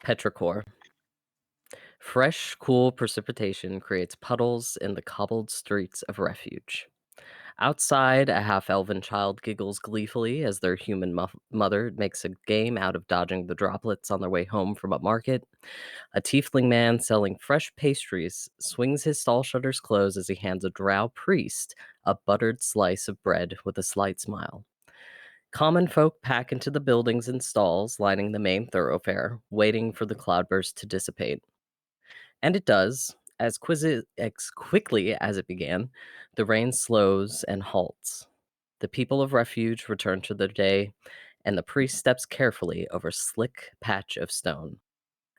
Petrichor. Fresh, cool precipitation creates puddles in the cobbled streets of refuge. Outside, a half elven child giggles gleefully as their human mother makes a game out of dodging the droplets on their way home from a market. A tiefling man selling fresh pastries swings his stall shutters closed as he hands a drow priest a buttered slice of bread with a slight smile. Common folk pack into the buildings and stalls lining the main thoroughfare, waiting for the cloudburst to dissipate. And it does. As quickly as it began, the rain slows and halts. The people of refuge return to their day, and the priest steps carefully over a slick patch of stone,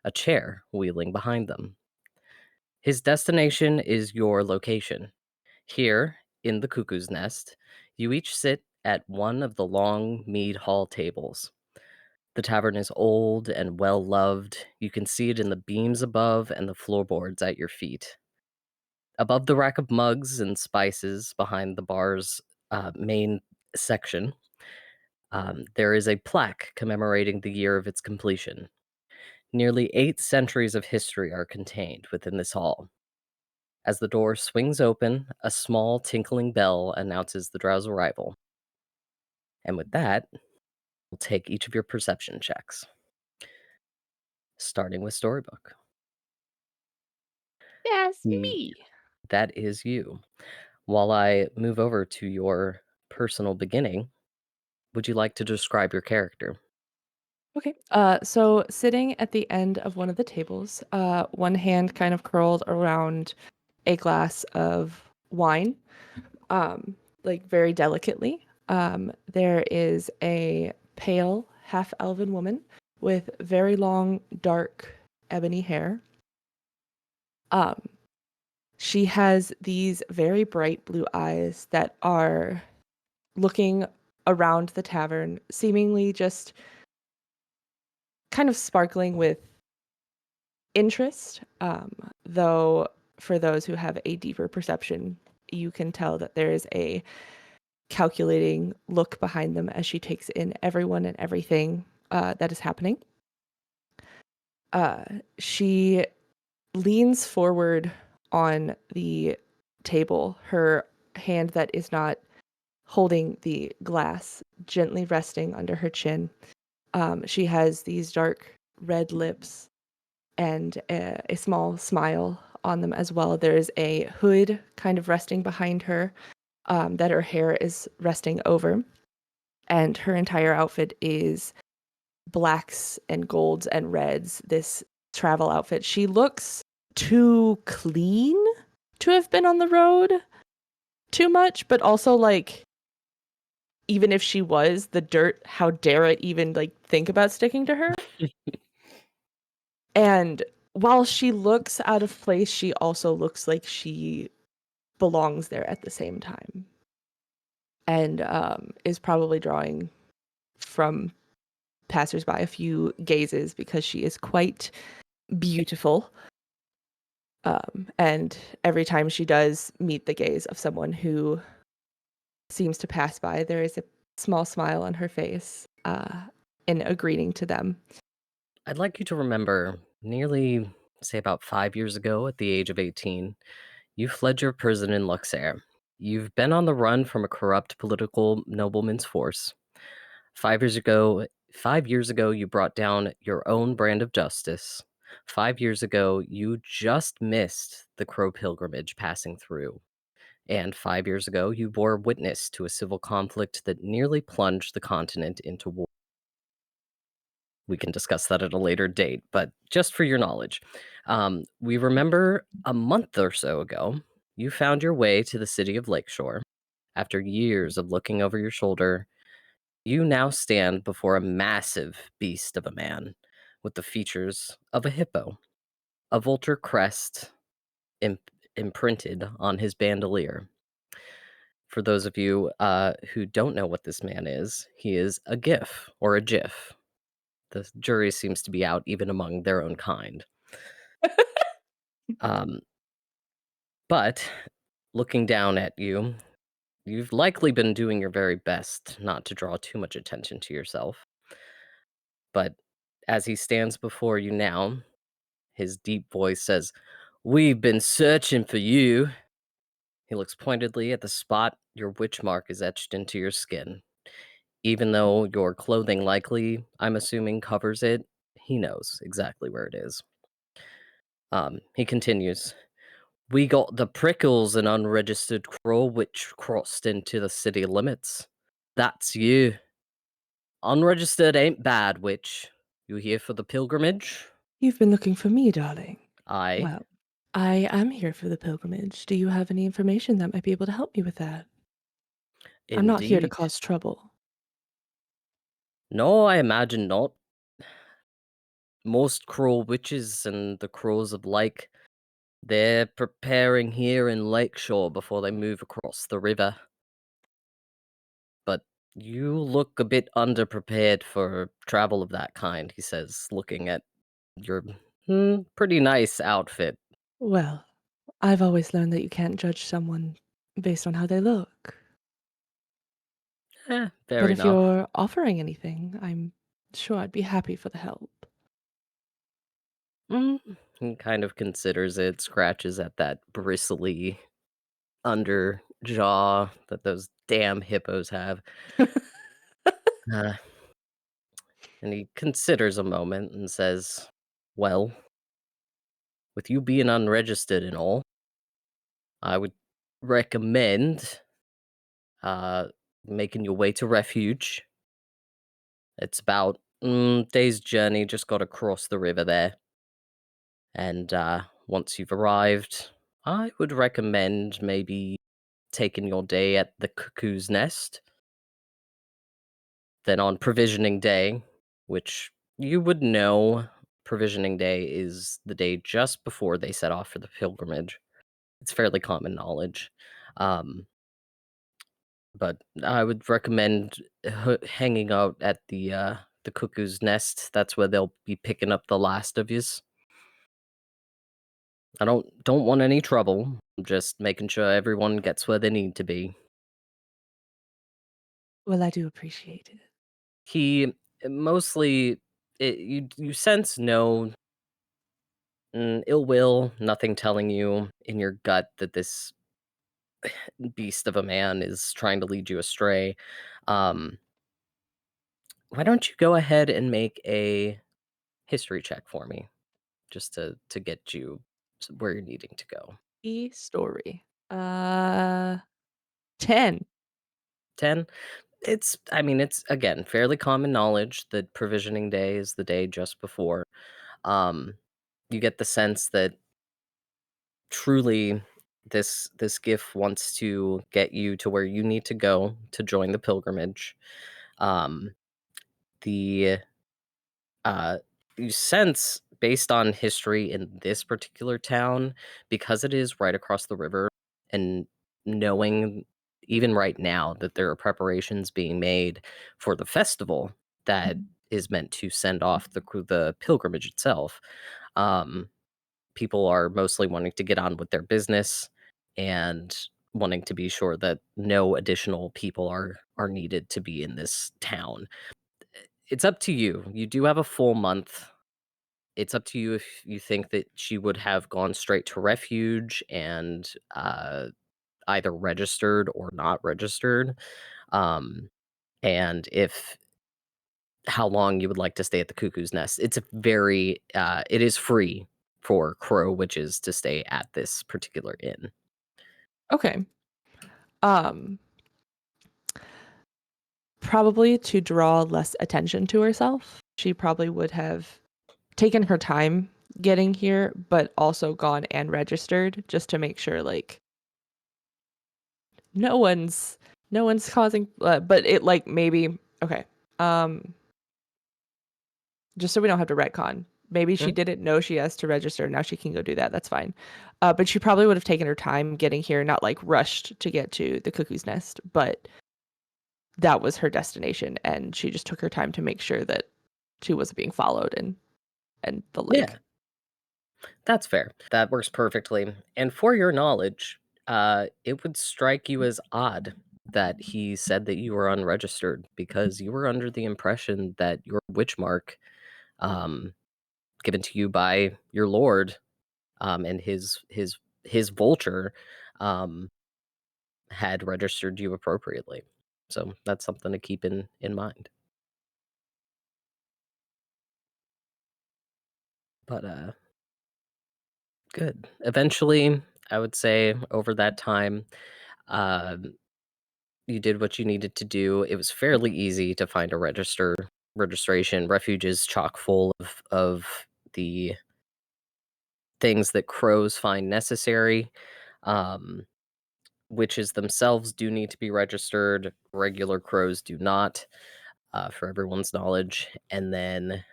a chair wheeling behind them. His destination is your location. Here, in the cuckoo's nest, you each sit at one of the long mead hall tables. The tavern is old and well loved. You can see it in the beams above and the floorboards at your feet. Above the rack of mugs and spices behind the bar's main section, there is a plaque commemorating the year of its completion. Nearly 8 centuries of history are contained within this hall. As the door swings open, a small tinkling bell announces the drow's arrival. And with that, we'll take each of your perception checks, starting with Storybook. That's The- me. That is you. While I move over to your personal beginning, would you like to describe your character? Okay. So sitting at the end of one of the tables, one hand kind of curled around a glass of wine, like very delicately. There is a pale half-elven woman with very long, dark, ebony hair. Um, she has these very bright blue eyes that are looking around the tavern, seemingly just kind of sparkling with interest, though for those who have a deeper perception, you can tell that there is a calculating look behind them as she takes in everyone and everything that is happening. She leans forward on the table, her hand that is not holding the glass gently resting under her chin. She has these dark red lips and a small smile on them as well. There's a hood kind of resting behind her that her hair is resting over. And her entire outfit is blacks and golds and reds, this travel outfit. She looks too clean to have been on the road too much, but also like even if she was, the dirt, how dare it even like think about sticking to her? And while she looks out of place, she also looks like she belongs there at the same time. And is probably drawing from passersby a few gazes because she is quite beautiful. And every time she does meet the gaze of someone who seems to pass by, there is a small smile on her face in a greeting to them. I'd like you to remember nearly, say, about 5 years ago, at the age of 18, you fled your prison in Luxair. You've been on the run from a corrupt political nobleman's force. 5 years ago, you brought down your own brand of justice. 5 years ago, you just missed the Crow pilgrimage passing through. And 5 years ago, you bore witness to a civil conflict that nearly plunged the continent into war. We can discuss that at a later date, but just for your knowledge, we remember a month or so ago, you found your way to the city of Lakeshore. After years of looking over your shoulder, you now stand before a massive beast of a man with the features of a hippo, a vulture crest imprinted on his bandolier. For those of you who don't know what this man is, he is a GIF or a GIF. The jury seems to be out even among their own kind. Um, but looking down at you, you've likely been doing your very best not to draw too much attention to yourself. But As he stands before you now, his deep voice says, "We've been searching for you." He looks pointedly at the spot your witch mark is etched into your skin. Even though your clothing likely, I'm assuming, covers it, he knows exactly where it is. He continues, "We got the prickles, an unregistered crow which crossed into the city limits. That's you. Unregistered ain't bad, witch. You here for the pilgrimage?" You've been looking for me, darling. "Aye, Well, I am here for the pilgrimage. Do you have any information that might be able to help me with that? I'm not here to indeed." cause trouble. "No, I imagine not. Most crow witches and the crows of like, they're preparing here in Lakeshore before they move across the river. But you look a bit underprepared for travel of that kind," he says, looking at your pretty nice outfit. Well, I've always learned that you can't judge someone based on how they look. Fair But if enough. you're offering anything, I'm sure I'd be happy for the help. Mm, he kind of considers it, scratches at that bristly under jaw that those damn hippos have. Uh, and he considers a moment and says, "Well, with you being unregistered and all, I would recommend uh, making your way to refuge. It's about day's journey. Just got to cross the river there, and once you've arrived, I would recommend maybe taking your day at the cuckoo's nest. Then on provisioning day, which you would know, provisioning day is the day just before they set off for the pilgrimage. It's fairly common knowledge. Um, but I would recommend hanging out at the cuckoo's nest. That's where they'll be picking up the last of yous. I don't want any trouble. I'm just making sure everyone gets where they need to be." Well, I do appreciate it. He mostly you sense no ill will, nothing telling you in your gut that this beast of a man is trying to lead you astray. Um, why don't you go ahead and make a history check for me, just to get you where you're needing to go. Story. 10. 10. I mean, it's again fairly common knowledge that provisioning day is the day just before. Um, you get the sense that truly this gift wants to get you to where you need to go to join the pilgrimage. Um, the uh, you sense based on history in this particular town, because it is right across the river, and knowing even right now that there are preparations being made for the festival that is meant to send off the pilgrimage itself. Um, People are mostly wanting to get on with their business and wanting to be sure that no additional people are needed to be in this town. It's up to you. You do have a full month. It's up to you if you think that she would have gone straight to refuge and either registered or not registered. Um, and if how long you would like to stay at the cuckoo's nest. It's a very it is free for crow witches to stay at this particular inn. Okay. Um, Probably to draw less attention to herself. She probably would have taken her time getting here, but also gone and registered just to make sure like no one's no one's causing but it like maybe okay. Um just so we don't have to retcon. Maybe she Mm, didn't know she has to register. Now she can go do that. That's fine. But she probably would have taken her time getting here, not like rushed to get to the cuckoo's nest, but that was her destination. And she just took her time to make sure that she wasn't being followed and the yeah, like. that's fair. That works perfectly. And for your knowledge, it would strike you as odd that he said that you were unregistered because you were under the impression that your witch mark given to you by your lord, and his vulture um, had registered you appropriately. So that's something to keep in mind. But good. Eventually, I would say over that time, um, you did what you needed to do. It was fairly easy to find a registration. Refuge is chock full of the things that crows find necessary. Um, Witches themselves do need to be registered. Regular crows do not, for everyone's knowledge. And then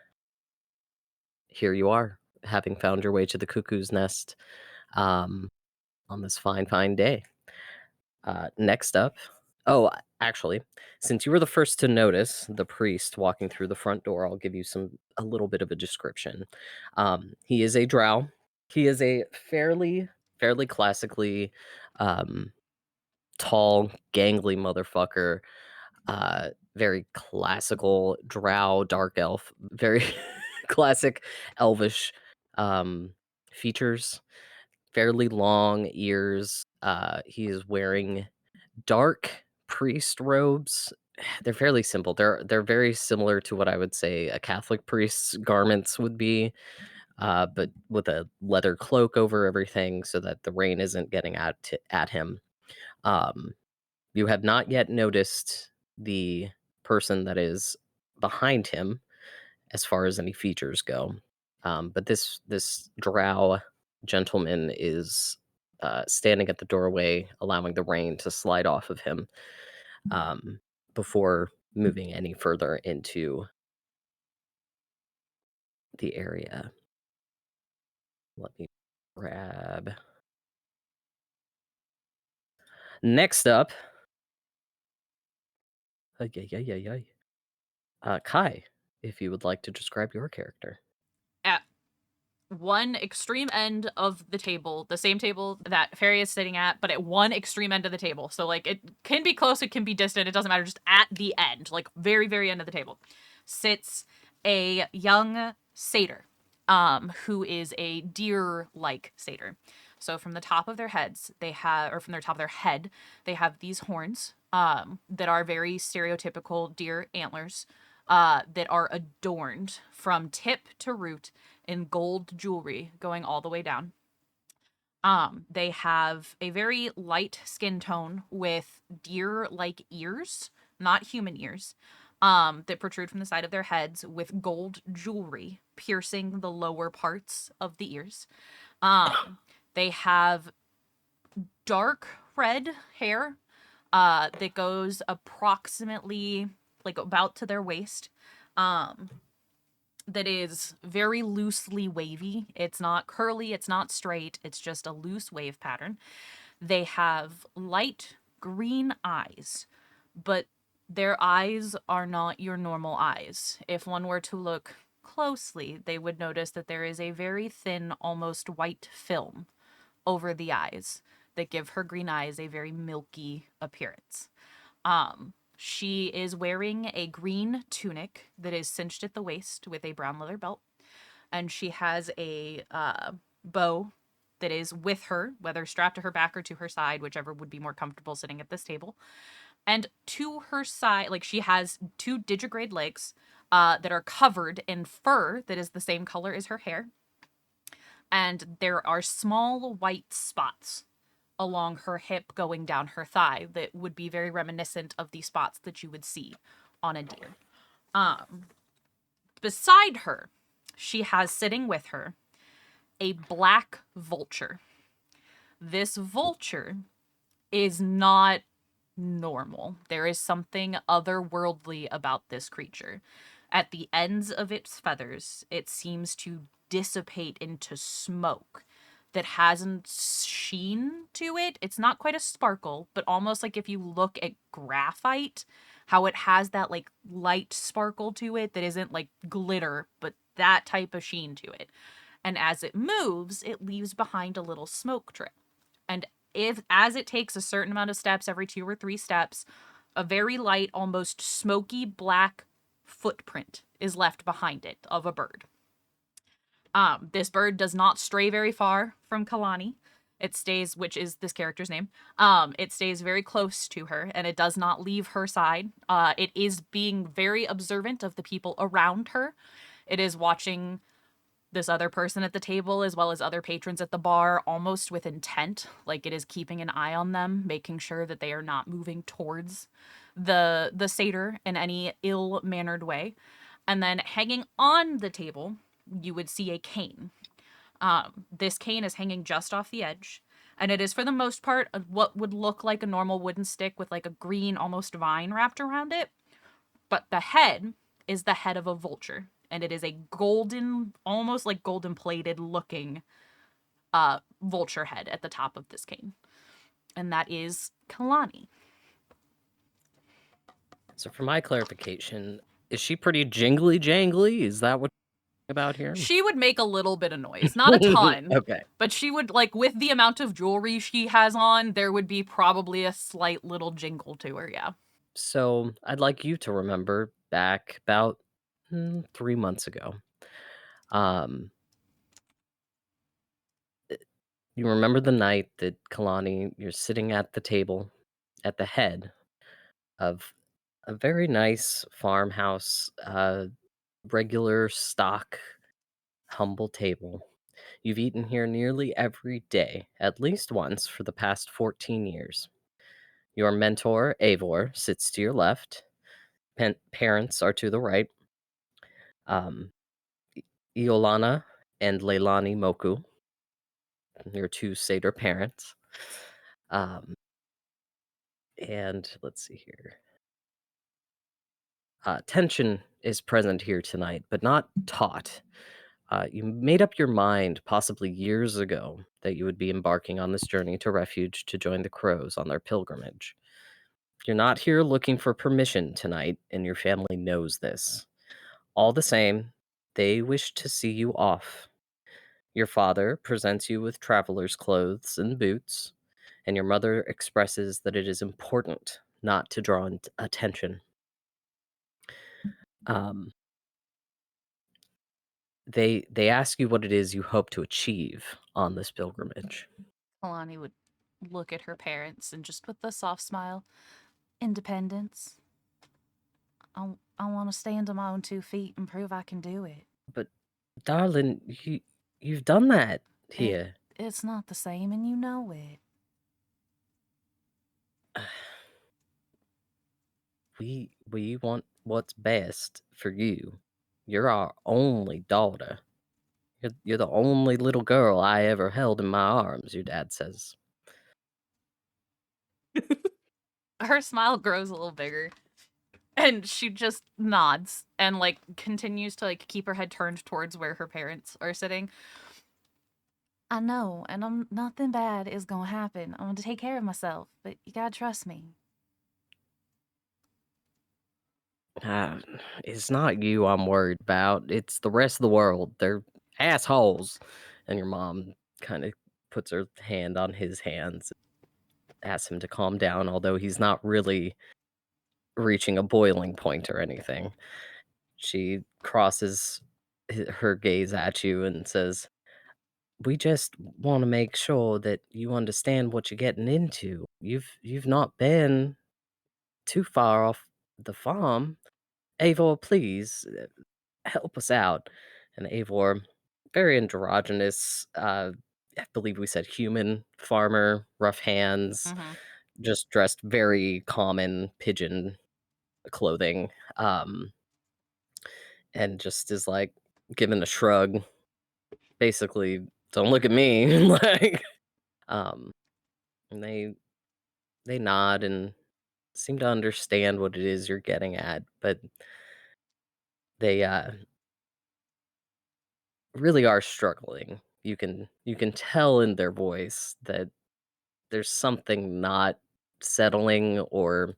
here you are, having found your way to the cuckoo's nest um, on this fine, fine day. Next up, oh, actually, since you were the first to notice the priest walking through the front door, I'll give you a little bit of a description. He is a drow. He is a fairly classically um, tall, gangly motherfucker. Very classical drow, dark elf, very classic elvish um, features. Fairly long ears. He is wearing dark priest robes. They're fairly simple. They're very similar to what I would say a Catholic priest's garments would be, but with a leather cloak over everything so that the rain isn't getting at him. Um, you have not yet noticed the person that is behind him as far as any features go. But this drow gentleman is standing at the doorway, allowing the rain to slide off of him um, before moving any further into the area. Let me grab. Next up, ay, ay, ay, ay, ay. Kai, if you would like to describe your character. At one extreme end of the table, the same table that Fairy is sitting at, but at one extreme end of the table. So, like, it can be close, it can be distant, it doesn't matter, just at the end, like, very, very end of the table, sits a young satyr, who is a deer-like satyr. So from the top of their heads, they have, or from their top of their head, they have these horns, that are very stereotypical deer antlers, that are adorned from tip to root in gold jewelry going all the way down. They have a very light skin tone with deer-like ears, not human ears, that protrude from the side of their heads with gold jewelry piercing the lower parts of the ears. They have dark red hair that goes approximately like about to their waist. That is very loosely wavy. It's not curly, it's not straight, it's just a loose wave pattern. They have light green eyes, but their eyes are not your normal eyes. If one were to look closely, they would notice that there is a very thin, almost white film over the eyes that give her green eyes a very milky appearance. She is wearing a green tunic that is cinched at the waist with a brown leather belt, and she has a bow that is with her, whether strapped to her back or to her side, whichever would be more comfortable sitting at this table. And to her side, like she has two digigrade legs that are covered in fur that is the same color as her hair. And there are small white spots along her hip going down her thigh that would be very reminiscent of the spots that you would see on a deer. Beside her, she has sitting with her a black vulture. This vulture is not normal. There is something otherworldly about this creature. At the ends of its feathers, it seems to dissipate into smoke that hasn't sheen to it. It's not quite a sparkle, but almost like if you look at graphite, how it has that like light sparkle to it that isn't like glitter, but that type of sheen to it. And as it moves, it leaves behind a little smoke trail. And if as it takes a certain amount of steps, every 2 or 3 steps, a very light, almost smoky black footprint is left behind it of a bird. This bird does not stray very far from Kalani. It stays, which is this character's name. It stays very close to her, and it does not leave her side. It is being very observant of the people around her. It is watching this other person at the table as well as other patrons at the bar almost with intent. Like, it is keeping an eye on them, making sure that they are not moving towards the satyr in any ill-mannered way. And then hanging on the table, you would see a cane. This cane is hanging just off the edge, and it is for the most part what would look like a normal wooden stick with like a green almost vine wrapped around it. But the head is the head of a vulture, and it is a golden, almost like golden plated looking vulture head at the top of this cane. And that is Kalani. So for my clarification, is she pretty jingly jangly? Is that what you're about here? She would make a little bit of noise, not a ton. Okay. But she would, like, with the amount of jewelry she has on, there would be probably a slight little jingle to her, yeah. So I'd like you to remember back about 3 months ago. You remember the night that Kalani, you're sitting at the table at the head of a very nice farmhouse, regular stock, humble table. You've eaten here nearly every day, at least once for the past 14 years. Your mentor, Eivor, sits to your left. Parents are to the right. Um, Iolana and Leilani Moku, your two satyr parents. And let's see here. Tension is present here tonight, but not taught. You made up your mind, possibly years ago, that you would be embarking on this journey to refuge to join the crows on their pilgrimage. You're not here looking for permission tonight, and your family knows this. All the same, they wish to see you off. Your father presents you with traveler's clothes and boots, and your mother expresses that it is important not to draw attention. Um, they ask you what it is you hope to achieve on this pilgrimage. Kalani would look at her parents and just with a soft smile, independence. I want to stand on my own 2 feet and prove I can do it. But darling, you've done that here. It's not the same, and you know it. We want what's best for you. You're our only daughter. You're the only little girl I ever held in my arms, your dad says. Her smile grows a little bigger. And she just nods and, like, continues to, like, keep her head turned towards where her parents are sitting. I know, and nothing bad is gonna happen. I'm gonna take care of myself, but you gotta trust me. It's not you I'm worried about. It's the rest of the world. They're assholes. And your mom kind of puts her hand on his hands, asks him to calm down, although he's not really reaching a boiling point or anything. She crosses her gaze at you and says, "We just want to make sure that you understand what you're getting into. You've not been too far off the farm. Eivor, please help us out." And Eivor, very androgynous, I believe we said human farmer, rough hands, Mm-hmm. just dressed very common pigeon clothing, and just is like giving a shrug, basically, "Don't look at me." Like, um, and they nod and seem to understand what it is you're getting at, but they really are struggling. You can tell in their voice that there's something not settling, or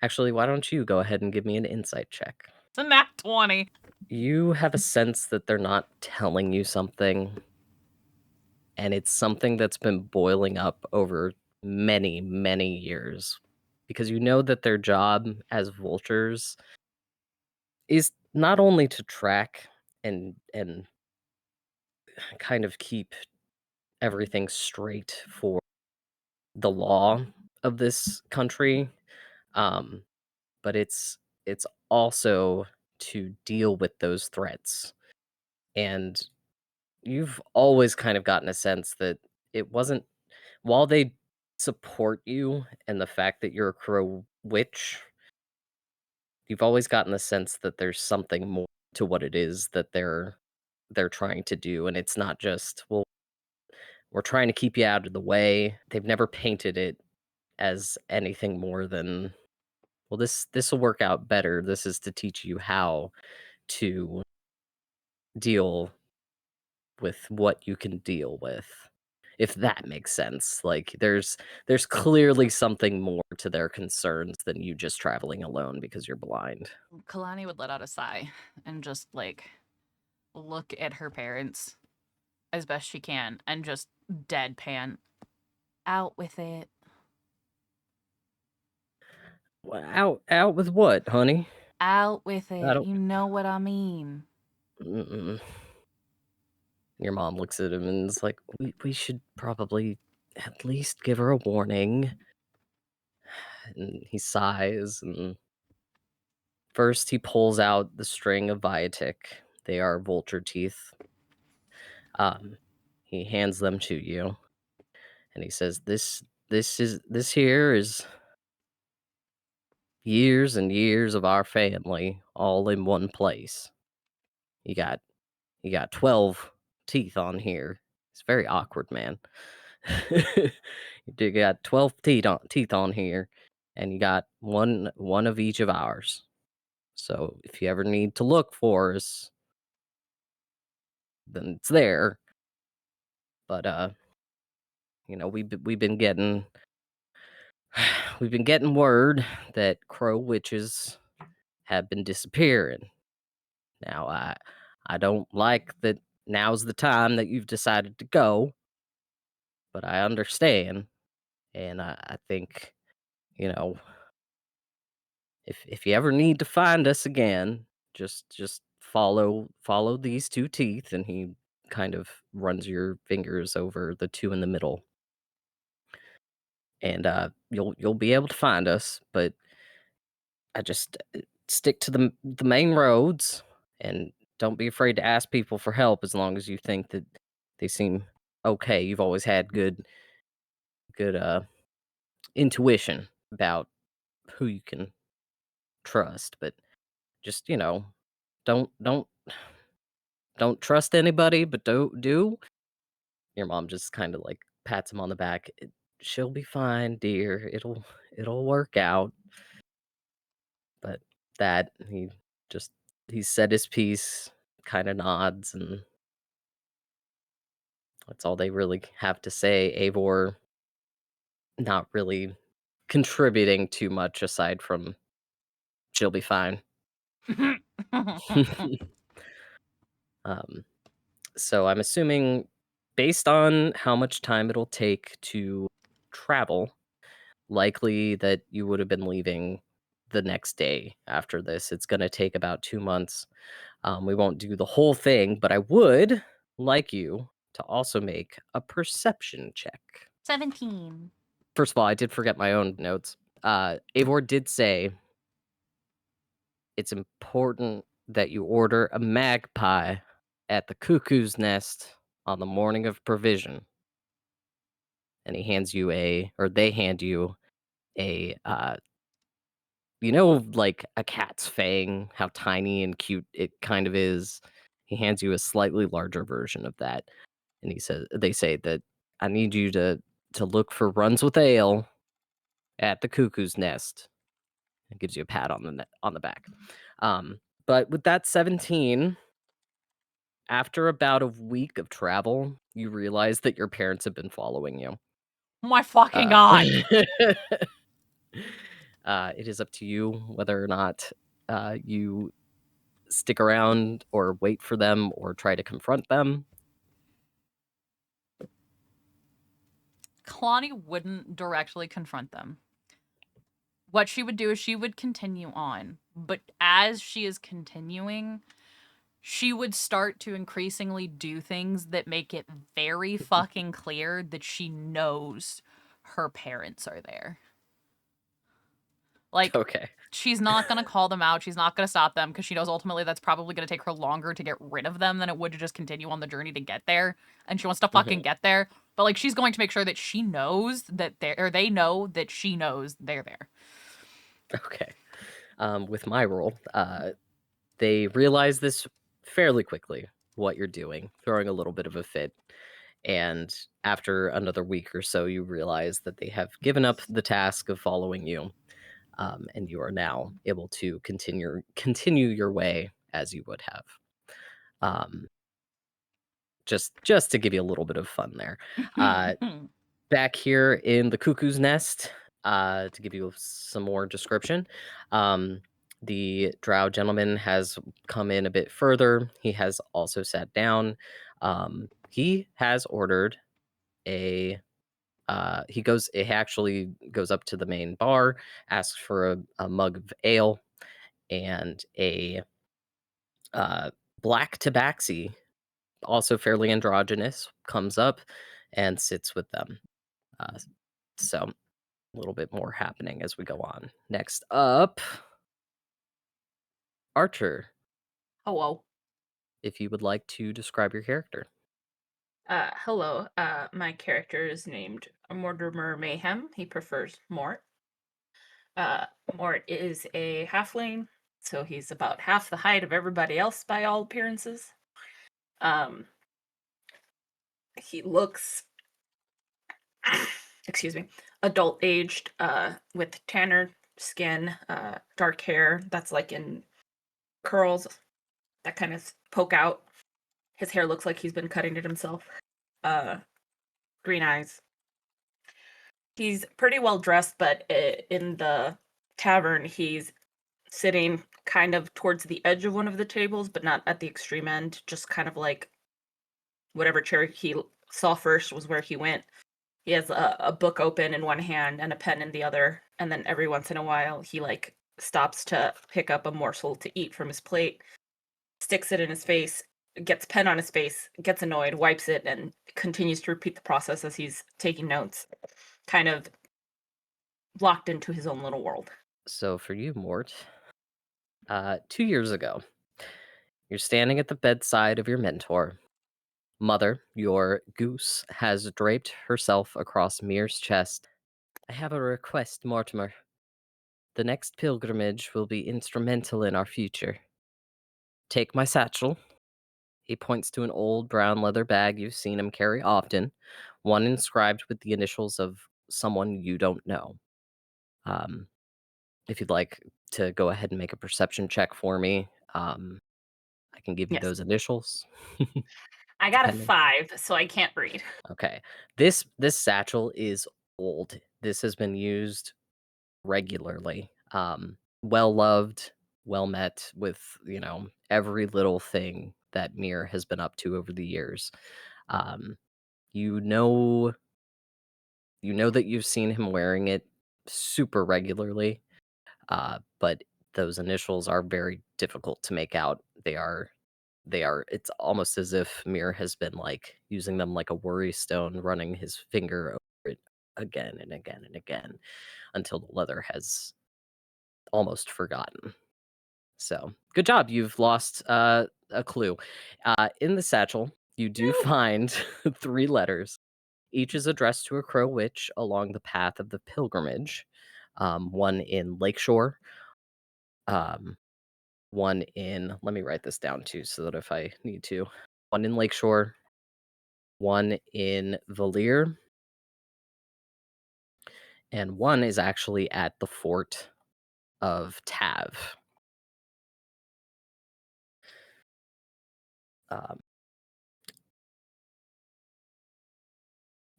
actually, why don't you go ahead and give me an insight check? It's a nat 20. You have a sense that they're not telling you something, and it's something that's been boiling up over many, many years, because you know that their job as vultures is not only to track and kind of keep everything straight for the law of this country, um, but it's also to deal with those threats. And you've always kind of gotten a sense that it wasn't while they support you and the fact that you're a crow witch, you've always gotten the sense that there's something more to what it is that they're trying to do, and it's not just, well, we're trying to keep you out of the way. They've never painted it as anything more than, well, this will work out better. This is to teach you how to deal with what you can deal with. If that makes sense. Like there's clearly something more to their concerns than you just traveling alone because you're blind. Kalani would let out a sigh and just like look at her parents as best she can and just deadpan. Out with it. Out with what, honey? Out with I it. don't. You know what I mean. Mm-mm. Your mom looks at him and is like, we should probably at least give her a warning. And he sighs, and first he pulls out the string of Viatic. They are vulture teeth. Um, he hands them to you, and he says, This here is years and years of our family all in one place. You got 12 teeth on here. It's very awkward, man. You got 12 teeth on here, and you got one of each of ours. So if you ever need to look for us, then it's there. But we've been getting we've been getting word that crow witches have been disappearing. Now I don't like that now's the time that you've decided to go, but I understand, and I think, you know, if you ever need to find us again, just follow these two teeth, and he kind of runs your fingers over the two in the middle, and you'll be able to find us. But I just stick to the main roads, and don't be afraid to ask people for help as long as you think that they seem okay. You've always had good intuition about who you can trust, but just, don't don't trust anybody, but do. Your mom just kind of like pats him on the back. She'll be fine, dear. It'll work out. But that just he said his piece, kind of nods, and that's all they really have to say. Eivor not really contributing too much aside from she'll be fine. um, so I'm assuming, based on how much time it'll take to travel, likely that you would have been leaving the next day after this. It's going to take about 2 months. We won't do the whole thing, but I would like you to also make a perception check. 17. First of all, I did forget my own notes. Eivor did say it's important that you order a magpie at the cuckoo's nest on the morning of provision. And he hands you or they hand you a, like a cat's fang, how tiny and cute it kind of is. He hands you a slightly larger version of that. And they say that I need you to look for runs with ale at the cuckoo's nest. It gives you a pat on the back. But with that 17, after about a week of travel, you realize that your parents have been following you. My fucking Uh, god. it is up to you whether or not you stick around or wait for them or try to confront them. Kalani wouldn't directly confront them. what she would do is she would continue on, but as she is continuing, she would start to increasingly do things that make it very fucking clear that she knows her parents are there. Like, Okay. she's not going to call them out. She's not going to stop them because she knows ultimately that's probably going to take her longer to get rid of them than it would to just continue on the journey to get there. And she wants to fucking get there. But, like, she's going to make sure that she knows that they know that she knows they're there. Okay. With my role, they realize this fairly quickly, what you're doing, throwing a little bit of a fit. And after another week or so, you realize that they have given up the task of following you, and you are now able to continue your way as you would have. Um, just to give you a little bit of fun there. Back here in the cuckoo's nest, to give you some more description, the drow gentleman has come in a bit further. He has also sat down. He has ordered a he actually goes up to the main bar, asks for a mug of ale and a black tabaxi, also fairly androgynous, comes up and sits with them. So a little bit more happening as we go on. Next up, Archer, Hello. if you would like to describe your character. Hello. My character is named Mortimer Mayhem. He prefers Mort. Mort is a halfling, so he's about half the height of everybody else by all appearances. He looks, excuse me, adult aged, with tanner skin, dark hair that's like in curls that kind of poke out. His hair looks like he's been cutting it himself. Green eyes. He's pretty well dressed, but in the tavern, he's sitting kind of towards the edge of one of the tables, but not at the extreme end. Just kind of like whatever chair he saw first was where he went. He has a book open in one hand and a pen in the other, and then every once in a while, he like stops to pick up a morsel to eat from his plate, sticks it in his face, gets pen on his face, gets annoyed, wipes it, and continues to repeat the process as he's taking notes, kind of locked into his own little world. So for you, Mort, 2 years ago, you're standing at the bedside of your mentor. Mother, your goose, has draped herself across Mir's chest. I have a request, Mortimer. The next pilgrimage will be instrumental in our future. Take my satchel. He points to an old brown leather bag you've seen him carry often, one inscribed with the initials of someone you don't know. Um, if you'd like to go ahead and make a perception check for me, I can give you Yes. those initials. I got a Depending. 5, so I can't read. Okay. This satchel is old. This has been used regularly. Well loved, well met with, every little thing that Mir has been up to over the years. Um, you know you know that you've seen him wearing it super regularly, but those initials are very difficult to make out. They are it's almost as if Mir has been like using them like a worry stone, running his finger over it again and again and again until the leather has almost forgotten. So good job. You've lost a clue. In the satchel, you do find 3 letters. Each is addressed to a crow witch along the path of the pilgrimage. One in Lakeshore, um, one in, let me write this down too, so that if I need to, one in Lakeshore, one in Valier, and one is actually at the fort of Tav. Um,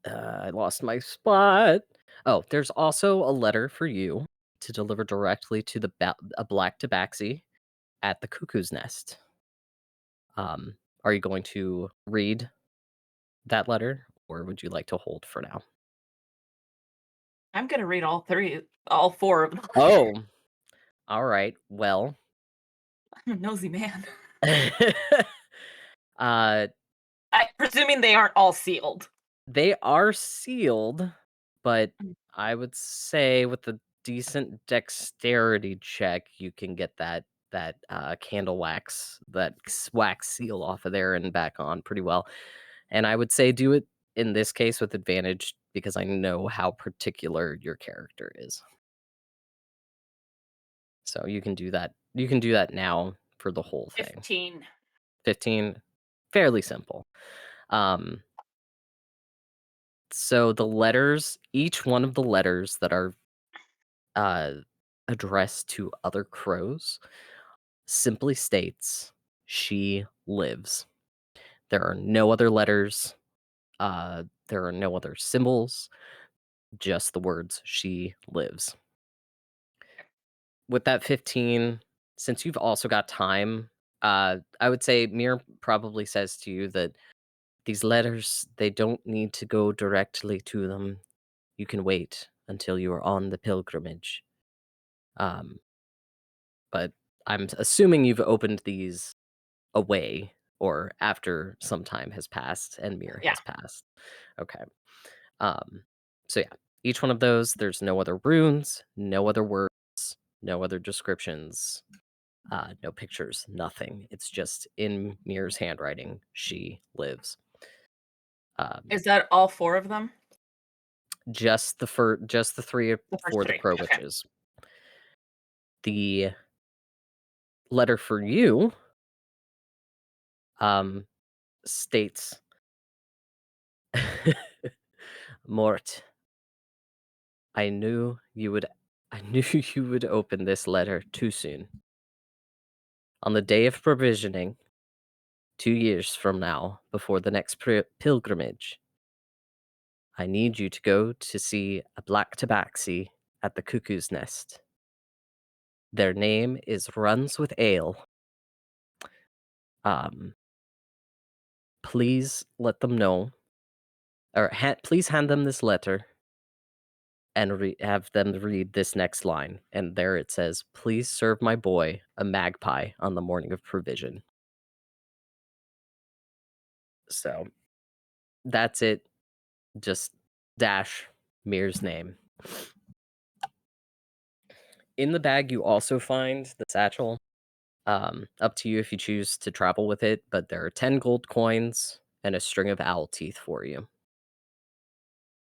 I lost my spot. Oh, there's also a letter for you to deliver directly to a black tabaxi at the cuckoo's nest. Are you going to read that letter, or would you like to hold for now? I'm gonna read all four of them. Oh, all right. Well, I'm a nosy man. uh, I'm presuming they aren't all sealed. they are sealed, but Mm. I would say with a decent dexterity check, you can get that candle wax seal off of there and back on pretty well. And I would say do it in this case with advantage because I know how particular your character is. So you can do that. You can do that now for the whole thing. 15. 15, fairly simple. So the letters, each one of the letters that are uh, addressed to other crows simply states she lives. There are no other letters. There are no other symbols. Just the words she lives. With that 15, since you've also got time, I would say Mir probably says to you that these letters, they don't need to go directly to them. You can wait until you are on the pilgrimage. Um, but I'm assuming you've opened these away or after some time has passed and Mir Yeah. has passed. Okay. Um, so yeah, each one of those, there's no other runes, no other words, no other descriptions, no pictures, nothing. It's just in Mir's handwriting. She lives. Is that all four of them? Just the three The first for the three. Crow Okay. Witches. The letter for you states Mort, I knew you would I knew you would open this letter too soon. On the day of provisioning, 2 years from now, before the next pilgrimage, I need you to go to see a black tabaxi at the cuckoo's nest. Their name is Runs with Ale. Um, please let them know, or please hand them this letter and have them read this next line. And there it says, "Please serve my boy a magpie on the morning of provision." So that's it. Just dash Mir's name. In the bag, you also find the satchel. Up to you if you choose to travel with it, but there are 10 gold coins and a string of owl teeth for you.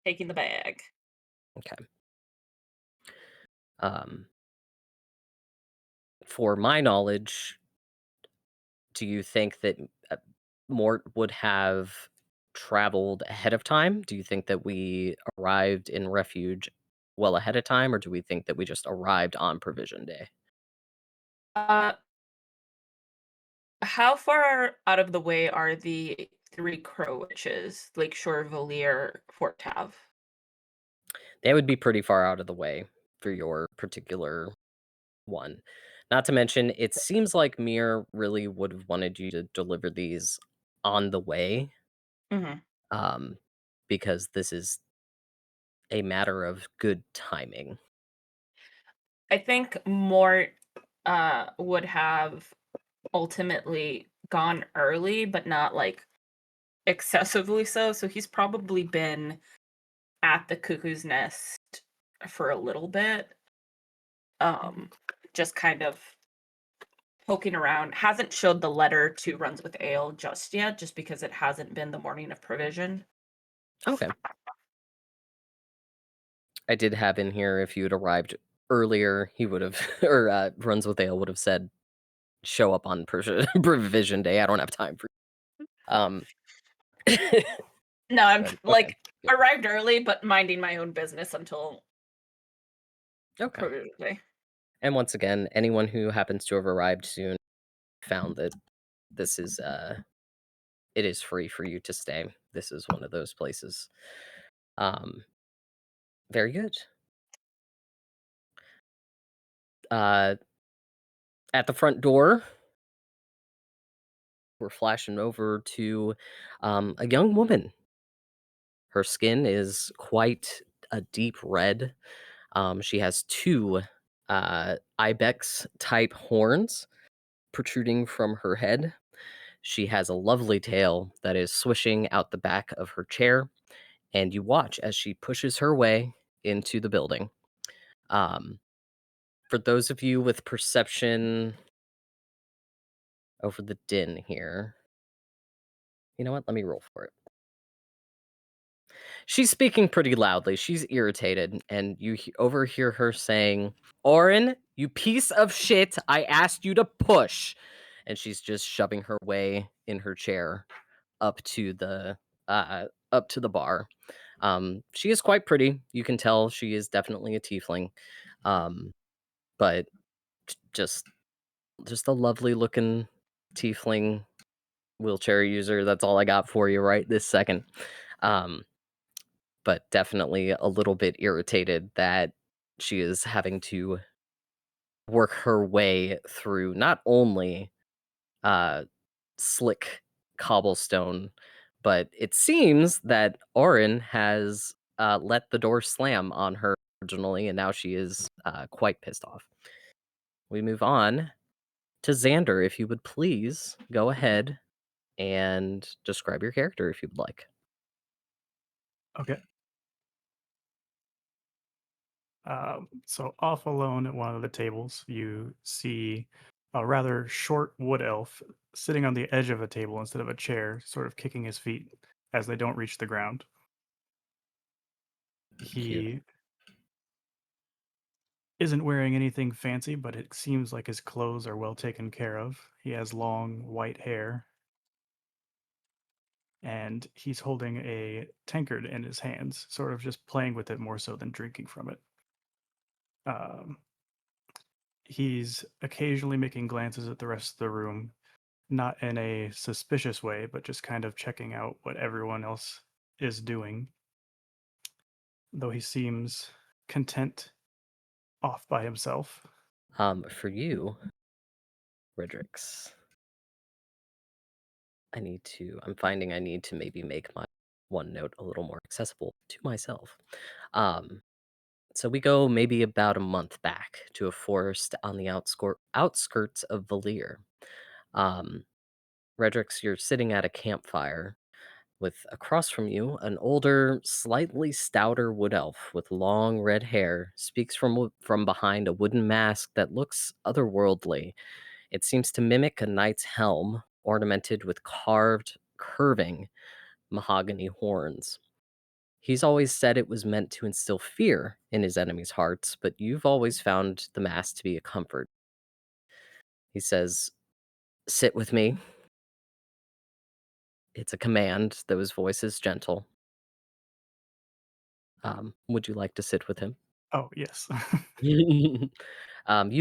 Taking the bag. Okay. For my knowledge, do you think that Mort would have traveled ahead of time? Do you think that we arrived in refuge well ahead of time, or do we think that we just arrived on provision day? Uh, how far out of the way are the three Crow Witches? Lakeshore, Valier, Fort Tav? They would be pretty far out of the way for your particular one. Not to mention, it seems like Mir really would have wanted you to deliver these on the way, Mhm. um, because this is a matter of good timing. I think Mort would have ultimately gone early, but not like excessively so. So he's probably been at the cuckoo's nest for a little bit. Just kind of poking around. Hasn't showed the letter to Runs with Ale just yet, just because it hasn't been the morning of provision. Okay. I did have in here if you had arrived earlier, he would have, or Runs with Ale would have said, show up on provision day. I don't have time for um No, I'm but okay. like arrived early, but minding my own business until Okay. provision day. And once again, anyone who happens to have arrived soon found that this is it is free for you to stay. This is one of those places. Very good. At the front door, we're flashing over to a young woman. Her skin is quite a deep red. She has two ibex type horns protruding from her head. She has a lovely tail that is swishing out the back of her chair, and you watch as she pushes her way into the building. Um, for those of you with perception over the din here, you know what? Let me roll for it. She's speaking pretty loudly. She's irritated, and you overhear her saying, "Orin, you piece of shit! I asked you to push," and she's just shoving her way in her chair up to the bar. She is quite pretty. You can tell she is definitely a tiefling, but just a lovely looking tiefling wheelchair user. That's all I got for you right this second. But definitely a little bit irritated that she is having to work her way through not only uh, slick cobblestone, but it seems that Orin has let the door slam on her originally, and now she is quite pissed off. We move on to Xander. If you would please go ahead and describe your character if you'd like. Okay. So off alone at one of the tables, you see a rather short wood elf sitting on the edge of a table instead of a chair, sort of kicking his feet as they don't reach the ground. Cute. He isn't wearing anything fancy, but it seems like his clothes are well taken care of. He has long white hair, and he's holding a tankard in his hands, sort of just playing with it more so than drinking from it. He's occasionally making glances at the rest of the room, not in a suspicious way, but just kind of checking out what everyone else is doing. Though he seems content off by himself. For you, Redrix, I'm finding I need to maybe make my OneNote a little more accessible to myself. So we go maybe about a month back to a forest on the outskirts of Valir. Um, Redrix, you're sitting at a campfire with across from you an older, slightly stouter wood elf with long red hair speaks from behind a wooden mask that looks otherworldly. It seems to mimic a knight's helm ornamented with curving mahogany horns. He's always said it was meant to instill fear in his enemies' hearts, but you've always found the mask to be a comfort. He says, "Sit with me." It's a command, though his voice is gentle. Would you like to sit with him? Oh, yes. You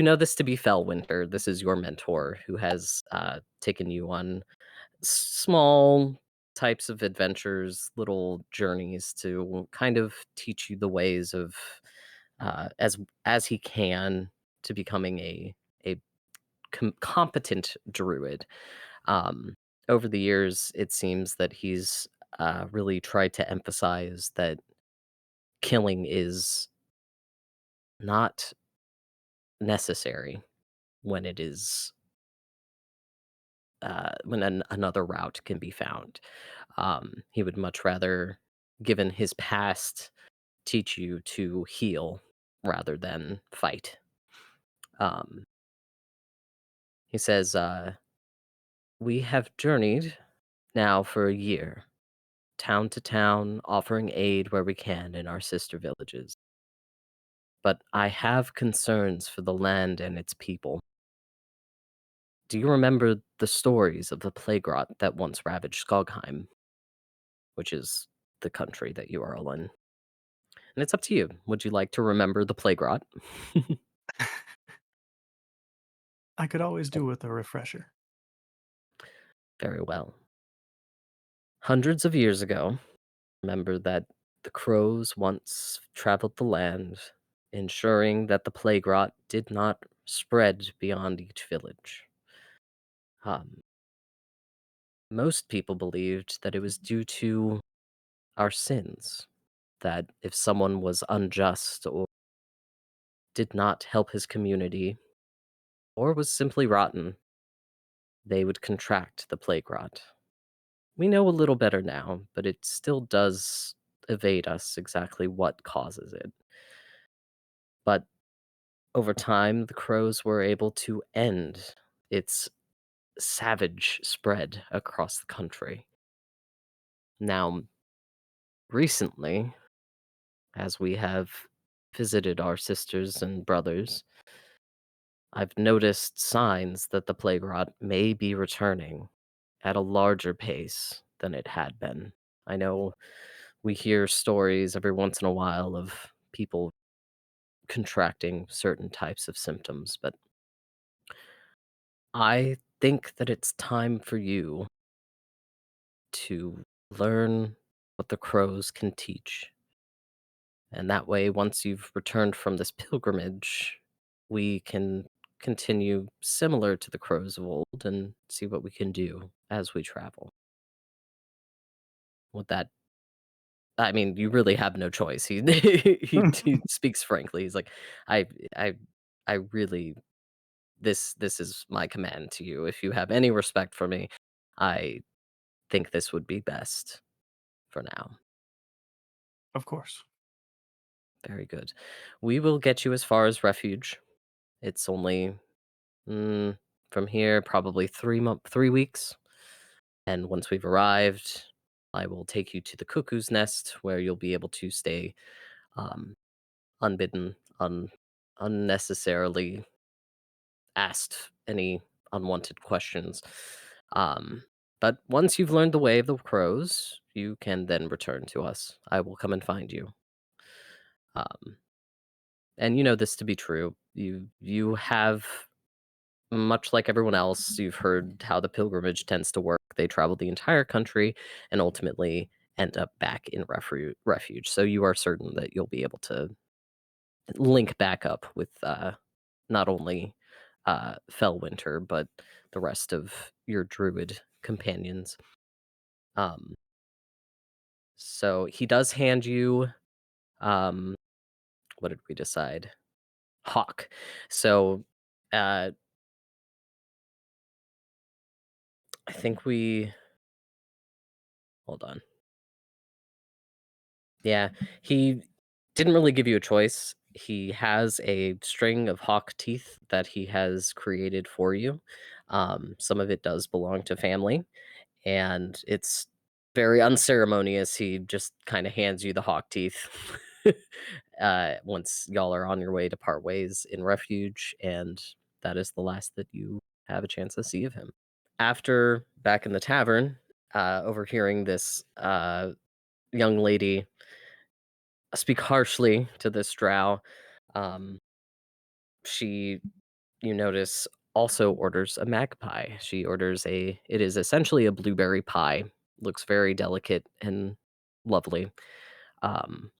know this to be Fellwinter. This is your mentor who has taken you on small types of adventures, little journeys to kind of teach you the ways of as he can to becoming a competent druid. Um, Over the years, it seems that he's really tried to emphasize that killing is not necessary when it is when another route can be found. He would much rather, given his past, teach you to heal rather than fight. Um, he says, "We have journeyed now for a year, town to town, offering aid where we can in our sister villages. But I have concerns for the land and its people. Do you remember the stories of the plague rot that once ravaged Skogheim, which is the country that you are all in? And it's up to you. Would you like to remember the plague rot?" I could always do with a refresher. Very well. Hundreds of years ago, remember that the crows once traveled the land, ensuring that the plague rot did not spread beyond each village. Um, Most people believed that it was due to our sins, that if someone was unjust or did not help his community or was simply rotten, they would contract the plague rot. We know a little better now, but it still does evade us exactly what causes it. But over time, the crows were able to end its savage spread across the country. Now, recently, as we have visited our sisters and brothers, I've noticed signs that the plague rot may be returning at a larger pace than it had been. I know we hear stories every once in a while of people contracting certain types of symptoms, but I think that it's time for you to learn what the crows can teach. And that way, once you've returned from this pilgrimage, we can continue similar to the crows of old and see what we can do as we travel. Would that I mean, you really have no choice. He he speaks frankly. He's like, I I I really this is my command to you. If you have any respect for me, I think this would be best for now. Of course. Very good. We will get you as far as refuge. It's only from here probably 3 weeks. And once we've arrived, I will take you to the cuckoo's nest where you'll be able to stay um, unbidden, unnecessarily asked any unwanted questions. Um, but once you've learned the way of the crows, you can then return to us. I will come and find you. Um, and you know this to be true. You have much like everyone else, you've heard how the pilgrimage tends to work. They travel the entire country and ultimately end up back in refuge. So you are certain that you'll be able to link back up with not only Fellwinter, but the rest of your druid companions. Um, so he does hand you, um, what did we decide? Hawk. So uh, I think hold on. Yeah, he didn't really give you a choice. He has a string of hawk teeth that he has created for you. Some of it does belong to family, and it's very unceremonious. He just kind of hands you the hawk teeth once y'all are on your way to part ways in refuge, and that is the last that you have a chance to see of him. After back in the tavern, overhearing this young lady speak harshly to this drow, um, she, you notice, also orders a magpie. She orders it is essentially a blueberry pie. Looks very delicate and lovely. Um,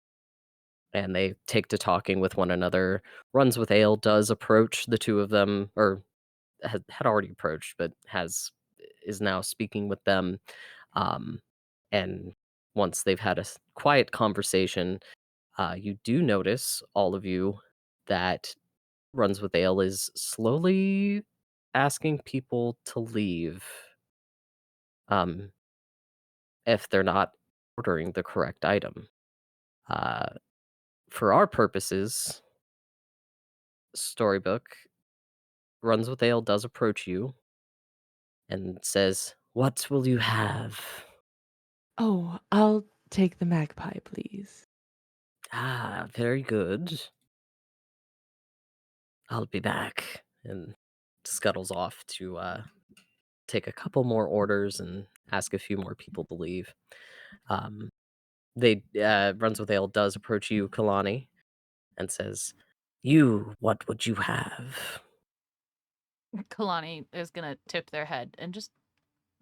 and they take to talking with one another. Runs with Ale does approach the two of them, or had already approached, but is now speaking with them. Um, and once they've had a quiet conversation, you do notice, all of you, that Runs with Ale is slowly asking people to leave um, if they're not ordering the correct item. Uh, for our purposes, Storybook, Runs with Ale does approach you and says, "What will you have?" Oh, I'll take the magpie, please. Ah, very good. I'll be back. And scuttles off to take a couple more orders and ask a few more people to leave. Um, they Runs with Ale does approach you, Kalani, and says, "You, what would you have?" Kalani is gonna tip their head and just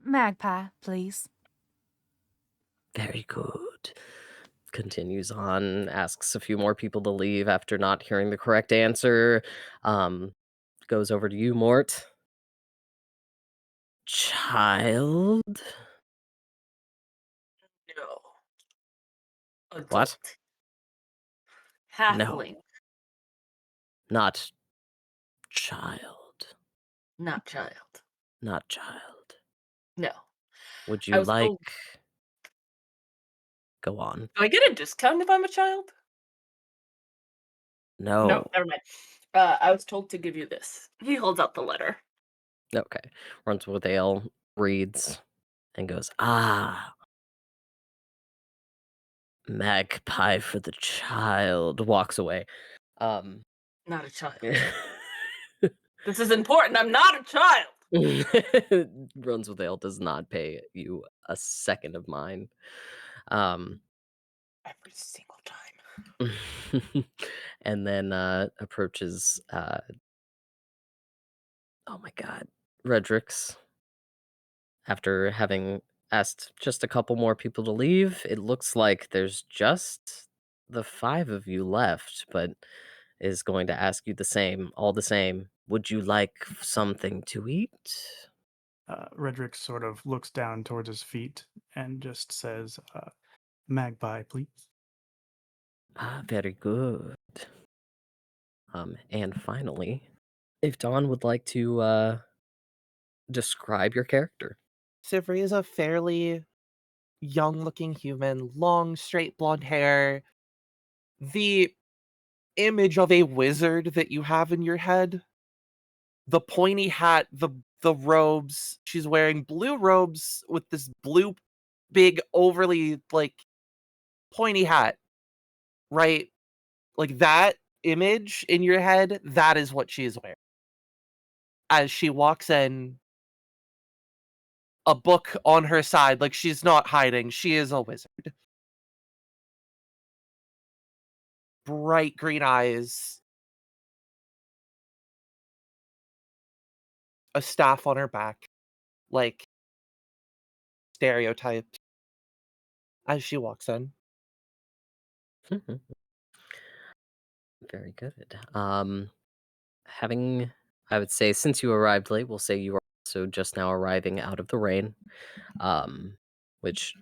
magpie, please. Very good. Continues on, asks a few more people to leave after not hearing the correct answer. Um, Goes over to you, Mort. Child? No. What? Adult. Halfling, Not child. not child. Not child. No. Would I you was like... told. Go on. Do I get a discount if I'm a child? No, No. never mind. I was told to give you this. He holds out the letter. Okay. Runs with ale, reads, and goes, ah, magpie for the child. Walks away. Not a child. This is important. I'm not a child. Runs with ale does not pay you a second of mind. Every single time. And then approaches oh my god, Redrix. After having asked just a couple more people to leave, it looks like there's just the 5 of you left, but is going to ask you the same, all the same. Would you like something to eat? Redrick sort of looks down towards his feet and just says, magpie, please. Ah, very good. And finally, if Dawn would like to describe your character. Sivri is a fairly young-looking human, long, straight blonde hair. The image of a wizard that you have in your head. The pointy hat, the robes. She's wearing blue robes with this blue, big, overly, like, pointy hat. Right? Like, that image in your head, that is what she's wearing. As she walks in, a book on her side, like she's not hiding. She is a wizard. Bright green eyes. A staff on her back. Like, stereotyped. As she walks in. Very good. I would say, since you arrived late, we'll say you are also just now arriving out of the rain, which,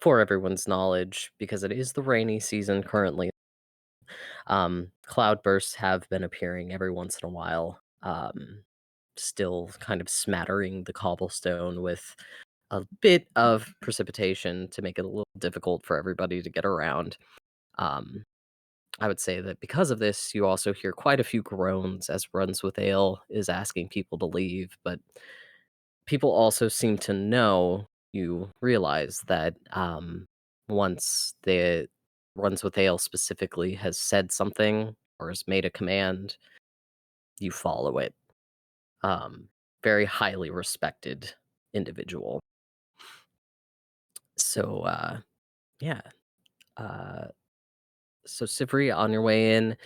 for everyone's knowledge, because it is the rainy season currently, cloud bursts have been appearing every once in a while, still kind of smattering the cobblestone with a bit of precipitation to make it a little difficult for everybody to get around. Um, I would say that because of this, you also hear quite a few groans as Runs with Ale is asking people to leave, but people also seem to know, you realize that once the Runs with Ale specifically has said something or has made a command, you follow it. Very highly respected individual. So yeah. Uh so Sivri, on your way in,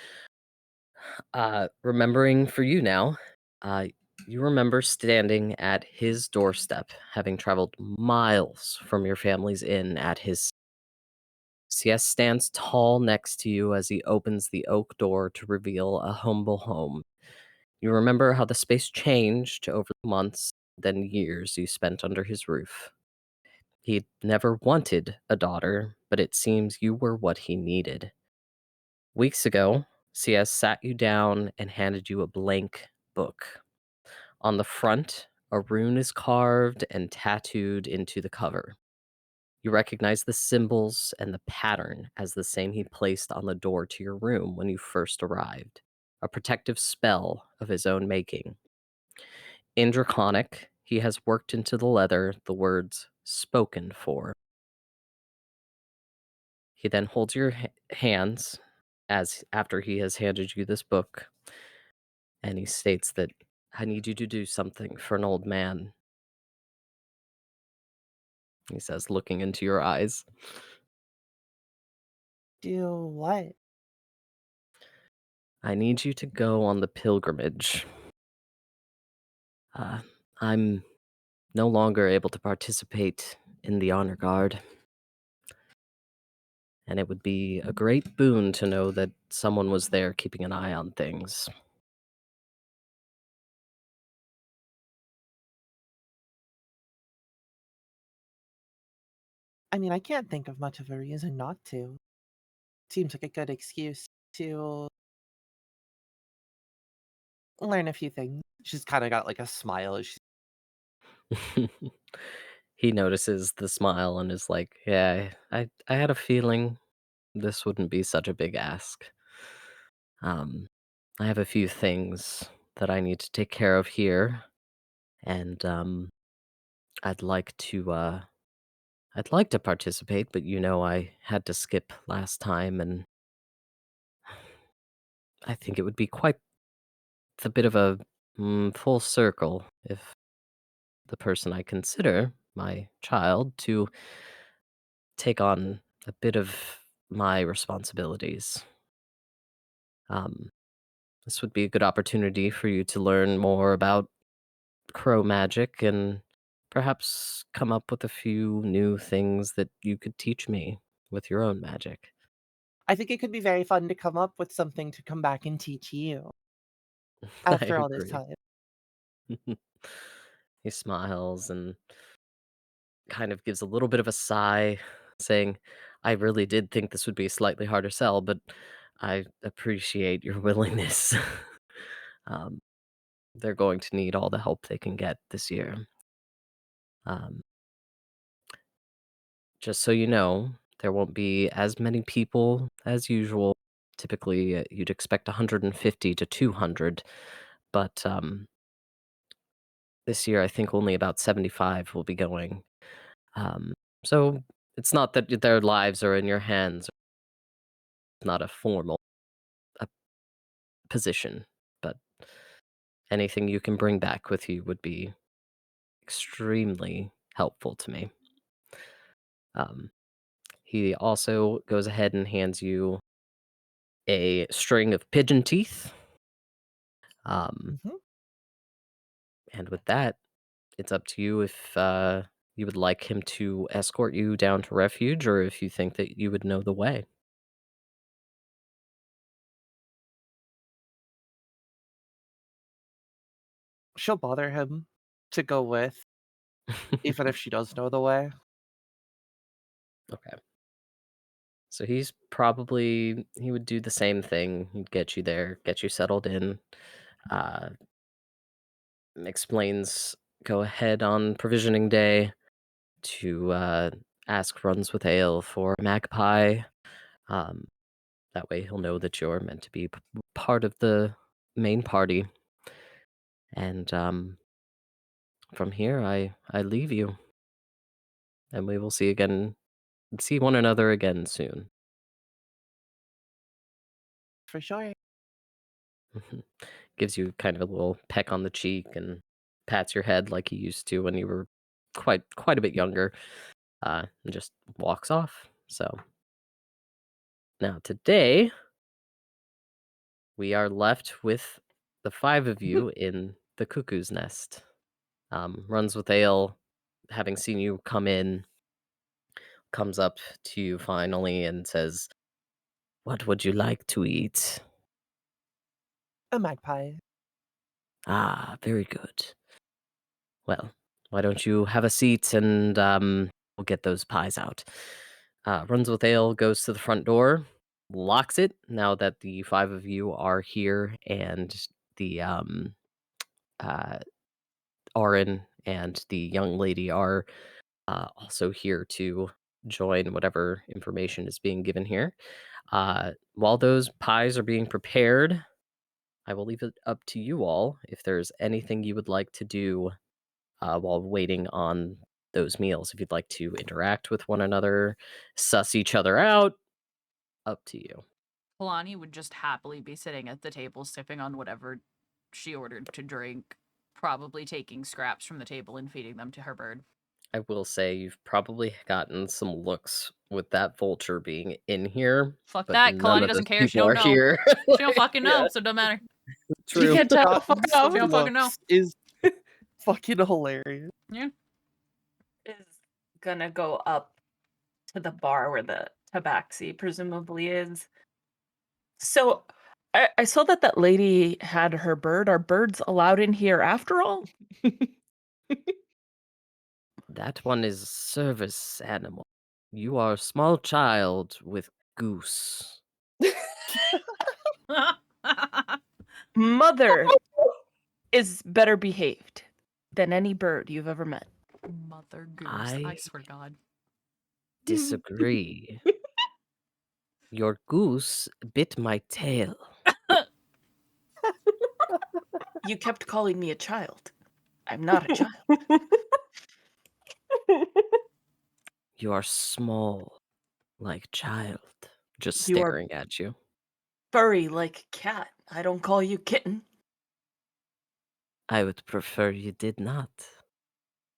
remembering for you now, uh, you remember standing at his doorstep, having traveled miles from your family's inn at his. CS stands tall next to you as he opens the oak door to reveal a humble home. You remember how the space changed over the months, then years you spent under his roof. He never wanted a daughter, but it seems you were what he needed. Weeks ago, CS sat you down and handed you a blank book. On the front, a rune is carved and tattooed into the cover. You recognize the symbols and the pattern as the same he placed on the door to your room when you first arrived, a protective spell of his own making. In Draconic, he has worked into the leather the words spoken for. He then holds your hands as after he has handed you this book, and he states that, I need you to do something for an old man. He says, looking into your eyes. Do what? I need you to go on the pilgrimage. I'm no longer able to participate in the honor guard. And it would be a great boon to know that someone was there keeping an eye on things. I mean, I can't think of much of a reason not to. Seems like a good excuse. to learn a few things. She's kind of got like a smile as He notices the smile and is like, "Yeah, I had a feeling this wouldn't be such a big ask. Um, I have a few things that I need to take care of here, and I'd like to I'd like to participate, but I had to skip last time, and I think it would be quite a bit of a full circle if the person I consider my child to take on a bit of my responsibilities. Um, this would be a good opportunity for you to learn more about crow magic and perhaps come up with a few new things that you could teach me with your own magic." I think it could be very fun to come up with something to come back and teach you I after all this agree. time. He smiles and kind of gives a little bit of a sigh, saying, "I really did think this would be a slightly harder sell, but I appreciate your willingness." um, they're going to need all the help they can get this year. Um, just so you know, there won't be as many people as usual. Typically, you'd expect 150 to 200, but this year I think only about 75 will be going. Um, so it's not that their lives are in your hands. It's not a formal uh, position, but anything you can bring back with you would be extremely helpful to me. Um, he also goes ahead and hands you a string of pigeon teeth. Mhm. And with that, it's up to you if you would like him to escort you down to refuge or if you think that you would know the way. She'll bother him to go with, even if she does know the way. Okay. So he would do the same thing. He'd get you there, get you settled in. Uh, explains go ahead on provisioning day to ask runs with ale for Magpie. Um, that way he'll know that you're meant to be part of the main party. And from here, I leave you, and we will see one another again soon. For sure. Gives you kind of a little peck on the cheek and pats your head like he used to when you were quite a bit younger, and just walks off. So now today we are left with the five of you in the cuckoo's nest. Runs with ale, having seen you come in, comes up to you finally and says, "What would you like to eat?" A magpie. "Ah, very good. Well, why don't you have a seat and we'll get those pies out." Runs with ale goes to the front door, locks it now that the five of you are here and the uh, Arin and the young lady are also here to join whatever information is being given here. While those pies are being prepared, I will leave it up to you all if there's anything you would like to do while waiting on those meals. If you'd like to interact with one another, suss each other out, up to you. Kalani would just happily be sitting at the table sipping on whatever she ordered to drink, probably taking scraps from the table and feeding them to her bird. I will say you've probably gotten some looks with that vulture being in here, Fuck but that. none Kalani of those doesn't care. She people don't are know. here. She don't fucking know, Yeah, so it don't matter. You true. can't tell the Gotten fuck some off. She don't fucking know. looks is fucking hilarious. Yeah. Is gonna go up to the bar where the tabaxi presumably is. So I saw that that lady had her bird. Are birds allowed in here after all? That one is a service animal. You are a small child with goose. Mother is better behaved than any bird you've ever met. Mother Goose. I I swear to God. disagree. Your goose bit my tail. You kept calling me a child. I'm not a child. You are small, like child. Just You are staring at you. furry like cat. I don't call you kitten. I would prefer you did not.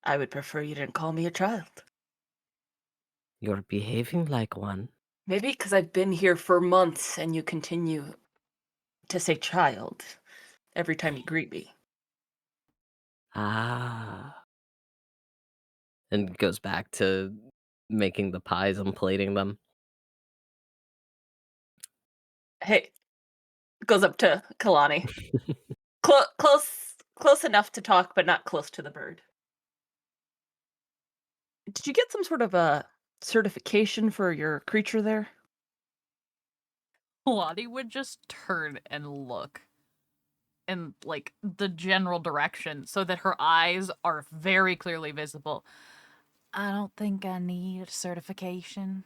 I would prefer you didn't call me a child. You're behaving like one. Maybe because I've been here for months and you continue to say child every time you greet me. Ah. And goes back to making the pies and plating them. Hey, goes up to Kalani. Close enough to talk, but not close to the bird. Did you get some sort of a certification for your creature there? Lottie would just turn and look in like the general direction so that her eyes are very clearly visible. I don't think I need certification.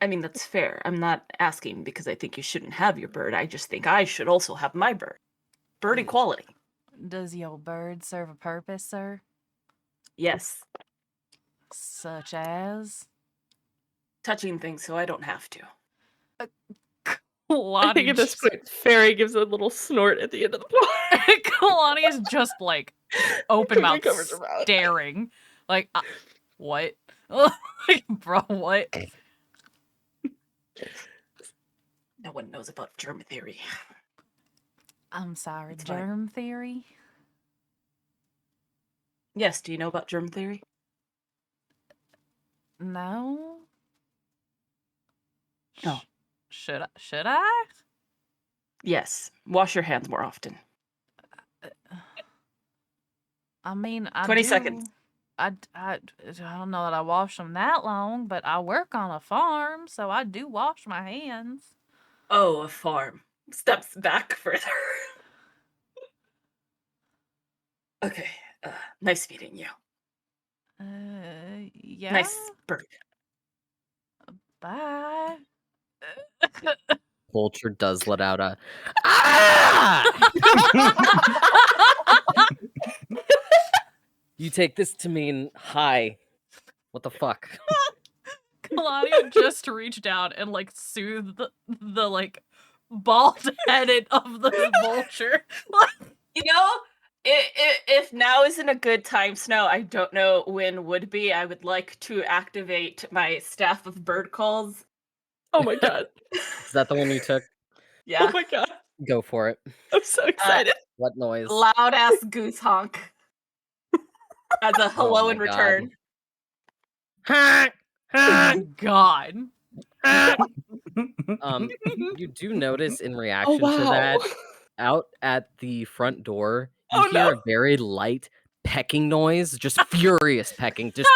I mean, that's fair. I'm not asking because I think you shouldn't have your bird. I just think I should also have my bird. Bird equality. Does your bird serve a purpose, sir? Yes. Such as? Touching things so I don't have to. I think at this point, Fairy gives a little snort at the end of the bar. Kalani is just like open mouth Covers her mouth. staring. Like, what? Like, bro, what? No one knows about germ theory. I'm sorry, It's fine. germ theory? Yes, do you know about germ theory? No? No. Should I? Yes. Wash your hands more often. I mean, I 20 do. seconds. I don't know that I wash them that long, but I work on a farm, so I do wash my hands. Oh, a farm. Steps back further. Okay. Nice meeting you. Yeah. Nice bird. Bye. Vulture does let out a ah! You take this to mean hi. What the fuck? Claudia just reached out and like soothed the like bald headed of the vulture. You know, if now isn't a good time, Snow, I don't know when would be. I would like to activate my staff of bird calls. Oh my god. Is that the one you took? Yeah. Oh my god. Go for it. I'm so excited. What noise? Loud ass goose honk. As a hello my in God. return. Honk! Honk! God. You do notice in reaction to wow. that, out at the front door, you Oh, hear no. a very light pecking noise, just furious pecking. Just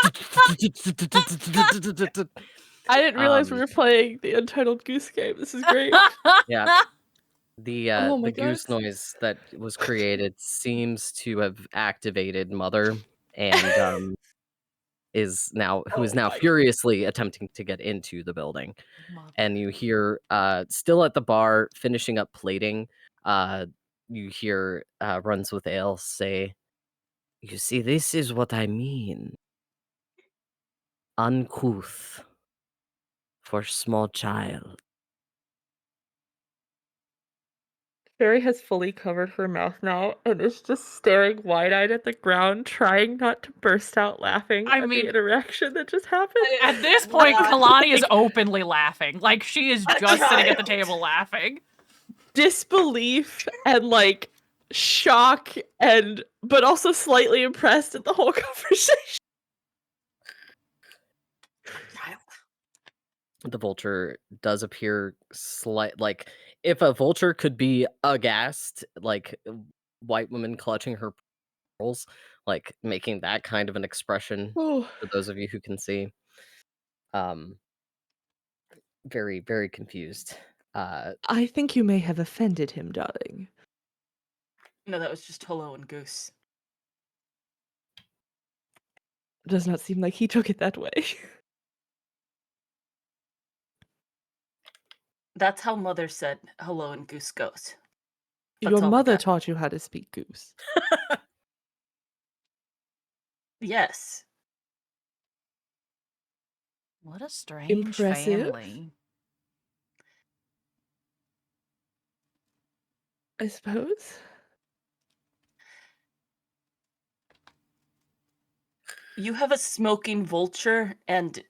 I didn't realize we were playing the Untitled Goose Game. This is great. yeah. The Oh my the goose God. noise that was created seems to have activated Mother and who is now my- furiously attempting to get into the building. And you hear still at the bar finishing up plating, you hear Runs with Ale say, "You see, this is what I mean. Uncouth for small child." Fairy has fully covered her mouth now and is just staring wide-eyed at the ground, trying not to burst out laughing I at mean- the interaction that just happened. At this point, God. Kalani is openly laughing. Like she is just sitting at the table laughing. Disbelief and like shock but also slightly impressed at the whole conversation. The vulture does appear like if a vulture could be aghast, like white woman clutching her pearls, like making that kind of an expression Oh, for those of you who can see. Very, very confused. I think you may have offended him, darling. No, that was just hello and goose. Does not seem like he took it that way. That's how Mother said hello and goose goes. That's Your all I mother got. taught you how to speak goose. Yes. What a strange Impressive. family. I suppose. You have a smoking vulture, and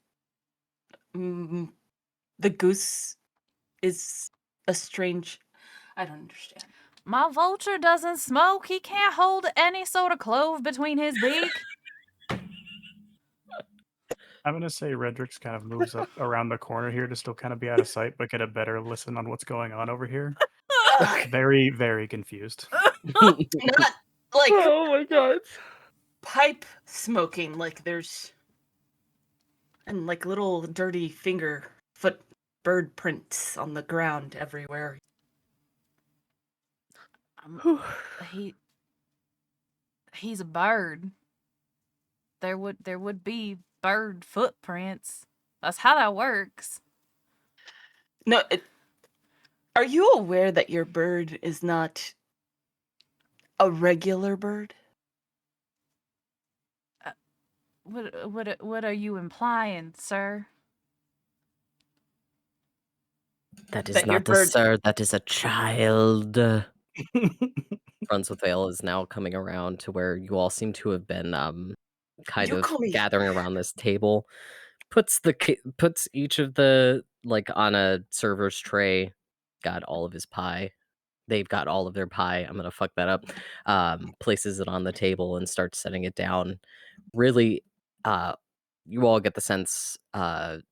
the goose is a strange. I don't understand. My vulture doesn't smoke. He can't hold any sort of clove between his beak. I'm gonna say Redrix kind of moves up around the corner here to still kind of be out of sight, but get a better listen on what's going on over here. Ugh, Very, very confused. not like Oh my god. pipe smoking, like there's and like little dirty foot bird prints on the ground everywhere. Whew. He's a bird. There would be bird footprints. That's how that works. No, are you aware that your bird is not a regular bird? What are you implying, sir? That is That your not a bird sir, that is a child. Runs with Vale is now coming around to where you all seem to have been kind You of call me gathering around this table. Puts each of the like on a server's tray, got all of his pie. They've got all of their pie. I'm gonna fuck that up. Places it on the table and starts setting it down. Really, you all get the sense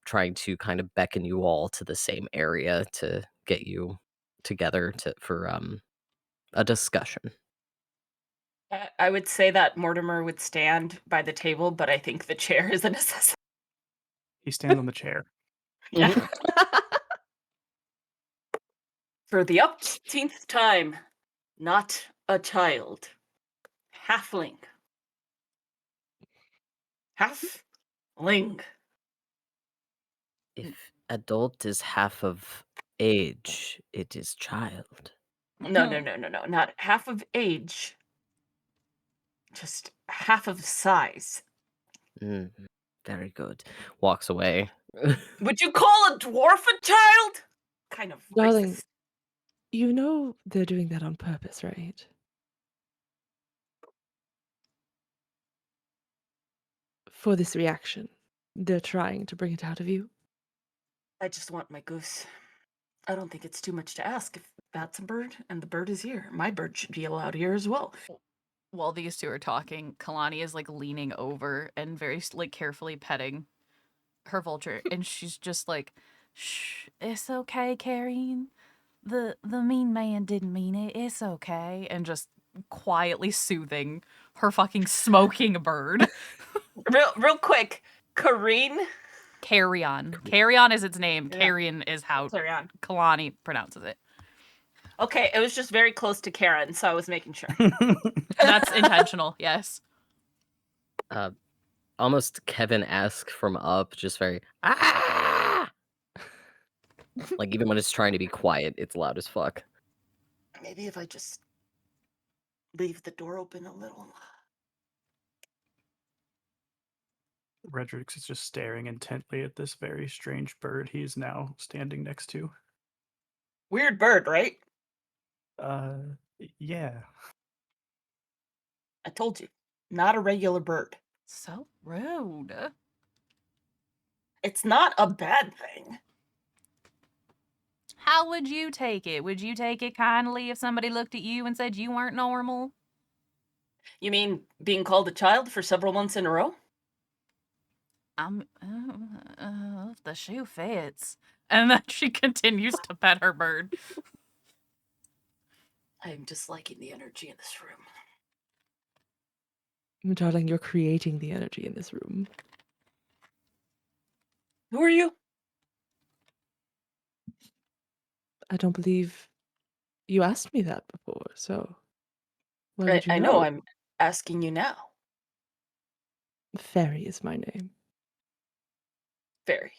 trying to kind of beckon you all to the same area to get you together for a discussion. I would say that Mortimer would stand by the table, but I think the chair is a necessity. He stands on the chair. Yeah. For the upteenth time, not a child. Halfling. Halfling. If adult is half of age, it is child. No. Not half of age. Just half of size. Mm, very good. Walks away. Would you call a dwarf a child? Kind of Darling, racist. you know they're doing that on purpose, right? For this reaction. They're trying to bring it out of you. I just want my goose. I don't think it's too much to ask if that's a bird and the bird is here. My bird should be allowed here as well. While these two are talking, Kalani is like leaning over and very like carefully petting her vulture, and she's just like, "Shh, it's okay, Karine. The mean man didn't mean it. It's okay," and just quietly soothing her fucking smoking bird. Real quick, Kareen. Carrion. Carrion is its name. Yeah. Carrion is how Carry on. Kalani pronounces it. Okay, it was just very close to Karen, so I was making sure. That's intentional, yes. Almost Kevin-esque from up, just very ah! Like even when it's trying to be quiet, it's loud as fuck. Maybe if I just leave the door open a little. Redrix is just staring intently at this very strange bird he's now standing next to. Weird bird, right? Yeah. I told you, not a regular bird. So rude. It's not a bad thing. How would you take it? Would you take it kindly if somebody looked at you and said you weren't normal? You mean being called a child for several months in a row? If the shoe fits. And then she continues to pet her bird. I'm just liking the energy in this room. Darling, you're creating the energy in this room. Who are you? I don't believe you asked me that before, so why would you I know, know? I'm asking you now. Fairy is my name. Very.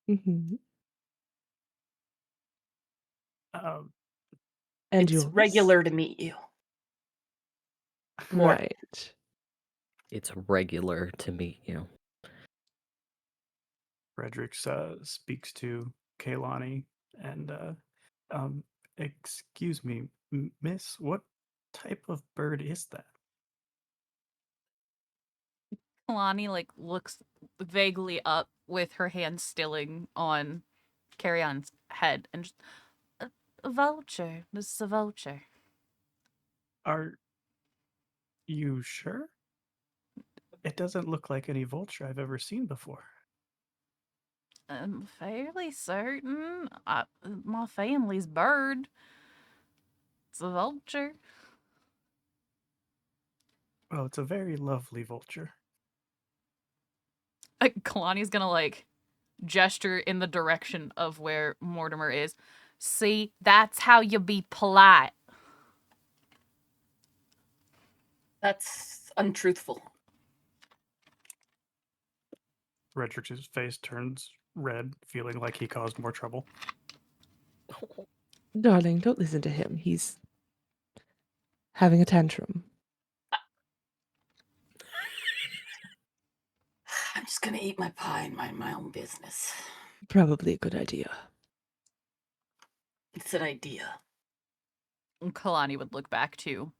Hmm. Um, And It's yours? regular to meet you. More. Right. It's regular to meet you. Frederick speaks to Kaylani and, excuse me, miss, what type of bird is that? Kalani like looks vaguely up with her hand stilling on Carrion's head and just a vulture. This is a vulture. Are you sure? It doesn't look like any vulture I've ever seen before. I'm fairly certain. My family's bird. It's a vulture. Well, it's a very lovely vulture. Kalani's gonna like gesture in the direction of where Mortimer is. See, that's how you be polite. That's untruthful. Frederick's face turns red, feeling like he caused more trouble. Darling, don't listen to him. He's having a tantrum. I'm just gonna eat my pie and mind my own business. Probably a good idea. It's an idea. Kalani would look back to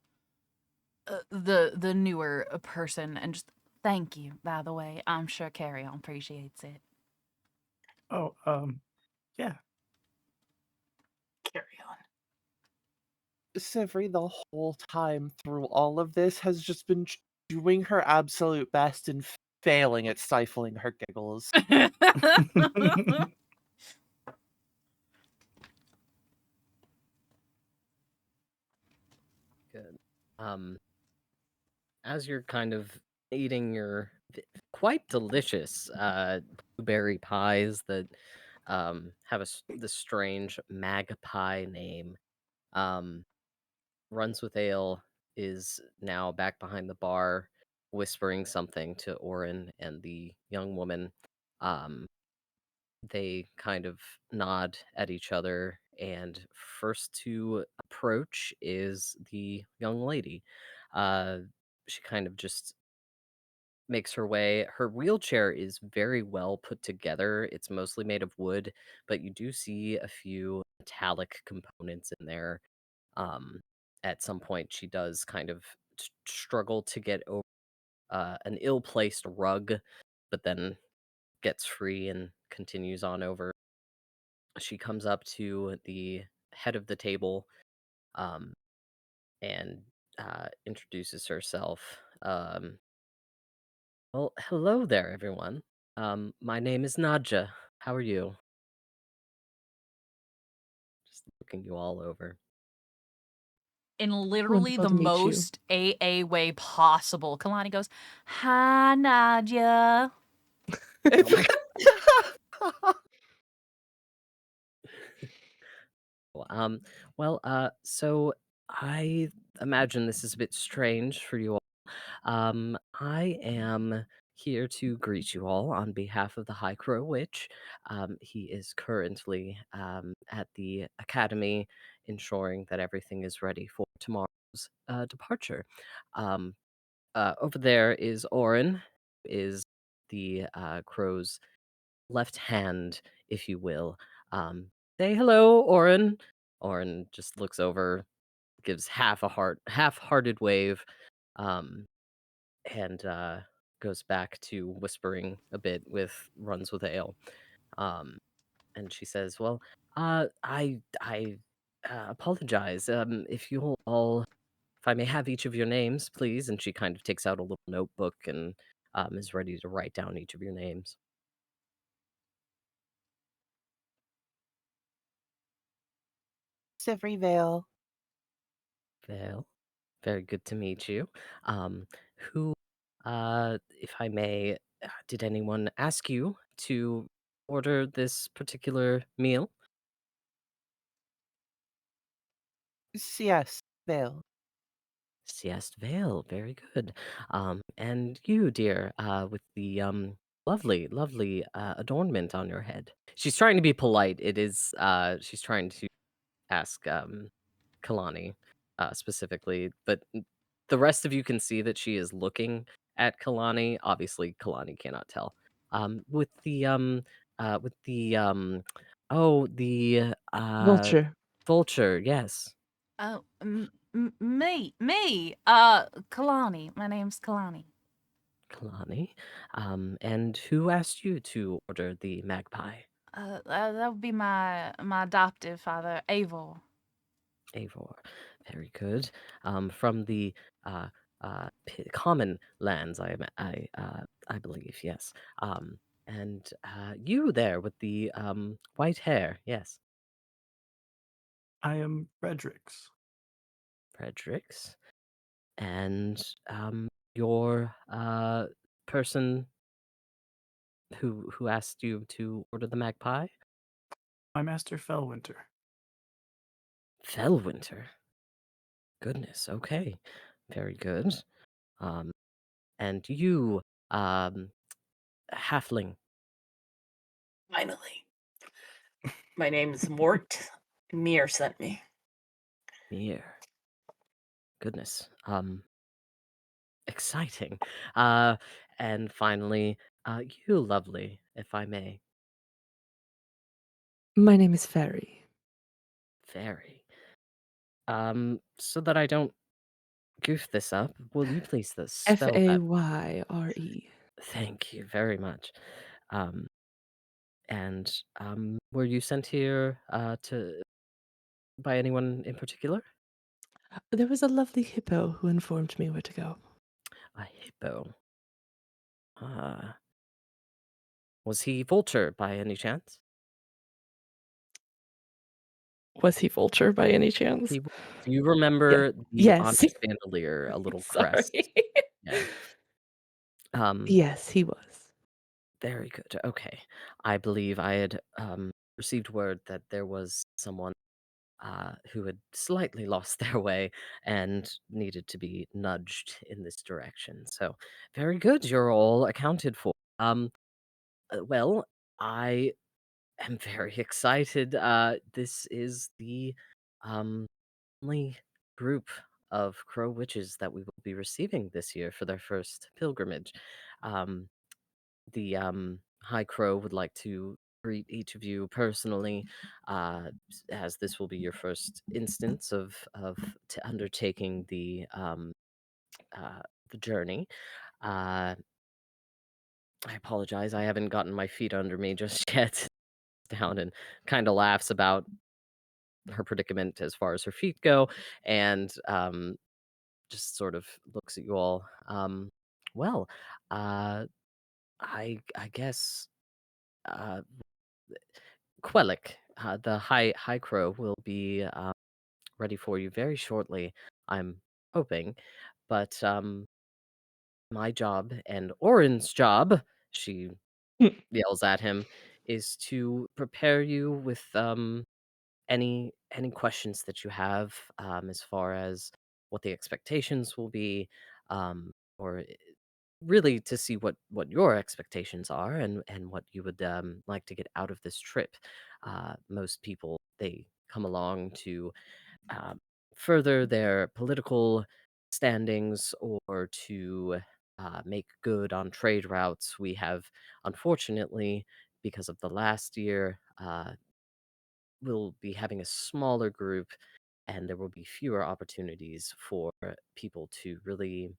the newer person and just thank you. By the way, I'm sure Carrion appreciates it. Oh, yeah. Carry on. Sivri, the whole time through all of this, has just been doing her absolute best and failing at stifling her giggles. Good. As you're kind of eating your quite delicious blueberry pies that have this strange magpie name, um, Runs with Ale is now back behind the bar, whispering something to Orin and the young woman. Um, they kind of nod at each other, and first to approach is the young lady. Uh, she kind of just makes her way. Her wheelchair is very well put together. It's mostly made of wood, but you do see a few metallic components in there. Um, at some point, she does kind of struggle to get over an ill-placed rug, but then gets free and continues on over. She comes up to the head of the table, um, and introduces herself. Well, hello there, everyone. My name is Nadja. How are you? Just looking you all over. In literally Wonderful the to meet you. most AA way possible, Kalani goes, "Hi, Nadia." Oh my god. So I imagine this is a bit strange for you all. I am here to greet you all on behalf of the High Crow Witch. He is currently at the academy, ensuring that everything is ready for tomorrow's departure. Um, Over there is Orin, who is the crow's left hand, if you will. Say hello, Orin. Orin just looks over, gives half-hearted wave. Um, and goes back to whispering a bit with Runs with Ale. Um, and she says, "Well, I apologize. If you'll all, if I may have each of your names, please." And she kind of takes out a little notebook and is ready to write down each of your names. Sivri Vale. Well, very good to meet you. Who, if I may, did anyone ask you to order this particular meal? CS Vale. Siest Vale, very good. And you, dear, with the lovely, lovely adornment on your head. She's trying to be polite. She's trying to ask Kalani specifically, but the rest of you can see that she is looking at Kalani. Obviously, Kalani cannot tell. With the oh, the Vulture. vulture, yes. Oh, me. Kalani. My name's Kalani. Kalani. And who asked you to order the magpie? That would be my adoptive father, Avor. Avor. Very good. From the uh, common lands, I believe, yes. And you there with the white hair, yes. I am Fredericks. Fredericks. And your person who asked you to order the magpie? My master Fellwinter. Fellwinter. Goodness, okay. Very good. Um, and you, um, halfling. Finally. My name's Mort. Mir sent me. Mir. Goodness. Exciting. Uh, and finally, you, lovely, if I may. My name is Fairy. Very. So that I don't goof this up, will you please spell that? Fayre. Thank you very much. Um, and were you sent here to by anyone in particular? There was a lovely hippo who informed me where to go. A hippo. Uh, was he Vulture by any chance? Was he Vulture by any chance? He do you Yeah. remember the Yes. onyx bandolier, a little crest? Sorry. Yeah. Um, Yes, he was. very good. Okay. I believe I had received word that there was someone who had slightly lost their way and needed to be nudged in this direction. So, very good. You're all accounted for. Well, I am very excited. This is the um, only group of crow witches that we will be receiving this year for their first pilgrimage. Um, the High Crow would like to greet each of you personally, as this will be your first instance of undertaking uh, the journey. Uh, I apologize, I haven't gotten my feet under me just yet. Down and kind of laughs about her predicament as far as her feet go, and just sort of looks at you all. Well, uh, I guess. Uh, Quellic, the High Crow, will be ready for you very shortly. I'm hoping, but my job and Orin's job, she yells at him, is to prepare you with any questions that you have as far as what the expectations will be, or really to see what your expectations are and what you would like to get out of this trip. Most people they come along to um, further their political standings or to make good on trade routes. We have, unfortunately, because of the last year, we'll be having a smaller group and there will be fewer opportunities for people to really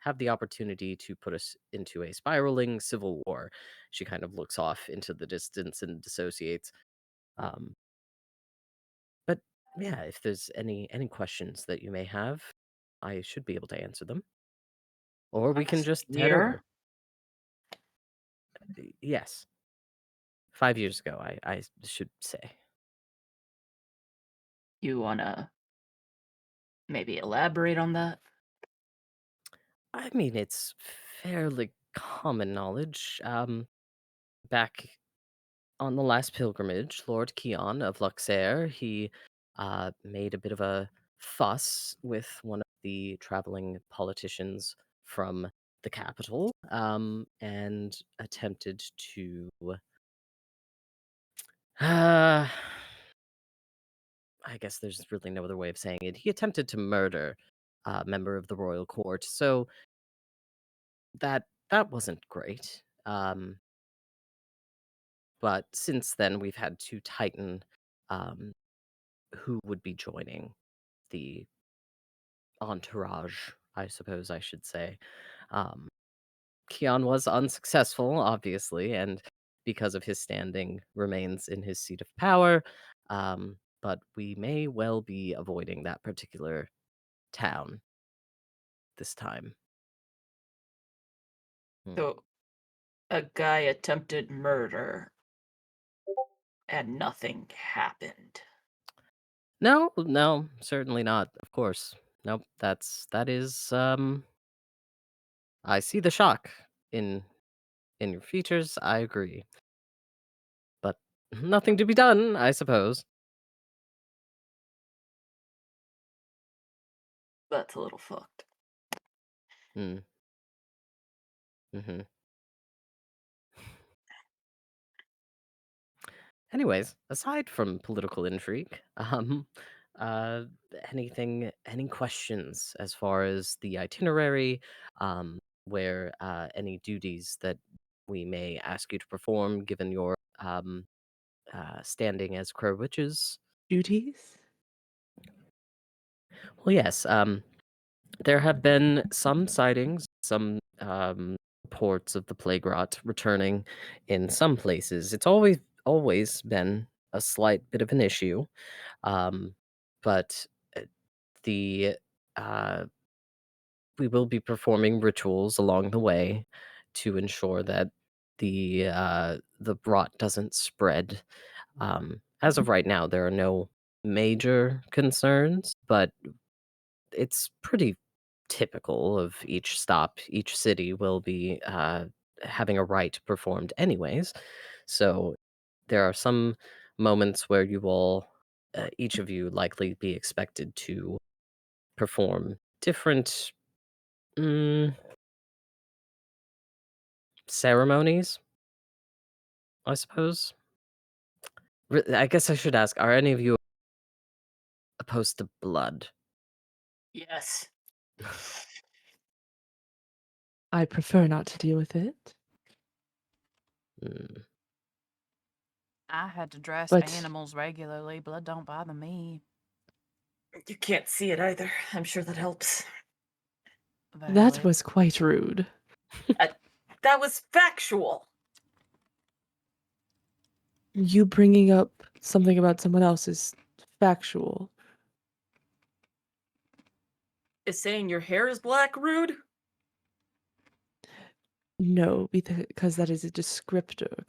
have the opportunity to put us into a spiraling civil war. She kind of looks off into the distance and dissociates. Um, but yeah, if there's any questions that you may have, I should be able to answer them, or we can Last just head over. year, Yes, 5 years ago, I should say. you wanna maybe elaborate on that? I mean, it's fairly common knowledge. Back on the last pilgrimage, Lord Keon of Luxair, he made a bit of a fuss with one of the traveling politicians from the capital, and attempted to, uh, I guess there's really no other way of saying it. He attempted to murder a member of the royal court, so that wasn't great. But since then, we've had to tighten um, who would be joining the entourage, I suppose I should say. Um, Keon was unsuccessful, obviously, and because of his standing, remains in his seat of power. But we may well be avoiding that particular town this time. Hmm. So a guy attempted murder and nothing happened. No, no, certainly not. Of course, nope. That is. I see the shock in your features. I agree, but nothing to be done, I suppose. That's a little fucked. Hmm. Mm-hmm. Anyways, aside from political intrigue, uh, any questions as far as the itinerary, where any duties that we may ask you to perform, given your standing as crow witches? Duties? Well, yes. There have been some sightings, some reports of the plague rot returning in some places. It's always been a slight bit of an issue, um, but the uh, we will be performing rituals along the way to ensure that the rot doesn't spread. As of right now, there are no major concerns, but it's pretty typical of each stop. Each city will be having a rite performed, anyways. So there are some moments where you will, each of you, likely be expected to perform different mm, ceremonies, I suppose. I guess I should ask: are any of you opposed to blood? Yes. I prefer not to deal with it, Mm, I had to dress but animals regularly. Blood don't bother me. You can't see it either. I'm sure that helps. that Valid. was quite rude. Uh, that was factual. You bringing up something about someone else is factual. Is saying your hair is black rude? No, because that is a descriptor.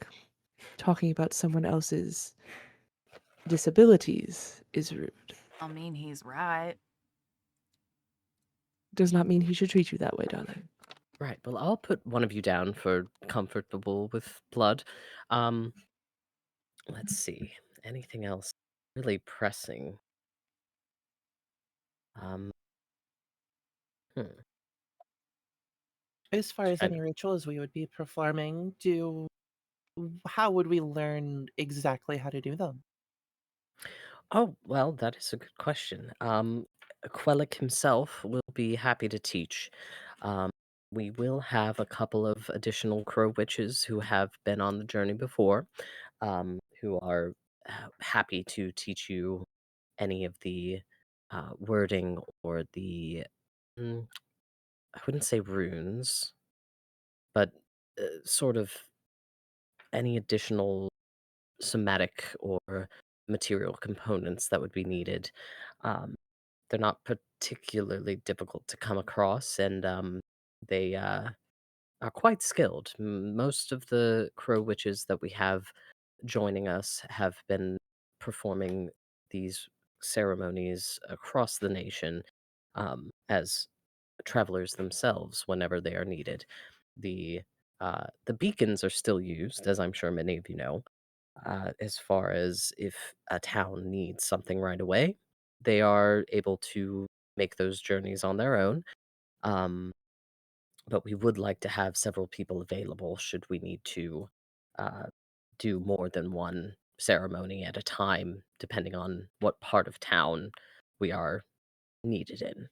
Talking about someone else's disabilities is rude. I mean, he's right. Does not mean he should treat you that way, darling. right. Well, I'll put one of you down for comfortable with blood. Um, let's see. Anything else really pressing? Um, hmm. As far as And any rituals we would be performing, how would we learn exactly how to do them? oh, well, that is a good question. Quellic himself will be happy to teach. Um, we will have a couple of additional crow witches who have been on the journey before, who are happy to teach you any of the wording or the, mm, I wouldn't say runes, but sort of any additional somatic or material components that would be needed. Um, they're not particularly difficult to come across, and they are quite skilled. Most of the crow witches that we have joining us have been performing these ceremonies across the nation, as travelers themselves whenever they are needed. The beacons are still used, as I'm sure many of you know, As far as if a town needs something right away, they are able to make those journeys on their own. Um, but we would like to have several people available should we need to uh, do more than one ceremony at a time, depending on what part of town we are needed in.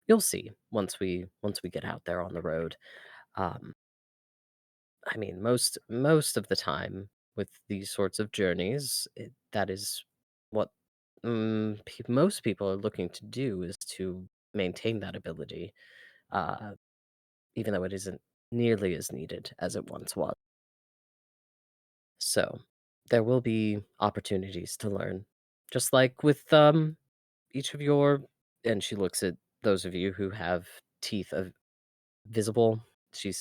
You'll see once we get out there on the road. Um, I mean, most of the time with these sorts of journeys, that is what most people are looking to do is to maintain that ability, uh, even though it isn't nearly as needed as it once was. So there will be opportunities to learn, just like with each of your. And she looks at those of you who have teeth of visible. She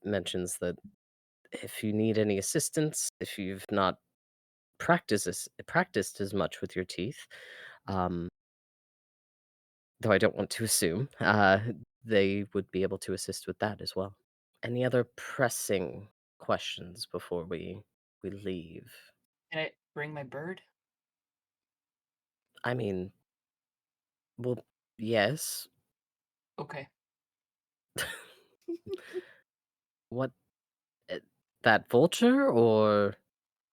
mentions that if you need any assistance, if you've not practiced as much with your teeth, um, though I don't want to assume, they would be able to assist with that as well. Any other pressing questions before we leave? Can I bring my bird? I mean, well, yes. Okay. What uh, that vulture or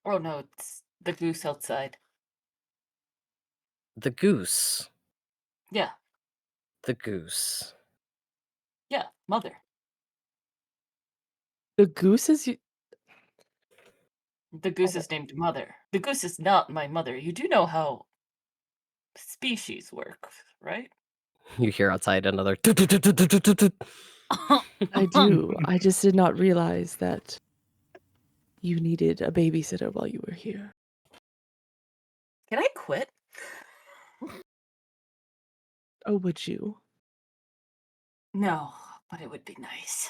Oh no, it's the goose outside. the goose? Yeah, The goose. yeah, mother. The goose is The goose is named Mother. The goose is not my mother. You do know how species work, right? You hear outside another. I do. I just did not realize that you needed a babysitter while you were here. Can I quit? Oh, would you? No, but it would be nice.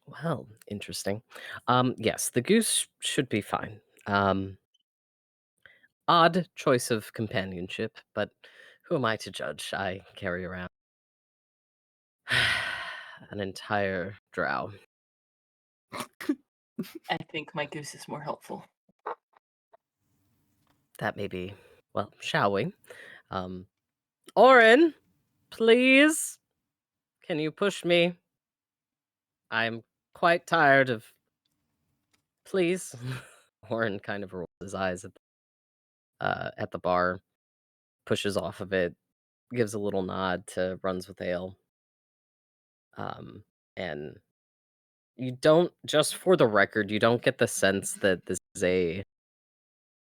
Well, interesting. Yes, the goose should be fine. Odd choice of companionship, but who am I to judge? I carry around an entire drow. I think my goose is more helpful. That may be. Well, shall we? Um, Orin, please, can you push me? I'm quite tired of. Please. Orin kind of rolls his eyes at the bar, pushes off of it, gives a little nod to Runs with Ale. And you don't, just for the record, you don't get the sense that this is a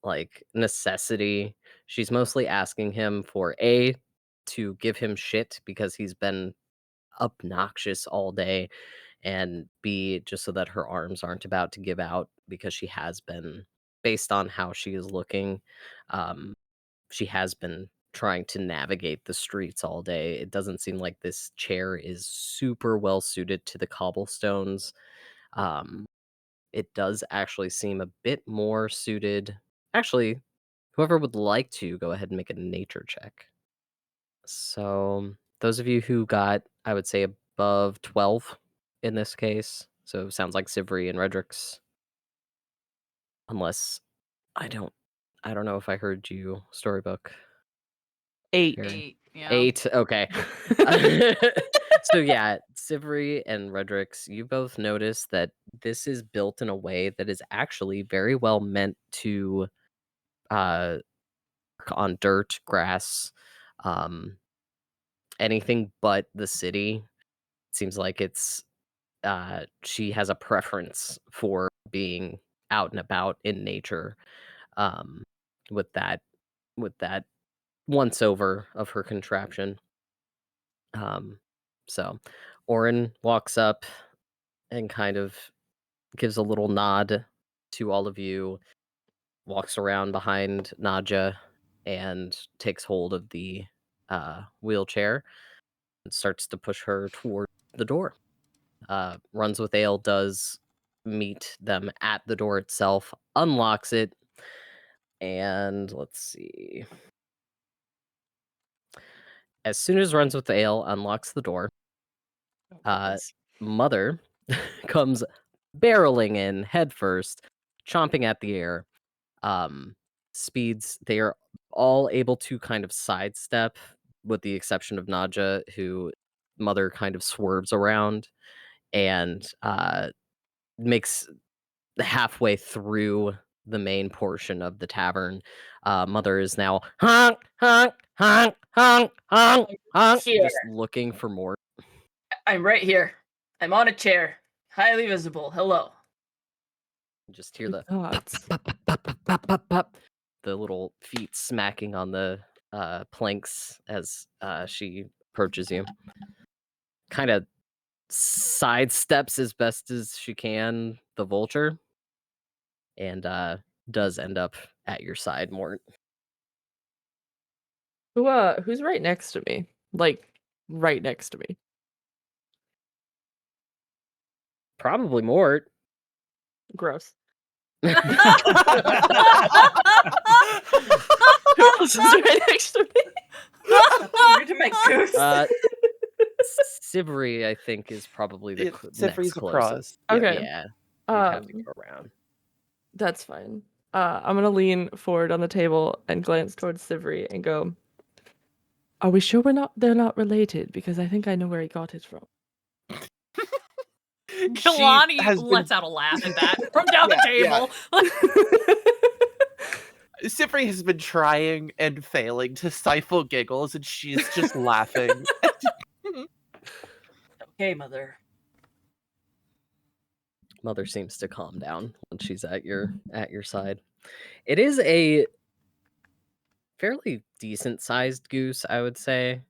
like necessity. She's mostly asking him for A, to give him shit because he's been obnoxious all day, and B, just so that her arms aren't about to give out because she has been, based on how she is looking, um, she has been trying to navigate the streets all day. It doesn't seem like this chair is super well suited to the cobblestones. Um, it does actually seem a bit more suited. Actually, whoever would like to go ahead and make a nature check. So, those of you who got, I would say, above 12 in this case. So, sounds like Sivri and Redrix. Unless I don't I don't know if I heard you storybook. 8. Here. 8. Yeah. 8. Okay. So yeah, Sivri and Redrix, you both notice that this is built in a way that is actually very well meant to uh on dirt, grass, um anything but the city. Seems like it's she has a preference for being out and about in nature, um with that once over of her contraption. Um, so Orin walks up and kind of gives a little nod to all of you, walks around behind Naja and takes hold of the wheelchair and starts to push her toward the door. Runs with Ale does meet them at the door itself, unlocks it, and let's see. As soon as Runs with Ale unlocks the door, Mother comes barreling in headfirst, chomping at the air. um, speeds. They are all able to kind of sidestep, with the exception of Nadja, who Mother kind of swerves around and makes halfway through the main portion of the tavern. Mother is now honk, honk, honk, honk, honk, honk, Here. just looking for more. I'm right here. I'm on a chair. Highly visible. Hello. Just hear the Gods. pop, pop, pop, pop, pop, pop, pop, the little feet smacking on the planks as she approaches you. Kind of sidesteps as best as she can the vulture, and does end up at your side, Mort. Who's right next to me? Like, right next to me. Probably Mort. Gross. Oh Who else is right next to me? You're to my goose. Sivri, I think, is probably the next Sivri's closest. across. Yeah. Okay. Yeah, you'd have to go around. That's fine. I'm gonna lean forward on the table and glance towards Sivri and go, "Are we sure they're not related? Because I think I know where he got it from." Kalani has been- lets out a laugh at that from down the Yeah, table. Sifri has been trying and failing to stifle giggles, and she's just laughing. Okay, Mother. Mother seems to calm down when she's at your side. It is a fairly decent sized goose, I would say.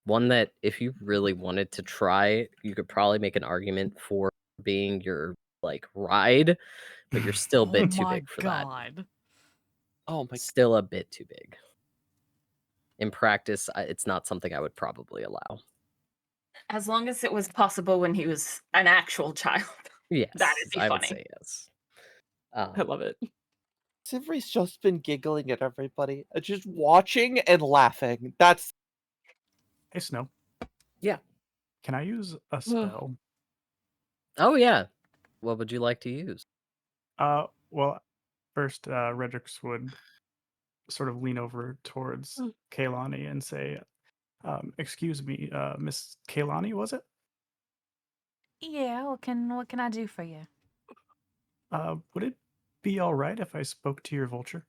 One that if you really wanted to try, you could probably make an argument for being your like ride, but you're still a bit too big for that. Oh my! Still a bit too big. In practice, it's not something I would probably allow. As long as it was possible when he was an actual child. Yes, That'd be I would funny. say yes. I love it. Sivri's just been giggling at everybody, just watching and laughing. That's Hey, Snow. Yeah. Can I use a spell? Oh yeah. What would you like to use? Well, first, Redrix would sort of lean over towards Kaylani and say, "Excuse me, Miss Kaylani, was it? Yeah, what can I do for you? Would it be all right if I spoke to your vulture?"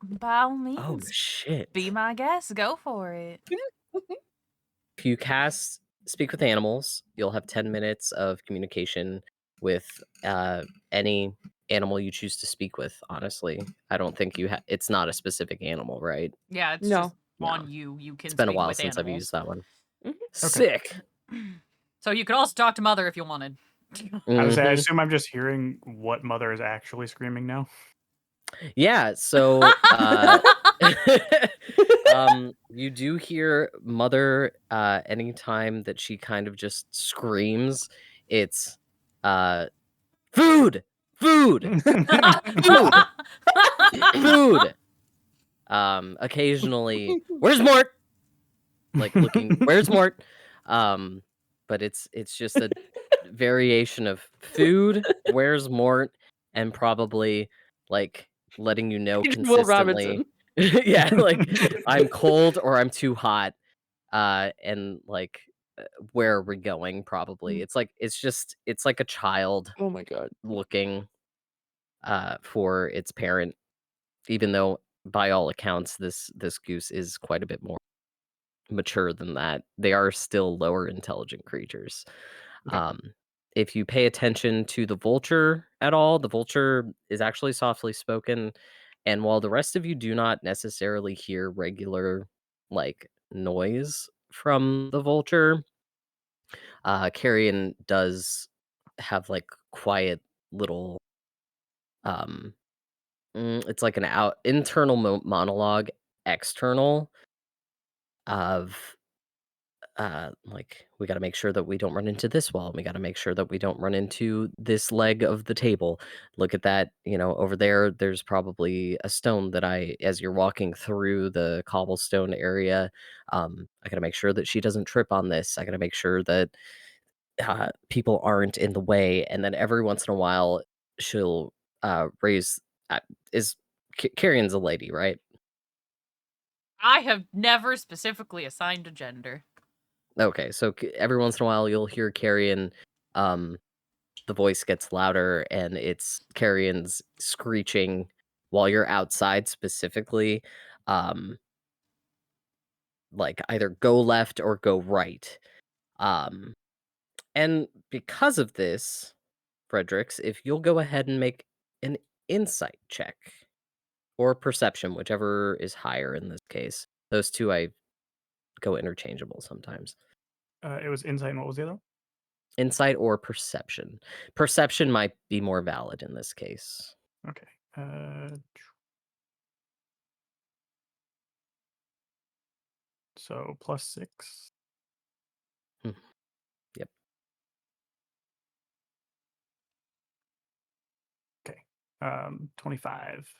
By all means, Oh shit. be my guest. Go for it. If you cast Speak with Animals, you'll have 10 minutes of communication with any animal you choose to speak with, honestly. I don't think it's not a specific animal, right? Yeah, it's No. just on you. You can It's been a speak while with since I've animals. used that one. Mhm. Sick. So you could also talk to Mother if you wanted. I would say, I Mhm. assume I'm just hearing what Mother is actually screaming now. Yeah, so you do hear Mother anytime that she kind of just screams, it's food, food, food, food. Occasionally, where's Mort? Like looking, where's Mort? But it's just a variation of food, where's Mort, and probably like letting you know Will consistently. Robinson. Yeah, like I'm cold or I'm too hot. And like where are we going? Probably. It's like a child Oh my god. looking for its parent, even though by all accounts this goose is quite a bit more mature than that. They are still lower intelligent creatures. Okay. If you pay attention to the vulture at all, the vulture is actually softly spoken, and while the rest of you do not necessarily hear regular like noise from the vulture, Carrion does have like quiet little it's like an internal monologue, external of like we got to make sure that we don't run into this wall, and we got to make sure that we don't run into this leg of the table. Look at that, over there, there's probably a stone that as you're walking through the cobblestone area, I got to make sure that she doesn't trip on this. I got to make sure that people aren't in the way. And then every once in a while she'll raise is Carrion's a lady, right? I have never specifically assigned a gender. Okay, so every once in a while you'll hear Carrion, the voice gets louder and it's Carrion's screeching while you're outside specifically, um, like either go left or go right. Um, and because of this, Fredericks, if you'll go ahead and make an insight check or perception, whichever is higher in this case. Those two I go interchangeable sometimes. It was insight, and what was the other one? Insight or perception. Perception might be more valid in this case. Okay. So +6. Yep. Okay. 25.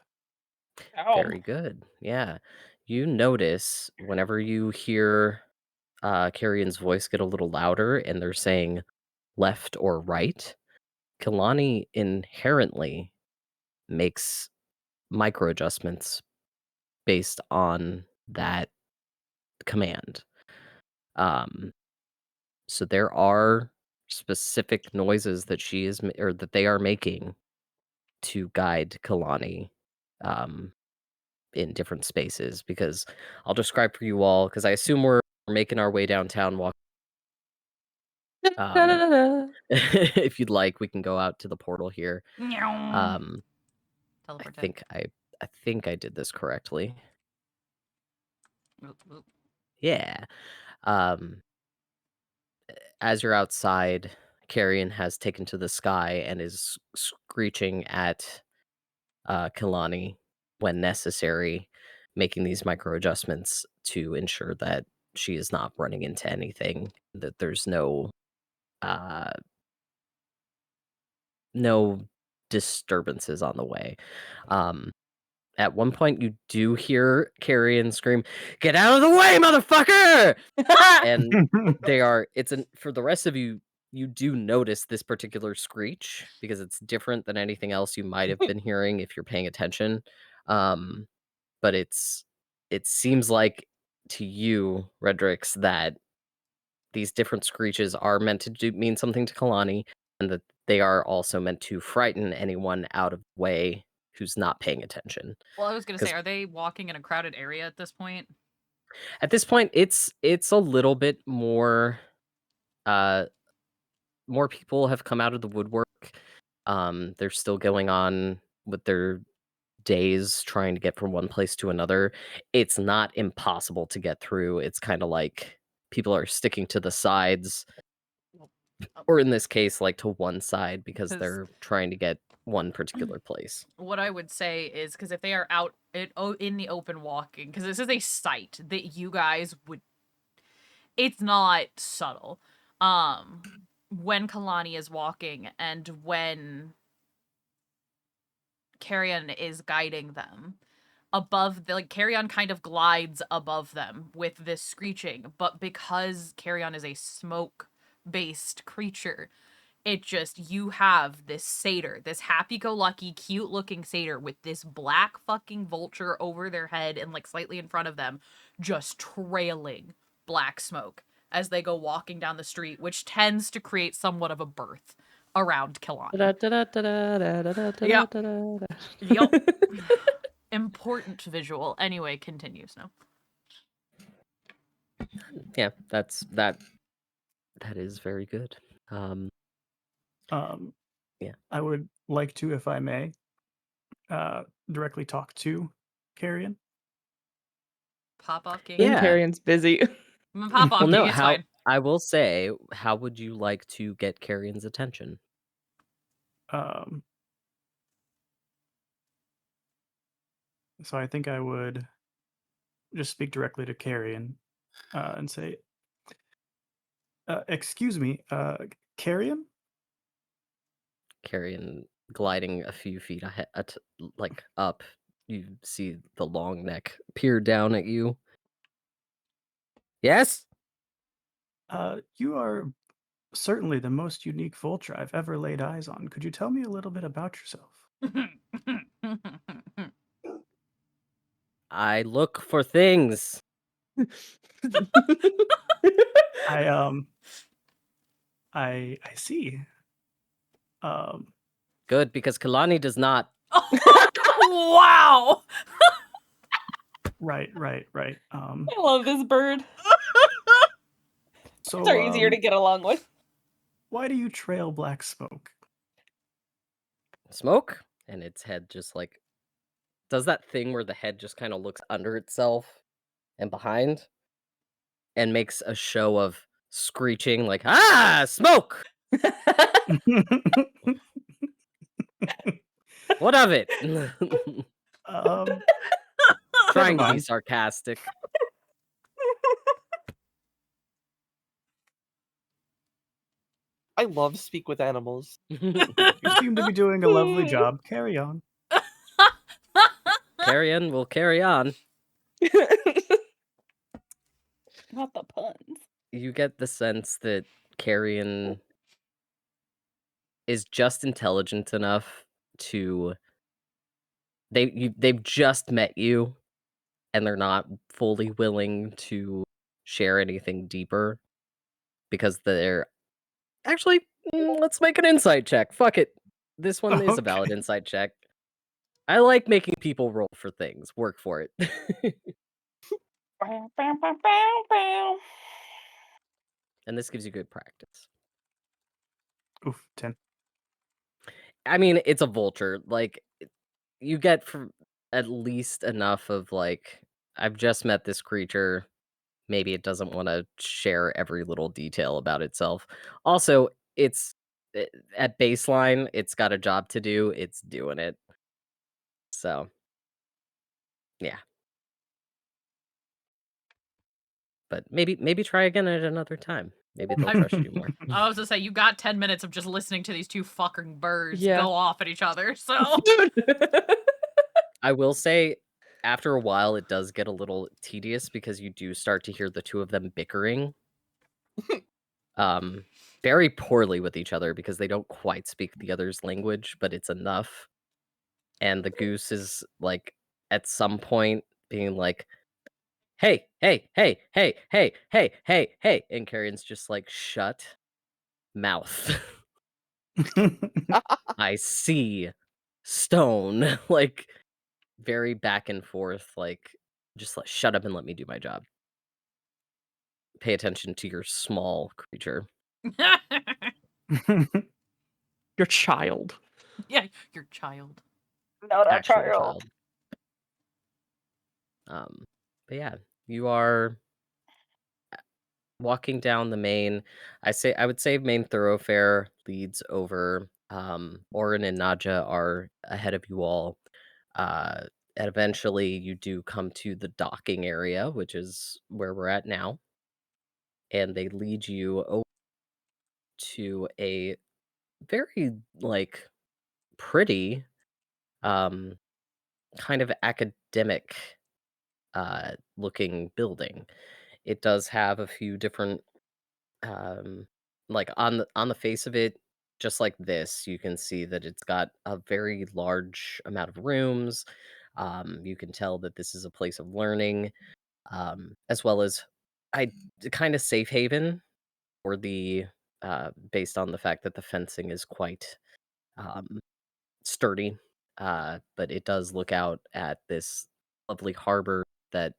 Very good. Yeah. You notice whenever you hear Carrion's voice get a little louder and they're saying left or right, Kalani inherently makes micro adjustments based on that command. So there are specific noises that she is or that they are making to guide Kalani in different spaces, because I'll describe for you all, because I assume we're making our way downtown. If you'd like, we can go out to the portal here. I Teleport time. think I did this correctly. Oop, oop. Yeah. As you're outside, Carrion has taken to the sky and is screeching at Kalani when necessary, making these micro adjustments to ensure that she is not running into anything, that there's uh, no disturbances on the way. At one point, you do hear Carrion scream, "Get out of the way, motherfucker!" And for the rest of you, you do notice this particular screech because it's different than anything else you might have been hearing if you're paying attention. But it seems like to you, Redrix, that these different screeches are meant to mean something to Kalani, and that they are also meant to frighten anyone out of the way who's not paying attention. Well, I was gonna say, 'Cause are they walking in a crowded area at this point? At this point, it's a little bit more. More people have come out of the woodwork. They're still going on with their days trying to get from one place to another. It's not impossible to get through. It's kind of like people are sticking to the sides, or in this case, like to one side, because 'Cause- they're trying to get one particular place. What I would say is, because if they are out in the open walking, because this is a sight that you guys would, it's not subtle. When Kalani is walking and when Carrion is guiding them, above the Carrion kind of glides above them with this screeching, but because Carrion is a smoke based creature, you have this satyr, this happy-go-lucky, cute-looking satyr with this black fucking vulture over their head and like slightly in front of them, just trailing black smoke as they go walking down the street, which tends to create somewhat of a birth around Kalani. Yep. Important visual. Anyway, continues now. Yeah, that is very good. Yeah. I would like to, if I may, directly talk to Carrion. Pop off king. Then Yeah. Carrion's busy. Pop off Well, no, king, it's fine. I will say, how would you like to get Carrion's attention? So I think I would just speak directly to Carrion and say, excuse me, Carrion? Carrion gliding a few feet ahead, like up. You see the long neck peer down at you. Yes? You are certainly the most unique vulture I've ever laid eyes on. Could you tell me a little bit about yourself? I look for things. I see. Good, because Kalani does not. Wow. Right. I love this bird. So These are easier to get along with. why do you trail black smoke? Smoke? And its head just like does that thing where the head just kind of looks under itself and behind and makes a show of screeching like, ah, smoke! What of it? Never Trying to be mind. sarcastic. I love speak with animals. You seem to be doing a lovely job. Carry on. Carrion will carry on. Not the puns. You get the sense that Carrion is just intelligent enough to they've just met you and they're not fully willing to share anything deeper because they're actually let's make an insight check. Fuck it. This one is a Okay. valid insight check. I like making people roll for things. Work for it. And this gives you good practice. Oof, 10. I mean, it's a vulture. Like, you get from at least enough of like, I've just met this creature. Maybe it doesn't want to share every little detail about itself. Also, it's at baseline, it's got a job to do. It's doing it. So, yeah. But maybe try again at another time. Maybe they'll trust you more. I was gonna say, you got 10 minutes of just listening to these two fucking birds Yeah. go off at each other, so. I will say, after a while, it does get a little tedious because you do start to hear the two of them bickering. Very poorly with each other because they don't quite speak the other's language, but it's enough. And the goose is like, at some point, being like, hey, hey, hey, hey, hey, hey, hey, hey. And Carrion's just like, shut mouth. I see stone. Like, very back and forth, like, just like, shut up and let me do my job. Pay attention to your small creature. Your child. Yeah, your child. Not a Actual child. child. But yeah, you are walking down the main. I would say main thoroughfare leads over. Orin and Naja are ahead of you all. Uh, and eventually, you do come to the docking area, which is where we're at now, and they lead you over to a very like pretty, um, kind of academic looking building. It does have a few different like on the face of it, just like this, you can see that it's got a very large amount of rooms. You can tell that this is a place of learning, as well as I kind of safe haven for the based on the fact that the fencing is quite um sturdy. But it does look out at this lovely harbor that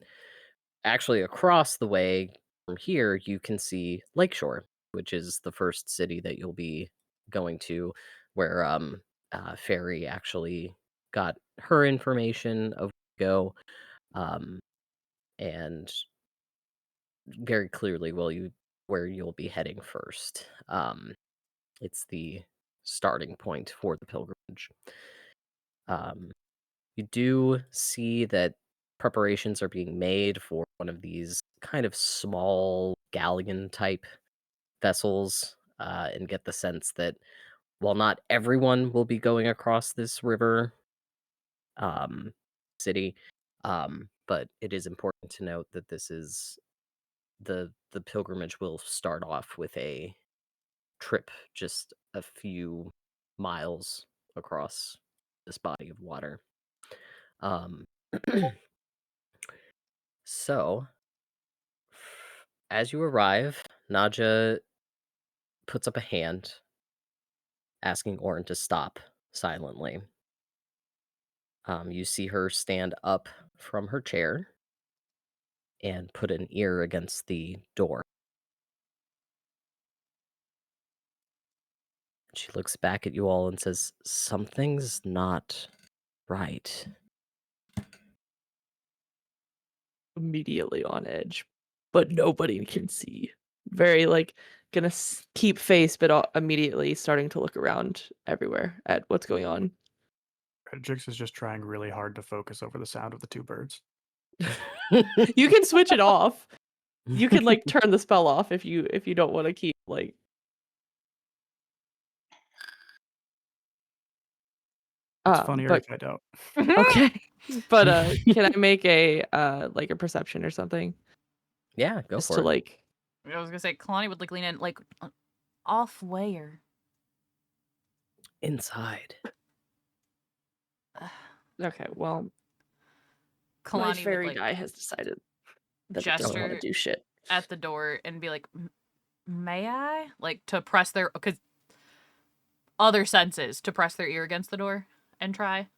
actually across the way from here you can see Lakeshore, which is the first city that you'll be going to, where Fairy actually got her information of go, um, and very clearly where you'll be heading first. It's the starting point for the pilgrimage. Um, You do see that preparations are being made for one of these kind of small galleon type vessels, and get the sense that while not everyone will be going across this river um, city, but it is important to note that this is the pilgrimage will start off with a trip just a few miles across this body of water. Um, so, as you arrive, Naja puts up a hand, asking Orin to stop silently. You see her stand up from her chair and put an ear against the door. She looks back at you all and says, "Something's not right." Immediately on edge, but nobody can see. Very like gonna keep face, but immediately starting to look around everywhere at what's going on. Redrix is just trying really hard to focus over the sound of the two birds. You can switch it off. You can like turn the spell off if you don't want to keep like. It's funnier But if I don't. okay, but can I make a like a perception or something Yeah, go just for to it. like? I was gonna say Kalani would like lean in, like off where. Inside. Okay, well, my Kalani would fairy like guy has decided that it doesn't want to gesture do shit. at the door and be like, "May I?" Like to press their because other senses to press their ear against the door and try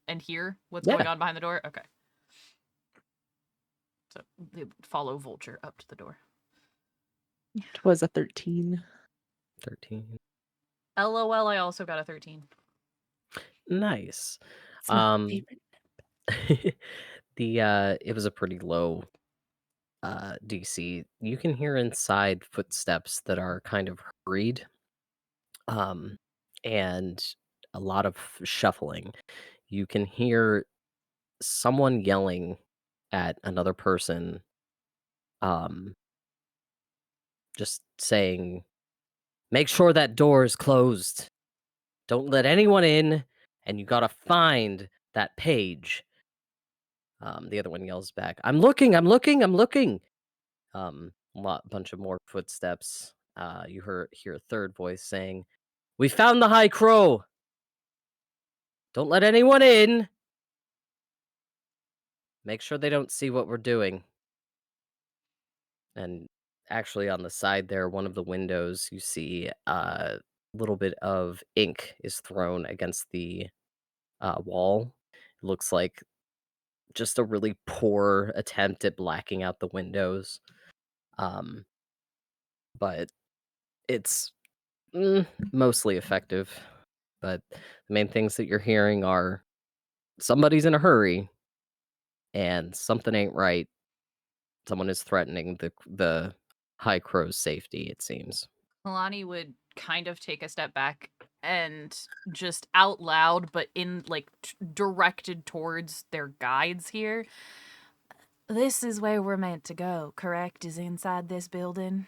and hear what's going Yeah. on behind the door. Okay. So they follow Vulture up to the door. It was a 13. 13. LOL, I also got a 13. Nice. It's my Um favorite. it was a pretty low DC. You can hear inside footsteps that are kind of hurried. And a lot of shuffling. You can hear someone yelling at another person, um, just saying, "Make sure that door is closed. Don't let anyone in, and you gotta find that page." The other one yells back, "I'm looking, I'm looking, I'm looking." Bunch of more footsteps. You hear a third voice saying, "We found the High Crow. Don't let anyone in. Make sure they don't see what we're doing." And actually, on the side there, one of the windows, you see a little bit of ink is thrown against the wall. It looks like just a really poor attempt at blacking out the windows. Um, but it's mostly effective. But the main things that you're hearing are somebody's in a hurry and something ain't right. Someone is threatening the High Crow's safety, it seems. Kalani would kind of take a step back and just out loud, but in like directed towards their guides here. This is where we're meant to go, correct? Is inside this building?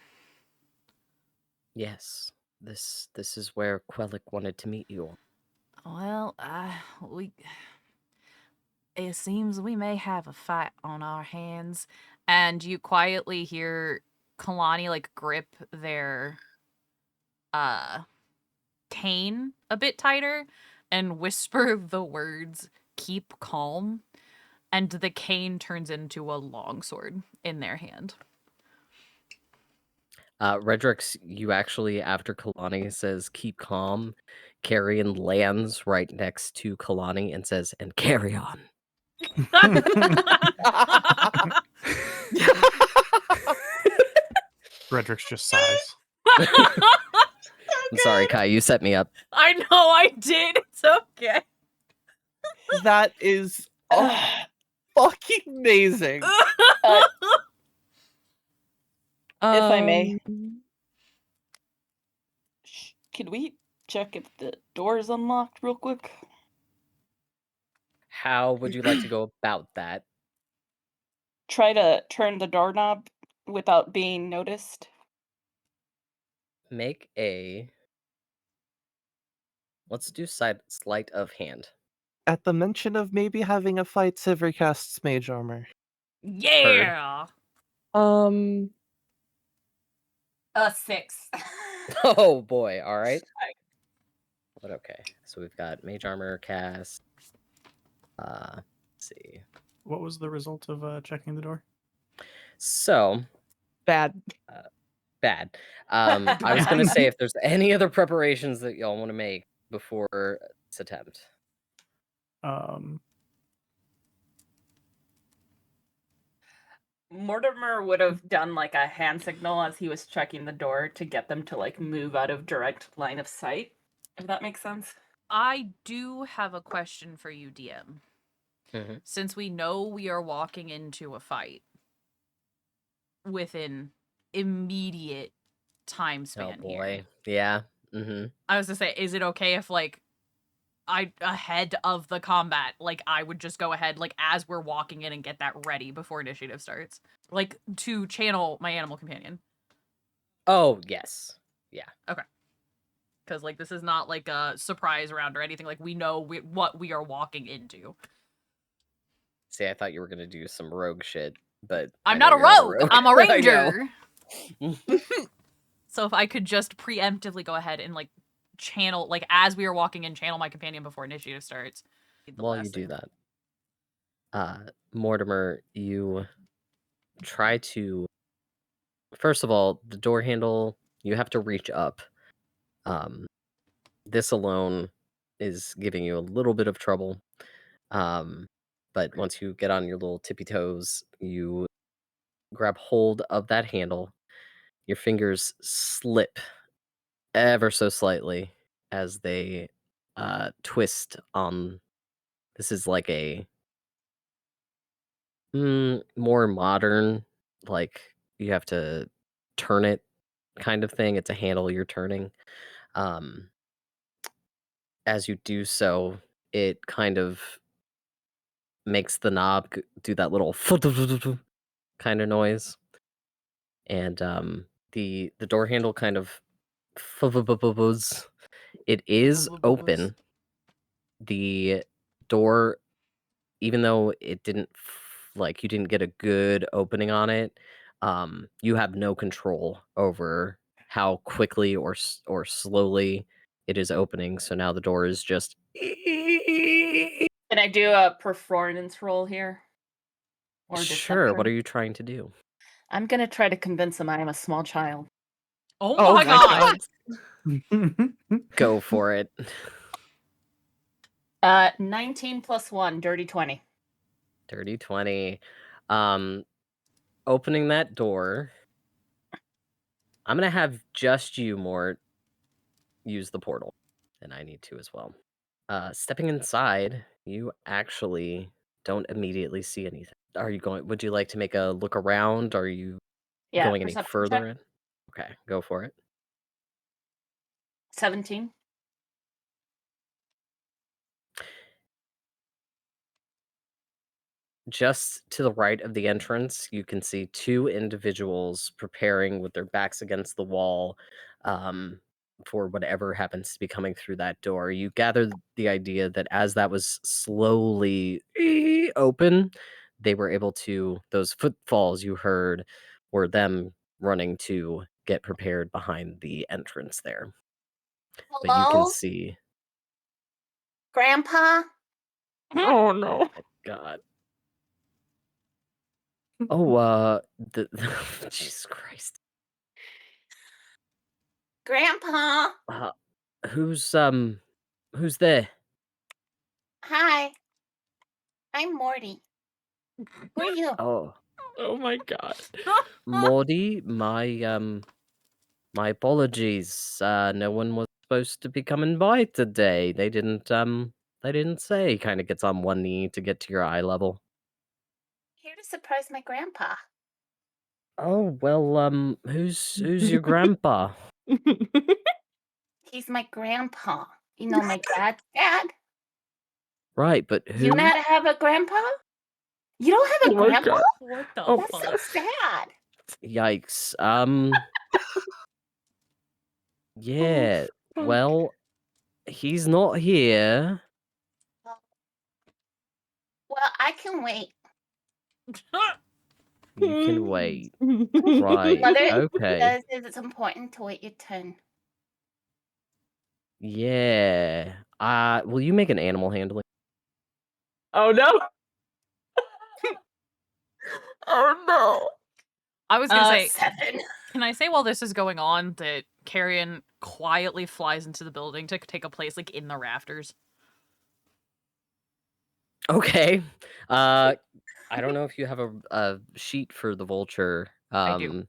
Yes, this is where Quellic wanted to meet you. Well, it seems we may have a fight on our hands. And you quietly hear Kalani like grip their cane a bit tighter and whisper the words, "Keep calm." And the cane turns into a longsword in their hand. Redrix, you actually, after Kalani says "keep calm," Carrion lands right next to Kalani and says, "And carry on." Redrix just sighs. I'm sorry, Kai, you set me up. I know I did. It's okay. That is fucking amazing. If I may. Um, Could we check if the door is unlocked real quick? How would you like to go about that? Try to turn the doorknob without being noticed. Make a. Let's do sleight of hand. At the mention of maybe having a fight, Sivir casts Mage Armor. Yeah. A 6. Oh boy! All right. But okay, so we've got Mage Armor cast. see. What was the result of checking the door? So, Bad. bad. I was gonna say if there's any other preparations that y'all want to make before this attempt. Um, Mortimer would have done like a hand signal as he was checking the door to get them to like move out of direct line of sight, if that makes sense. I do have a question for you, DM. Mhm. Since we know we are walking into a fight within immediate time Oh span boy. here. Yeah. Mm-hmm. I was to say, is it okay if like I ahead of the combat, like I would just go ahead like as we're walking in and get that ready before initiative starts, like to channel my animal companion. Oh yes. Yeah. Because like this is not like a surprise round or anything. Like we know what we are walking into. See, I thought you were gonna do some rogue shit, but I I'm know not a you're not rogue. I'm a I know. ranger. So if I could just preemptively go ahead and like channel, like as we are walking in, channel my companion before initiative starts. The While you last do thing. that, Mortimer, you try to. First of all, the door handle, you have to reach up. This alone is giving you a little bit of trouble. But once you get on your little tippy toes, you grab hold of that handle. Your fingers slip ever so slightly as they twist on. This is like a more modern, like you have to turn it kind of thing. It's a handle you're turning. Um, as you do so, it kind of makes the knob do that little kind of noise, and the door handle kind of fuzz. It is open. The door, even though it didn't like you didn't get a good opening on it, you have no control over how quickly or slowly it is opening. So now the door is just Can I do a performance roll here? Or sure. What are deception? you trying to do? I'm gonna try to convince him I am a small child. Oh, Oh my my god. Go for it. 19 plus 1, dirty 20. Dirty 20. Opening that door. I'm gonna have just you, Mort, use the portal, and I need to as well. Stepping inside, you actually don't immediately see anything. Are you going? Would you like to make a look around? Are you Yeah, going any perception further check. in? Okay, go for it. 17. Just to the right of the entrance, you can see two individuals preparing with their backs against the wall for whatever happens to be coming through that door. You gather the idea that as that was slowly open, they were able to, those footfalls you heard were them running to get prepared behind the entrance there. But you can Hello? see, Grandpa? Oh no. God. Oh, Jesus Christ. Grandpa? Uh, who's there? Hi. I'm Morty. Who are you? Oh, Oh my god. Morty, my apologies. No one was supposed to be coming by today. They didn't say. Kind of gets on one knee to get to your eye level. Here to surprise my grandpa. Oh, well, who's your grandpa? He's my grandpa. You know my dad's dad? Right, but You know who? how to have a grandpa? You don't have a Oh my grandpa? god. What the Oh, That's so fuck? sad. Yikes. Oh, Yeah. fuck. Well, he's not here. Well, I can wait. You can wait. Right. Mother Okay. says it's important to wait your turn. Yeah. Will you make an animal handling? Oh no. Oh no. I was gonna say, 7. can I say while this is going on that Carrion quietly flies into the building to take a place like in the rafters? Okay. I don't know if you have a sheet for the vulture. I do.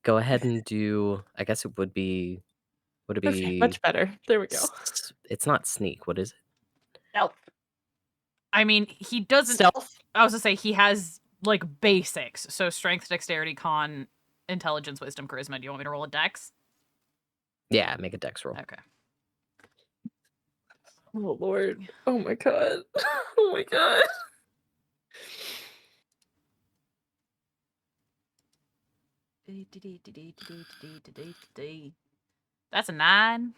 Go ahead and do. I guess it would be. Would it Okay, be? much better. There we go. It's not sneak. What is it? No. I mean, he doesn't. Stealth. I was gonna say he has like basics, so strength, dexterity, con, intelligence, wisdom, charisma. Do you want me to roll a dex? Yeah, make a dex roll. Okay. Oh Lord. Oh my god. Oh my god. That's a 9.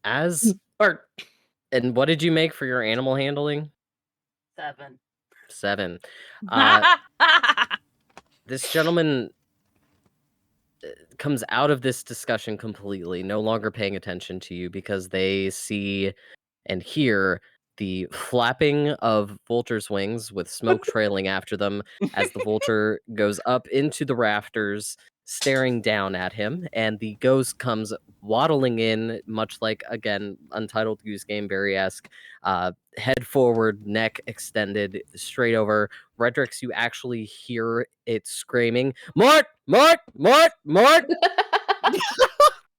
As Or and what did you make for your animal handling? 7. 7. This gentleman comes out of this discussion completely, no longer paying attention to you because they see and hear the flapping of vulture's wings with smoke trailing after them as the vulture goes up into the rafters, staring down at him, and the ghost comes waddling in, much like, again, Untitled Goose Game, very-esque, head forward, neck extended, straight over. Redrix, you actually hear it screaming, Mort! Mort! Mort! Mort! The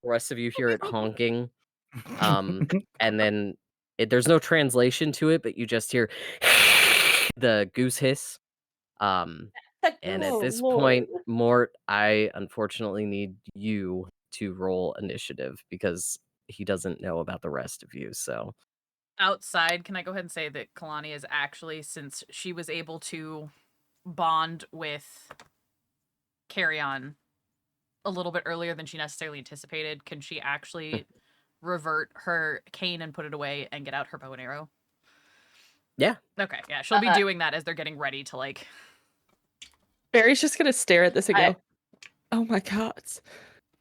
rest of you hear it honking. And then there's no translation to it, but you just hear the goose hiss. And at Oh, this Lord. point, Mort, I unfortunately need you to roll initiative because he doesn't know about the rest of you. So Outside, can I go ahead and say that Kalani is actually, since she was able to bond with Carrion a little bit earlier than she necessarily anticipated, can she actually revert her cane and put it away and get out her bow and arrow? yeah. Okay, yeah, she'll be doing that as they're getting ready to like. Barry's just gonna stare at this and go, "Oh my god,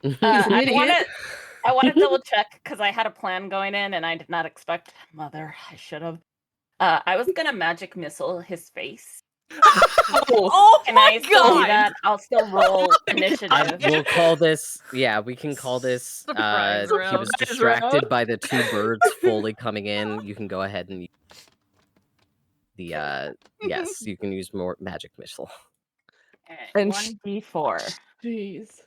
he's an I idiot." want to double check because I had a plan going in and I did not expect. Mother, I should have. I was gonna magic missile his face. Oh Can my I still do god! that? I'll still roll initiative. We'll call this, yeah, we can call this, Surprise he round. was Surprise distracted round. by the 2 birds fully coming in. You can go ahead and use the, yes, you can use more magic missile. And 1d4. Jeez.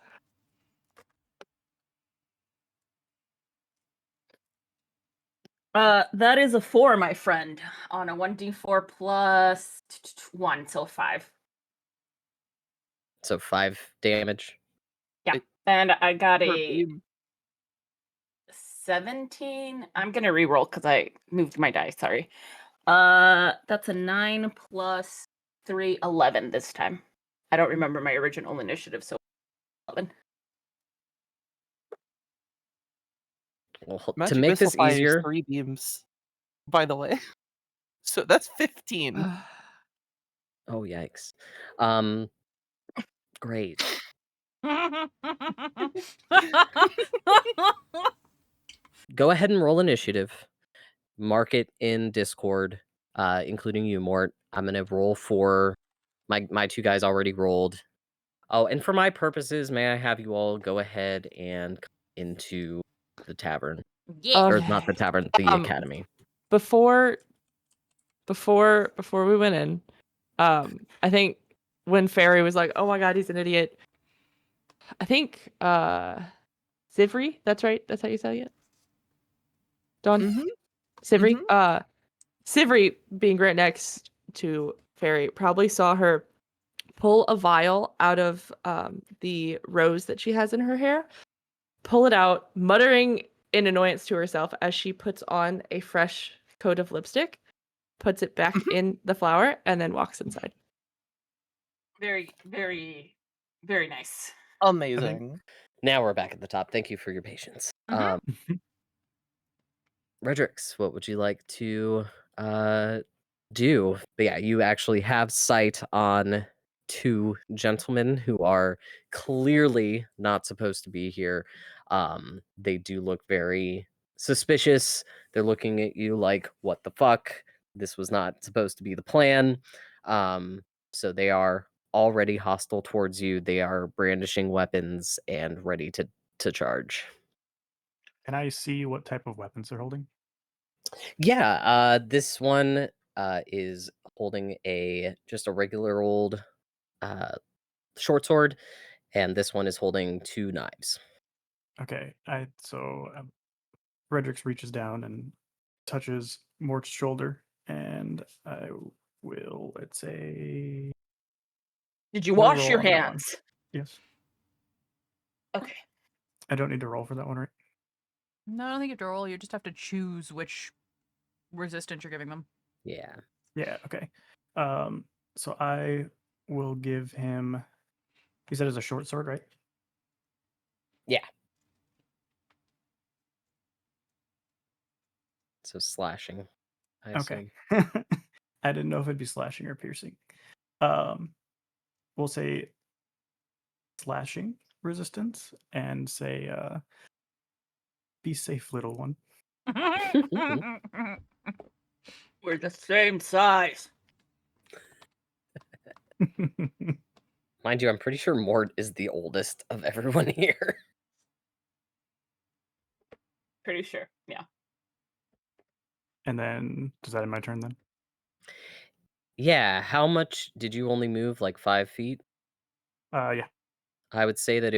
That is a 4, my friend, on a 1d4 plus 1, so 5. So 5 damage. Yeah, and I got Per a beam. 17. I'm gonna re-roll because I moved my die. Sorry. That's a 9 plus 3, 11 this time. I don't remember my original initiative, so 11. Well, to Magic make missile this fires easier, 3 beams, by the way. So that's 15. oh yikes. Great. Go ahead and roll initiative. Mark it in Discord, including you, Mort. I'm gonna roll for my 2 guys already rolled. Oh, and for my purposes, may I have you all go ahead and come into the tavern. Yeah. Or Okay. not the tavern, the academy. Before we went in, I think when Fairy was like, "Oh my god, he's an idiot," I think Sivri, that's right, that's how you say it. Dawn. Mhm. Sivri. Sivri, being right next to Fairy, probably saw her pull a vial out of the rose that she has in her hair, pull it out, muttering in annoyance to herself as she puts on a fresh coat of lipstick, puts it back in the flower, and then walks inside. Very, very, very nice. Amazing. Now we're back at the top. Thank you for your patience. Mhm. Redrix, what would you like to do? But yeah, you actually have sight on 2 gentlemen who are clearly not supposed to be here. They do look very suspicious. They're looking at you like, what the fuck? This was not supposed to be the plan. So they are already hostile towards you. They are brandishing weapons and ready to charge. Can I see what type of weapons they're holding? Yeah, this one is holding just a regular old short sword, and this one is holding 2 knives. Okay, Redrix reaches down and touches Mort's shoulder, and I will, let's say, Did you will wash roll your on that one. hands? Yes. Okay. I don't need to roll for that one, right? No, I don't think you have to roll. You just have to choose which resistance you're giving them. Yeah. Yeah, okay. So I will give him, you said it's a short sword, right? Yeah. So slashing, I Okay. assume. I didn't know if it'd be slashing or piercing. We'll say slashing resistance and say, be safe, little one. We're the same size. Mind you, I'm pretty sure Mort is the oldest of everyone here. Pretty sure. Yeah. And then, does that end my turn then? Yeah, how much did you only move? Like 5 feet? Yeah. I would say that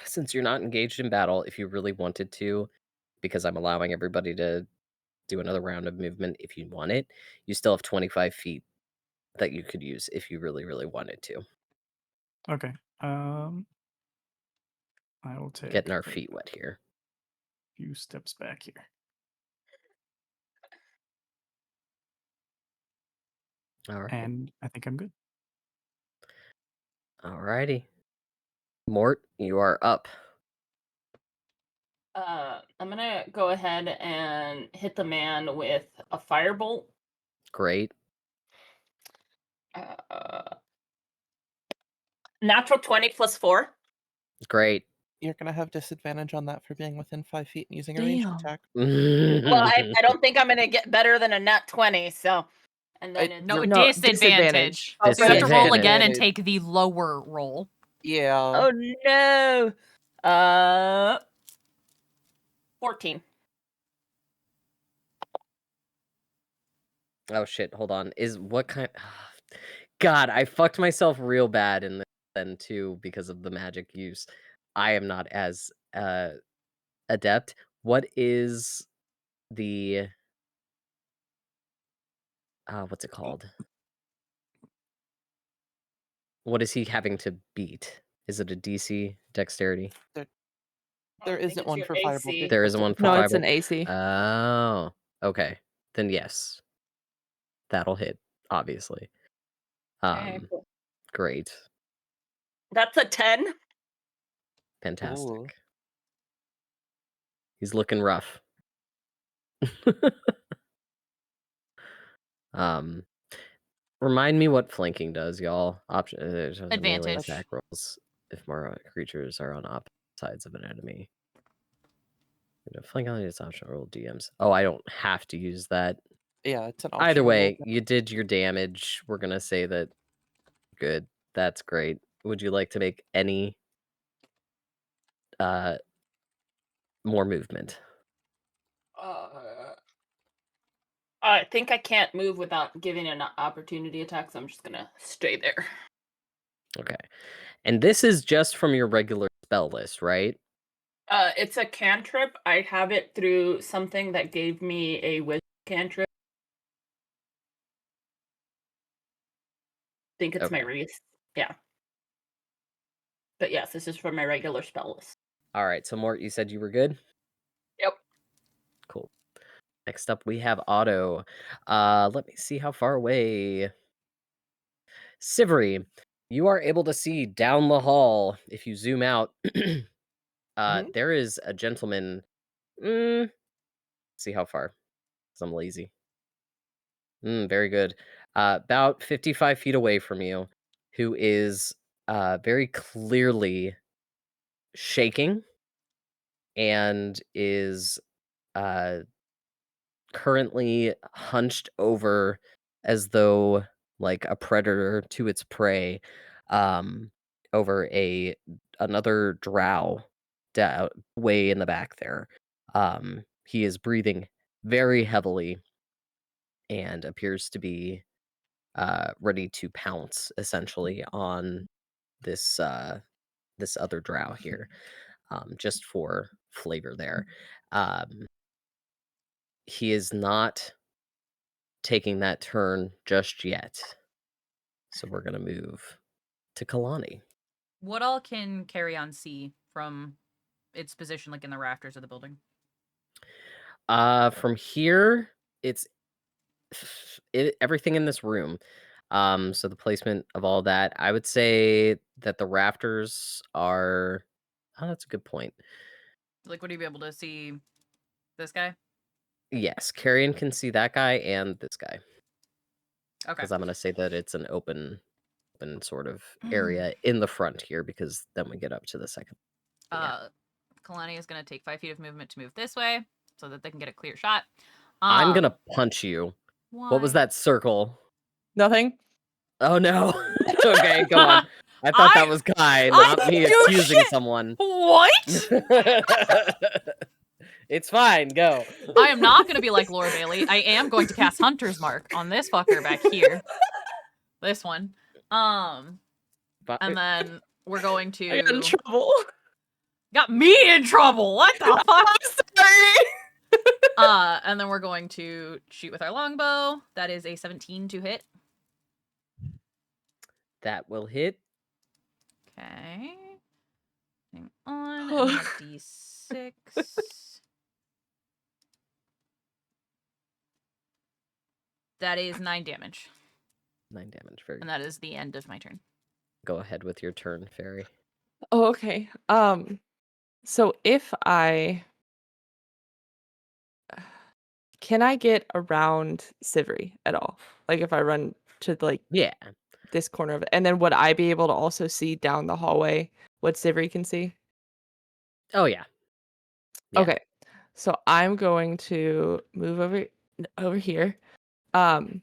since you're not engaged in battle, if you really wanted to, because I'm allowing everybody to do another round of movement if you want it, you still have 25 feet that you could use if you really, really wanted to. Okay. I will take Getting our a feet wet here. few steps back here. All right. And I think I'm good. All righty. Mort, you are up. I'm gonna go ahead and hit the man with a firebolt. Great. Natural 20 plus 4. Great. You're gonna have disadvantage on that for being within 5 feet and using a ranged Damn. attack. Well, I don't think I'm gonna get better than a nat 20, so and then it's No, You're- No, disadvantage. Oh, So you have to roll again and disadvantage. take the lower roll. Yeah. Oh no. 14. Oh shit, hold on. What kind God, I fucked myself real bad in this then too because of the magic use. I am not as adept. What is the what's it called? What is he having to beat? Is it a DC dexterity? There I think isn't it's one your for AC. firebolt. There isn't one for No, it's an firebolt? AC. Oh, okay. Then yes. That'll hit, obviously. Okay, cool. Great. That's a 10. Fantastic. Ooh. He's looking rough. Remind me what flanking does, y'all. There's a melee Advantage. attack rolls if more creatures are on opposite sides of an enemy. Flank only is optional roll DMs. Oh, I don't have to use that. Yeah, it's an Either optional way, roll. you did your damage. We're gonna say that. Good. That's great. Would you like to make any more movement? I think I can't move without giving an opportunity attack, so I'm just gonna stay there. Okay. And this is just from your regular spell list, right? It's a cantrip. I have it through something that gave me a wisdom cantrip. I think it's my Okay. wreath. Yeah. But yes, this is from my regular spell list. All right. So, Mort, you said you were good? Yep. Cool. Next up, we have Otto. Let me see how far away. Sivri, you are able to see down the hall. If you zoom out, there is a gentleman. See how far, because I'm lazy. Very good. About 55 feet away from you, who is very clearly shaking and is currently hunched over as though like a predator to its prey, um, over another drow way in the back there. He is breathing very heavily and appears to be ready to pounce essentially on this this other drow here, just for flavor there. Um, he is not taking that turn just yet. So we're gonna move to Kalani. What all can Carry On see from its position, like in the rafters of the building? From here, it's everything in this room. So the placement of all that, I would say that the rafters are. Oh, that's a good point. Like, would you be able to see this guy? Yes, Carrion can see that guy and this guy. Okay. Because I'm gonna say that it's an open sort of area in the front here, because then we get up to the second. Yeah. Kalani is gonna take 5 feet of movement to move this way so that they can get a clear shot. I'm gonna punch you. What was Why? that circle? Nothing. Oh no. Okay, go on. I thought that was Kai, not me do accusing shit. someone. What? It's fine, go. I am not going to be like Laura Bailey. I am going to cast Hunter's Mark on this fucker back here. This one. And then we're going to... I got in trouble. Got me in trouble! What the fuck? I'm sorry. And then we're going to shoot with our longbow. That is a 17 to hit. That will hit. Okay. Hang on. And then a d6. That is 9 damage. 9 damage. Very And that is the end of my turn. Go ahead with your turn, Fairy. Oh, okay. So if I can I get around Sivri at all? Like if I run to like Yeah. this corner of it, and then would I be able to also see down the hallway what Sivri can see? Oh yeah. Yeah. Okay. So I'm going to move over here. And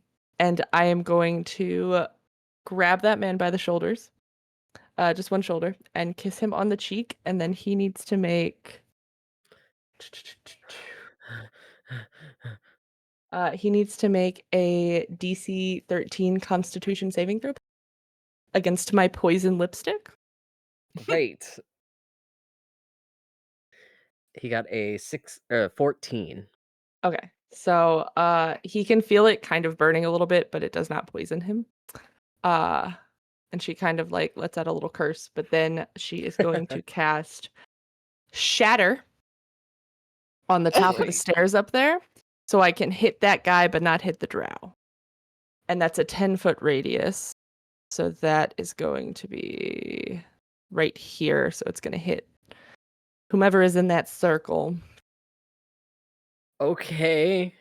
I am going to grab that man by the shoulders. Just one shoulder, and kiss him on the cheek, and then he needs to make a DC 13 Constitution saving throw against my poison lipstick. Great. He got a 14. Okay. So he can feel it kind of burning a little bit, but it does not poison him. And she kind of like lets out a little curse, but then she is going to cast Shatter on the top of the stairs up there, so I can hit that guy but not hit the drow. And that's a 10-foot radius. So that is going to be right here. So it's going to hit whomever is in that circle. Okay.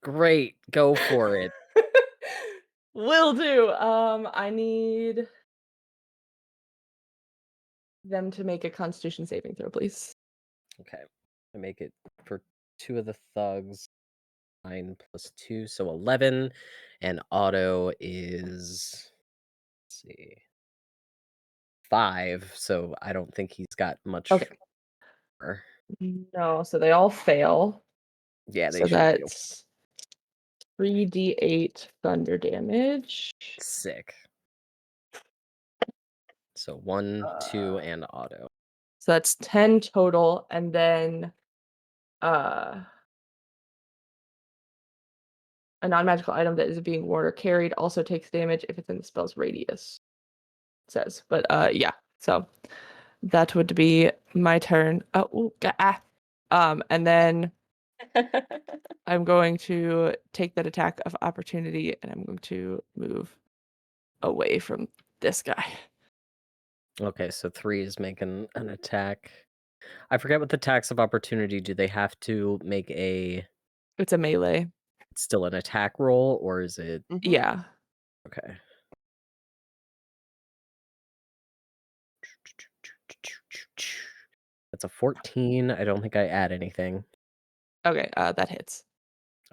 Great. Go for it. Will do. I need them to make a Constitution saving throw, please. Okay. I make it for 2 of the thugs. 9 plus 2, so 11. And Otto is, let's see, 5. So I don't think he's got much. Okay. more. No, so they all fail. Yeah, they So sure do. that's 3d8 thunder damage. Sick. So 1, 2, and Otto. So that's 10 total, and then a non-magical item that is being worn or carried also takes damage if it's in the spell's radius. It says, but yeah. So that would be my turn. And then I'm going to take that attack of opportunity, and I'm going to move away from this guy. Okay, so 3 is making an attack. I forget what the attacks of opportunity. Do they have to make a It's a melee. still an attack roll, or is it Yeah. okay? That's a 14. I don't think I add anything. Okay, that hits.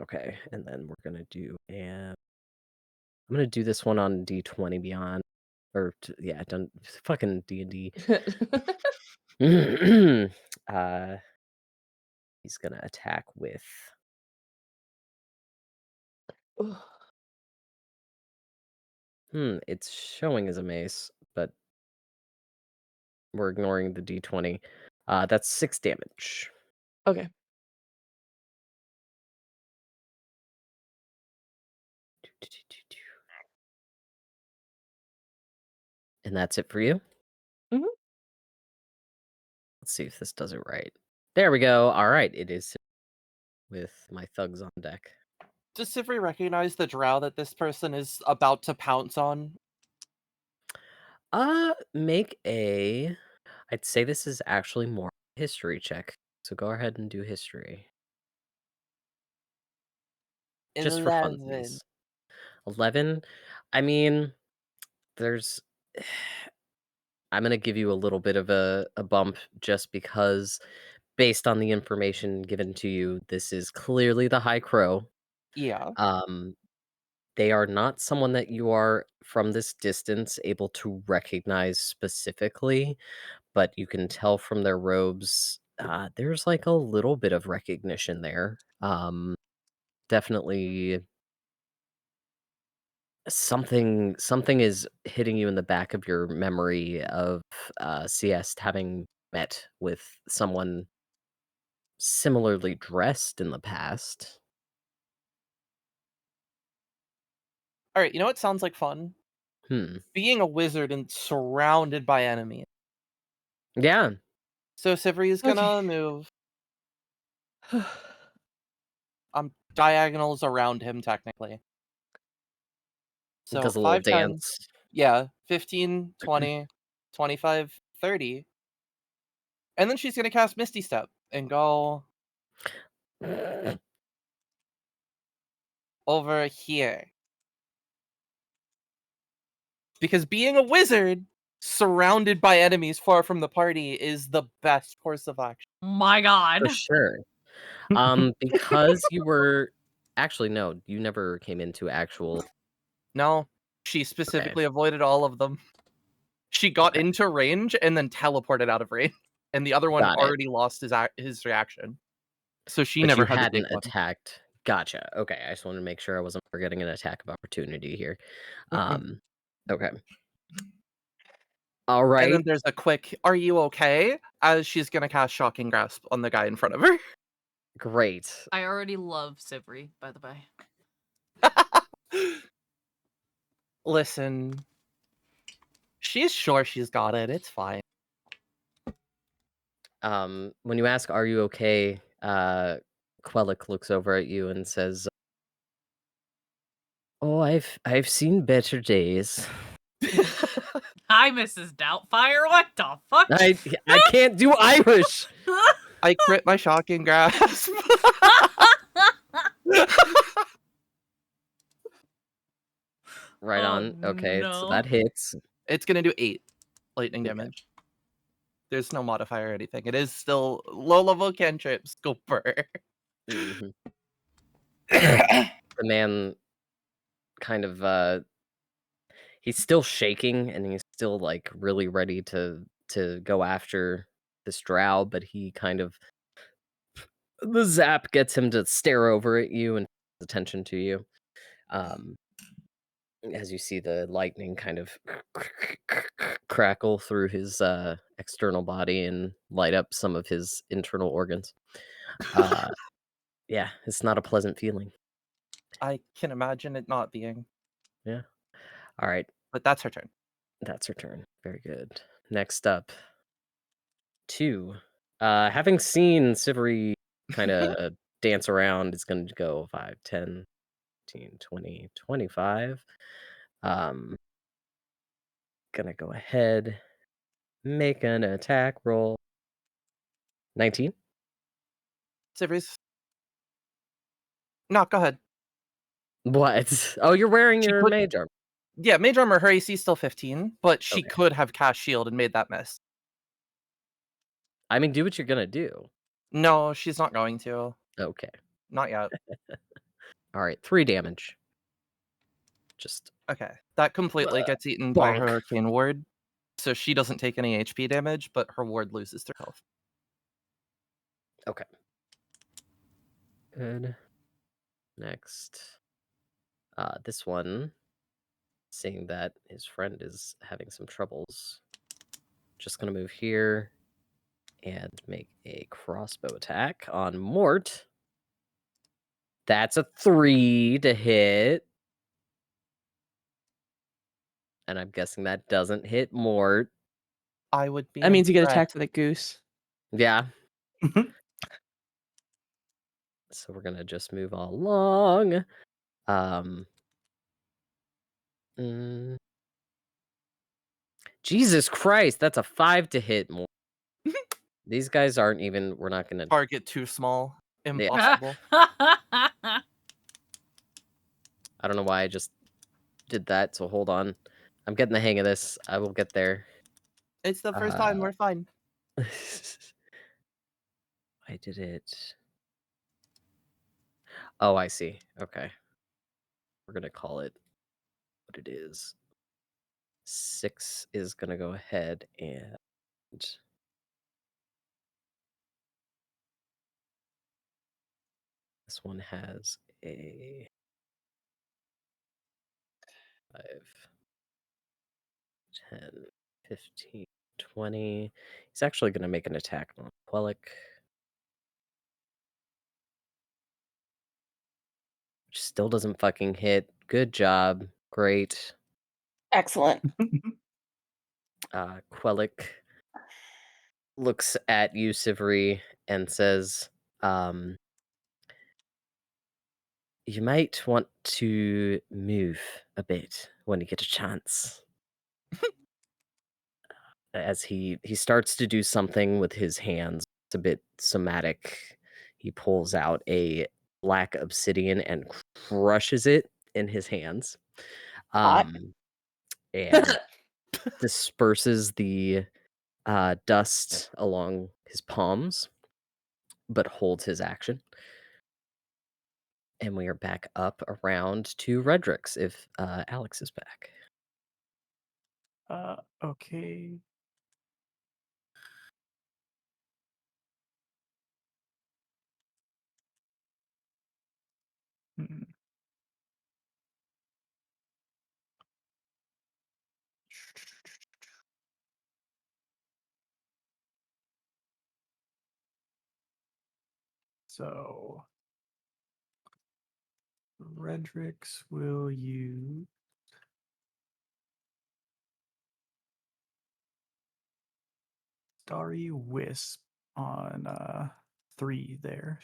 Okay, and then we're gonna do I'm gonna do this one on D20 Beyond, yeah, done fucking D&D. uh, he's gonna attack with. It's showing as a mace, but we're ignoring the D20. That's 6 damage. Okay. And that's it for you. Mhm. Let's see if this does it right. There we go. All right, it is with my thugs on deck. Does Sivri recognize the drow that this person is about to pounce on? Make a. I'd say this is actually more history check. So go ahead and do history. Just for 11. funsies. 11. I mean, there's. I'm gonna give you a little bit of a bump just because, based on the information given to you, this is clearly the High Crow. Yeah. They are not someone that you are from this distance able to recognize specifically, but you can tell from their robes. There's like a little bit of recognition there. Definitely something is hitting you in the back of your memory of CS having met with someone similarly dressed in the past. All right, you know what sounds like fun? Being a wizard and surrounded by enemies. Yeah. So Sivri is gonna move diagonals around him technically. It So does a little 5, 10, dance. yeah, 15, 20, 25, 30. And then she's gonna cast Misty Step and go over here. Because being a wizard surrounded by enemies far from the party is the best course of action. My God. For sure. Because you were actually no, you never came into actual. No, she specifically avoided all of them. She got into range and then teleported out of range, and the other one Got it. already lost his reaction. So she But never you had to hadn't take one. attacked. Gotcha. Okay, I just wanted to make sure I wasn't forgetting an attack of opportunity here. Okay. All And then right. there's a quick, "Are you okay?" as she's gonna cast Shocking Grasp on the guy in front of her. Great. I already love Sivri, by the way. Listen, she's sure she's got it. It's fine. When you ask, "Are you okay?" Quellic looks over at you and says, "Oh, I've seen better days. Hi, Mrs. Doubtfire. What the fuck? I can't do Irish." I crit my Shocking Grasp. Right on. Okay, so that hits. It's gonna do 8 lightning damage. There's no modifier or anything. It is still low-level cantrip Sculper. The man kind of he's still shaking and he's still like really ready to go after this drow, but he kind of the zap gets him to stare over at you and pay attention to you. As you see the lightning kind of crackle through his external body and light up some of his internal organs. Yeah, it's not a pleasant feeling. I can imagine it not being. Yeah. All right. But that's her turn. That's her turn. Very good. Next up, 2. Having seen Sivri kind of dance around, it's going to go 5, 10, 15, 20, 25. Gonna go ahead, make an attack roll. 19. Sivri's. No, go ahead. What? Oh, you're wearing She your could- mage armor. Yeah, Mage Armor, her AC is still 15, but she Okay. could have cast Shield and made that miss. I mean, do what you're gonna do. No, she's not going to. Okay. Not yet. All right, 3 damage. Just Okay. That completely gets eaten by her bonk. arcane ward. So she doesn't take any HP damage, but her ward loses 3 health. Okay. Good. Next. This one, seeing that his friend is having some troubles, just gonna move here and make a crossbow attack on Mort. That's a 3 to hit. And I'm guessing that doesn't hit Mort. I would be That means you get impressed. attacked with a goose. Yeah. So we're gonna just move along. Mm. Jesus Christ, that's a 5 to hit Mort. These guys aren't even. We're not gonna. Target too small. Yeah. Impossible. I don't know why I just did that. So hold on. I'm getting the hang of this. I will get there. It's the first time. We're fine. I did it. Oh, I see. Okay. We're gonna call it what it is. 6 is gonna go ahead and this one has a 5, 10, 15, 20. He's actually gonna make an attack on Quellic. Which still doesn't fucking hit. Good job. Great. Excellent. Quellic looks at you, Sivri, and says, you might want to move a bit when you get a chance. As he starts to do something with his hands. It's a bit somatic. He pulls out a black obsidian and crushes it in his hands. Hot. And disperses the dust along his palms, but holds his action. And we are back up around to Redrix if Alex is back. Okay. Hmm. So Redrix will use Starry Wisp on 3 there.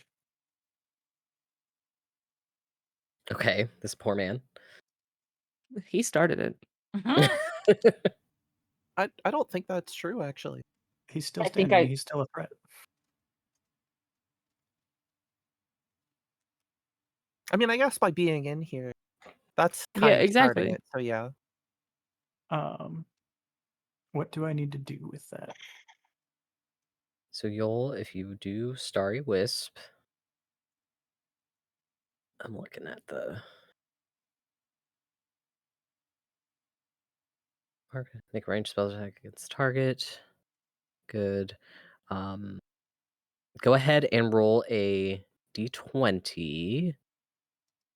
Okay, this poor man. He started it. I don't think that's true, actually. He's still I think standing. He's still a threat. I mean, I guess by being in here, that's Yeah, kind of starting exactly. it. So yeah. What do I need to do with that? So you'll, if you do Starry Wisp, I'm looking at the make a range spell attack against target. Good. Go ahead and roll a d20.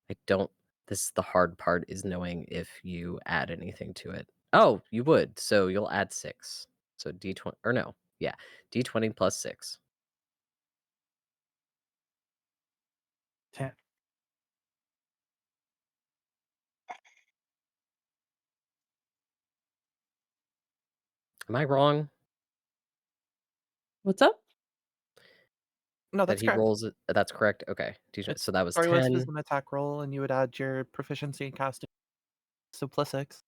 I don't. This is the hard part, is knowing if you add anything to it. Oh, you would. So you'll add 6. So d20, or no, yeah, d20 plus 6. 10. Am I wrong What's up? No, that that's he correct. rolls it? That's correct. Okay, It's so that was Starry Wisp is 10. an attack roll, and you would add your proficiency in casting. So plus 6.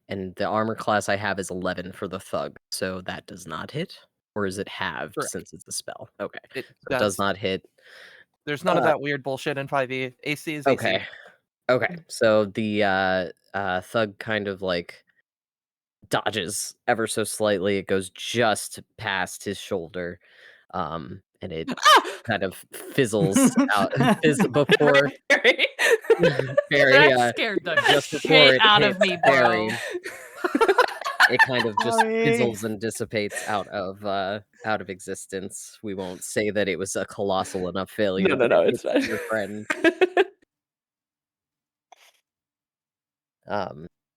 And the armor class I have is 11 for the thug, so that does not hit, or is it halved Correct. since it's a spell? Okay, It so it does not hit. There's none of that weird bullshit in 5e. AC is AC. Okay. So the thug kind of like dodges ever so slightly. It goes just past his shoulder, and it kind of fizzles out before Very. Barry, That scared the just before shit it out of hits me, bro. Barry, it kind of just Sorry. fizzles and dissipates out of existence. We won't say that it was a colossal enough failure. No, to it's hit fine. your friend.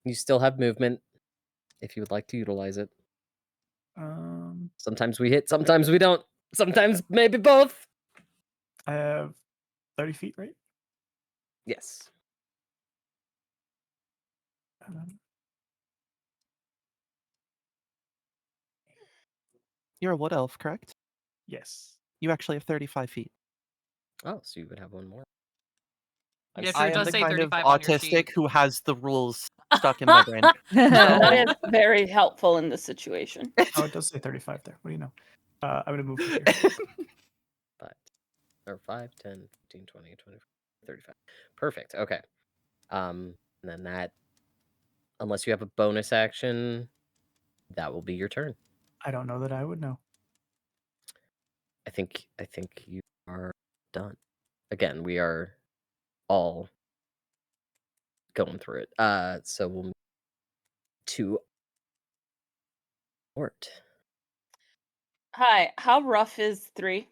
You still have movement if you would like to utilize it. Sometimes we hit, sometimes we don't. Sometimes maybe both. I have 30 feet, right? Yes. You're a wood elf, correct? Yes. You actually have 35 feet. Oh, so you would have one more. Yeah, if I it am does the say kind of 35 on your sheet. autistic who has the rules stuck in my brain. That is very helpful in this situation. Oh, it does say 35 there. What do you know? I'm going to move from here. 5, 10, 15, 20, 25, 35. Perfect. Okay. And then that, unless you have a bonus action, that will be your turn. I don't know that I would know. I think you are done. Again, we are all going through it. So we'll move to Ort. Hi, how rough is 3?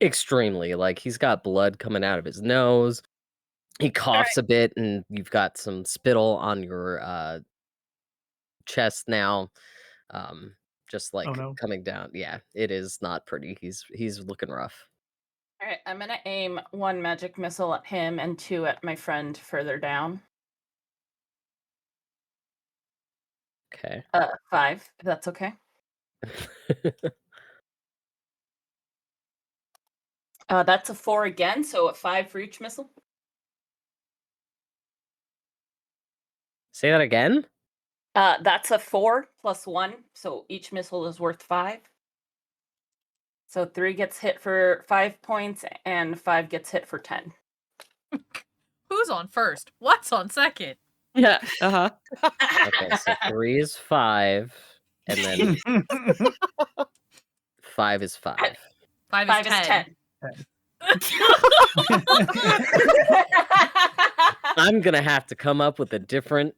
Extremely. Like, he's got blood coming out of his nose. He coughs a bit, and you've got some spittle on your chest now. Just like Oh, no. coming down. Yeah, it is not pretty. He's looking rough. All right, I'm gonna aim 1 magic missile at him and 2 at my friend further down. Okay. 5, if that's okay. That's a 4 again, so a 5 for each missile. Say that again? That's a 4 plus 1, so each missile is worth 5. So 3 gets hit for 5 points, and 5 gets hit for 10. Who's on first? What's on second? Yeah. Uh-huh. Okay, so 3 is 5, and then 5 is 5. 5 5 is is 10. 10. I'm gonna have to come up with a different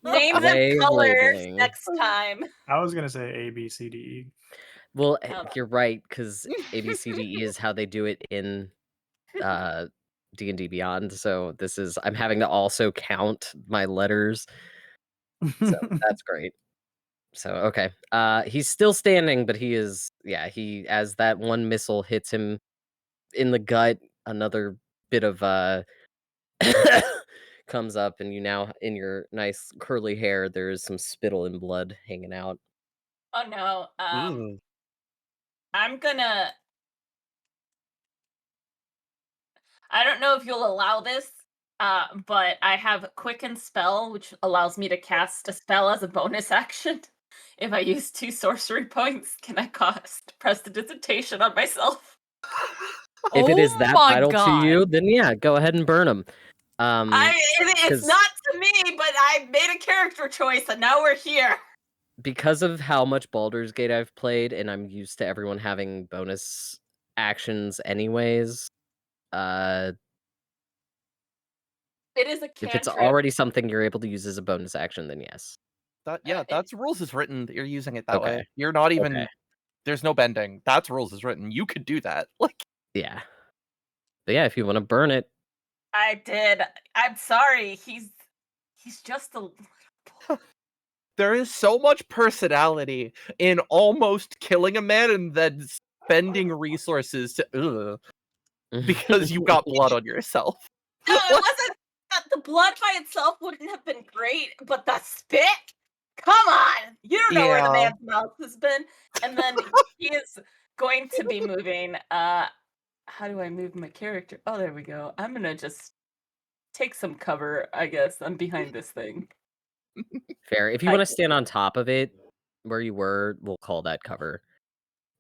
Names way and of colors labeling. next time. I was going to say A, B, C, D, E. Well, Oh. you're right, because ABCDE is how they do it in D&D Beyond. So I'm having to also count my letters. So that's great. So okay. He's still standing, but as that one missile hits him in the gut, another bit of comes up, and you now, in your nice curly hair, there's some spittle and blood hanging out. Oh no. Ooh. I'm gonna. I don't know if you'll allow this, but I have Quicken Spell, which allows me to cast a spell as a bonus action. If I use 2 sorcery points, can I cast Prestidigitation on myself? If it is Oh that my vital to you, God. then yeah, go ahead and burn him. It's 'cause- not to me, but I made a character choice, and now we're here. Because of how much Baldur's Gate I've played, and I'm used to everyone having bonus actions anyways, It is a if it's cantrip. already something you're able to use as a bonus action, then yes. That's rules is written that you're using it that way. Okay. You're not even Okay. there's no bending. That's rules is written. You could do that. Like Yeah. But yeah, if you want to burn it, I did. I'm sorry. He's just a. there is so much personality in almost killing a man and then spending resources to because you got blood on yourself. No, it wasn't. The blood by itself wouldn't have been great, but the spit. Come on, you don't know where the Yeah. man's mouth has been. And then he is going to be moving. How do I move my character? Oh, there we go. I'm gonna just take some cover. I guess I'm behind this thing. fair. If you want to stand on top of it, where you were, we'll call that cover.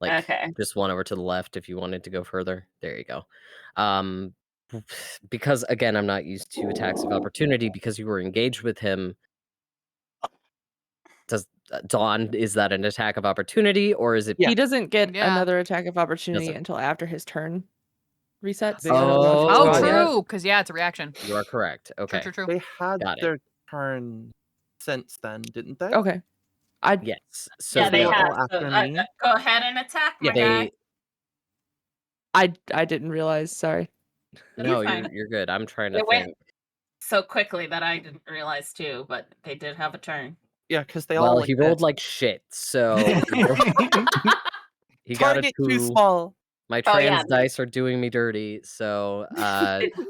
Like, Okay. just one over to the left if you wanted to go further. There you go. Because again, I'm not used to attacks of opportunity because you were engaged with him. Dawn, is that an attack of opportunity or is it? Yeah. He doesn't get Yeah. another attack of opportunity Doesn't. until after his turn resets. They I don't know if it's Oh, gone yet. true. Because it's a reaction. You are correct. Okay. True. They had Got it. their turn since then, didn't they? Okay. I Yes. So Yeah, they they're have. all So, after me. go ahead and attack, my guy. they I didn't realize. Sorry. no, fine. you're good. I'm trying to It went think. so quickly that I didn't realize too, but they did have a turn. Yeah, because they all Well, like he rolled this. like shit, so he got a Target too 2. small. My Oh, yeah. trans dice are doing me dirty, so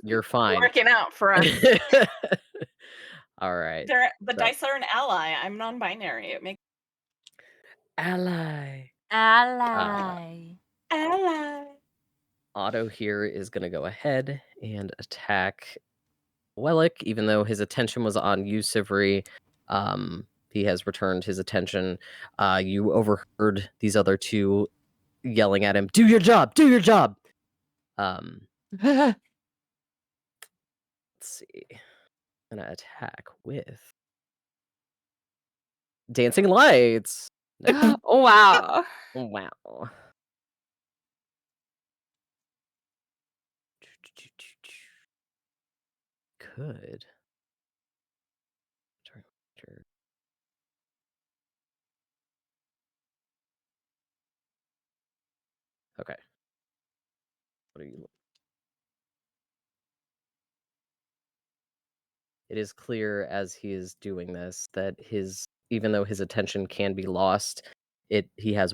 you're fine. Working out for us. All right. The so- dice are an ally. I'm non-binary. It makes Ally. Ally. ally. Otto here is going to go ahead and attack Wellick, even though his attention was on you, Sivri. He has returned his attention. You overheard these other two yelling at him, "Do your job! Do your job!" Let's see. I'm gonna attack with Dancing Lights. Nice. Oh wow. Wow. Could. Sure. Okay. What are you? It is clear as he is doing this that even though his attention can be lost, he has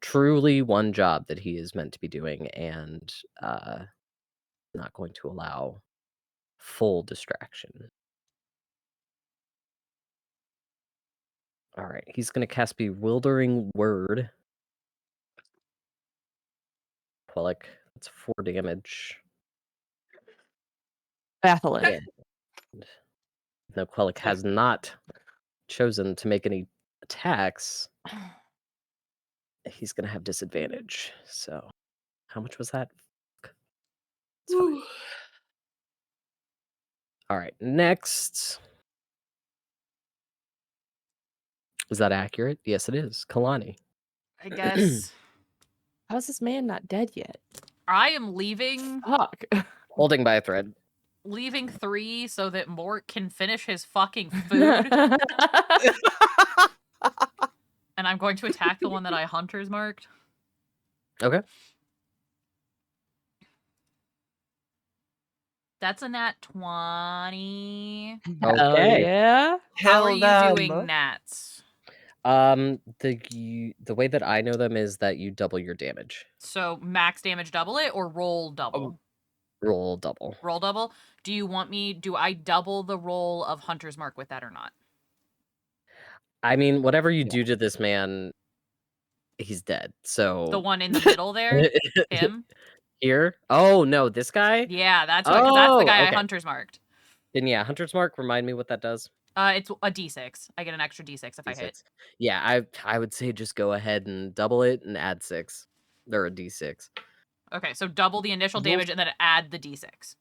truly one job that he is meant to be doing, and not going to allow full distraction. All right, he's going to cast Bewildering Word. Quellic, that's 4 damage. Baffling. And no, Quellic has not chosen to make any attacks. He's going to have disadvantage. So, how much was that? It's fine. All right, next. Is that accurate? Yes, it is. Kalani. I guess How's this man not dead yet? I am leaving Fuck. Holding by a thread. 3 so that Mort can finish his fucking food. And I'm going to attack the one that I hunters marked. Okay. That's a nat 20. Hell Okay. yeah. How are you Hell doing them. nats? The way that I know them is that you double your damage. So max damage double it or roll double? Roll double. Roll double. Do I double the roll of hunter's mark with that or not? I mean, whatever you do to this man, he's dead. So The one in the middle there? Him? Here? Oh no, this guy? Yeah, that's the guy I okay. hunters marked. Then yeah, Hunter's Mark, remind me what that does. It's a d6. I get an extra d6 if I hit. D6. Yeah, I would say just go ahead and double it and add 6. Or a D6. Okay, so double the initial damage and then add the d6.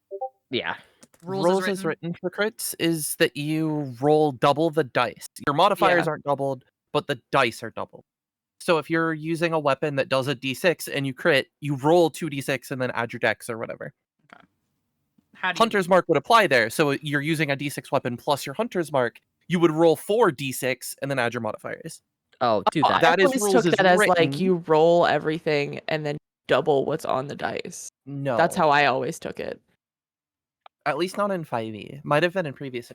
Yeah. Rules as written for crits is that you roll double the dice. Your modifiers aren't doubled, but the dice are doubled. So if you're using a weapon that does a d6 and you crit, you roll 2d6 and then add your dex or whatever. Okay. How do Hunter's Mark would apply there. So you're using a d6 weapon plus your Hunter's Mark. You would roll 4d6 and then add your modifiers. Oh, do Oh, that. That I is always rules took as that as like written. you roll everything and then double what's on the dice. No. That's how I always took it. At least not in 5e. Might have been in previous.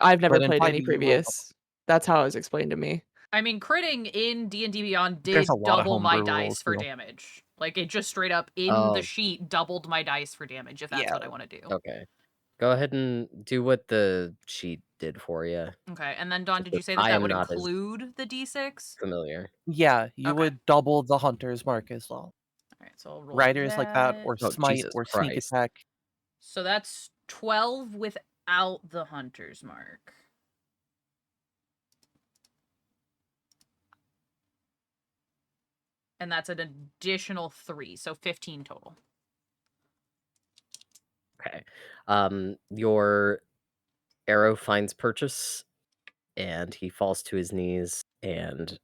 I've never But in played 5e, any you roll double. previous. That's how it was explained to me. I mean, critting in D&D Beyond did There's a lot of double my homebrew dice rules, for too. damage. Like, it just straight up in the sheet doubled my dice for damage, if that's what I want to do. Okay. Go ahead and do what the sheet did for you. Okay, and then Dawn, did you say I that am would not as include the d6? familiar. Yeah, you Okay. would double the Hunter's Mark as well. Alright, so I'll roll Riders like that, or Oh, Smite, Jesus or Sneak Christ. Attack. So that's 12 without the hunter's mark. And that's an additional 3, so 15 total. Okay. Your arrow finds purchase and he falls to his knees and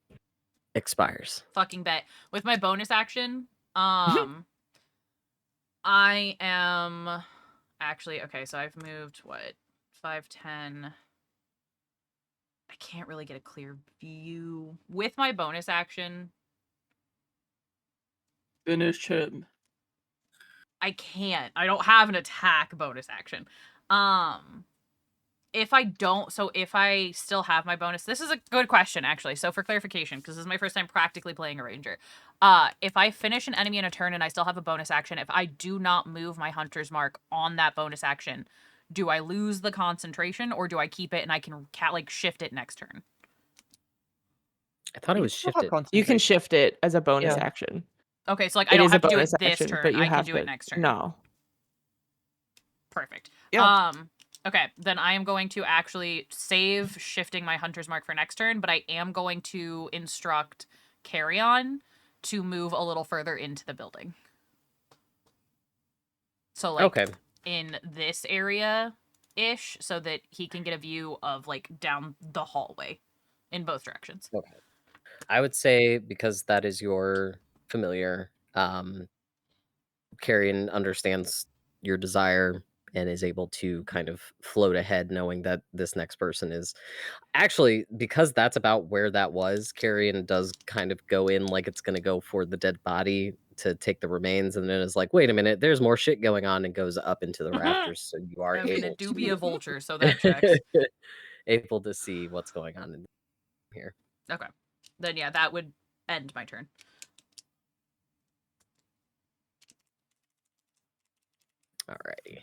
expires. Fucking bet. With my bonus action, I am actually okay. So I've moved what 5, 10. I can't really get a clear view with my bonus action. Finish him. I can't. I don't have an attack bonus action. If I still have my bonus, this is a good question actually. So for clarification, because this is my first time practically playing a ranger, if I finish an enemy in a turn and I still have a bonus action, if I do not move my hunter's mark on that bonus action, do I lose the concentration or do I keep it and I can shift it next turn? I thought it You was still have shifted. You can concentration. shift it as a bonus Yeah. action. Okay, so I It don't is a have to do bonus it this action, turn. but you I can have do to. it next turn. No. Perfect. Yeah. Okay, then I am going to actually save shifting my hunter's mark for next turn, but I am going to instruct Carrion to move a little further into the building. So Okay. in this area ish, so that he can get a view of down the hallway in both directions. Okay. I would say because that is your familiar, Carrion understands your desire and is able to kind of float ahead knowing that this next person is actually, because that's about where that was. Carrion does kind of go in like it's going to go for the dead body to take the remains, and then is like, wait a minute, there's more shit going on, and goes up into the rafters, so you are I mean, able it do be a to vulture, so that checks. able to see what's going on in here. Okay. Then yeah, that would end my turn. Alrighty.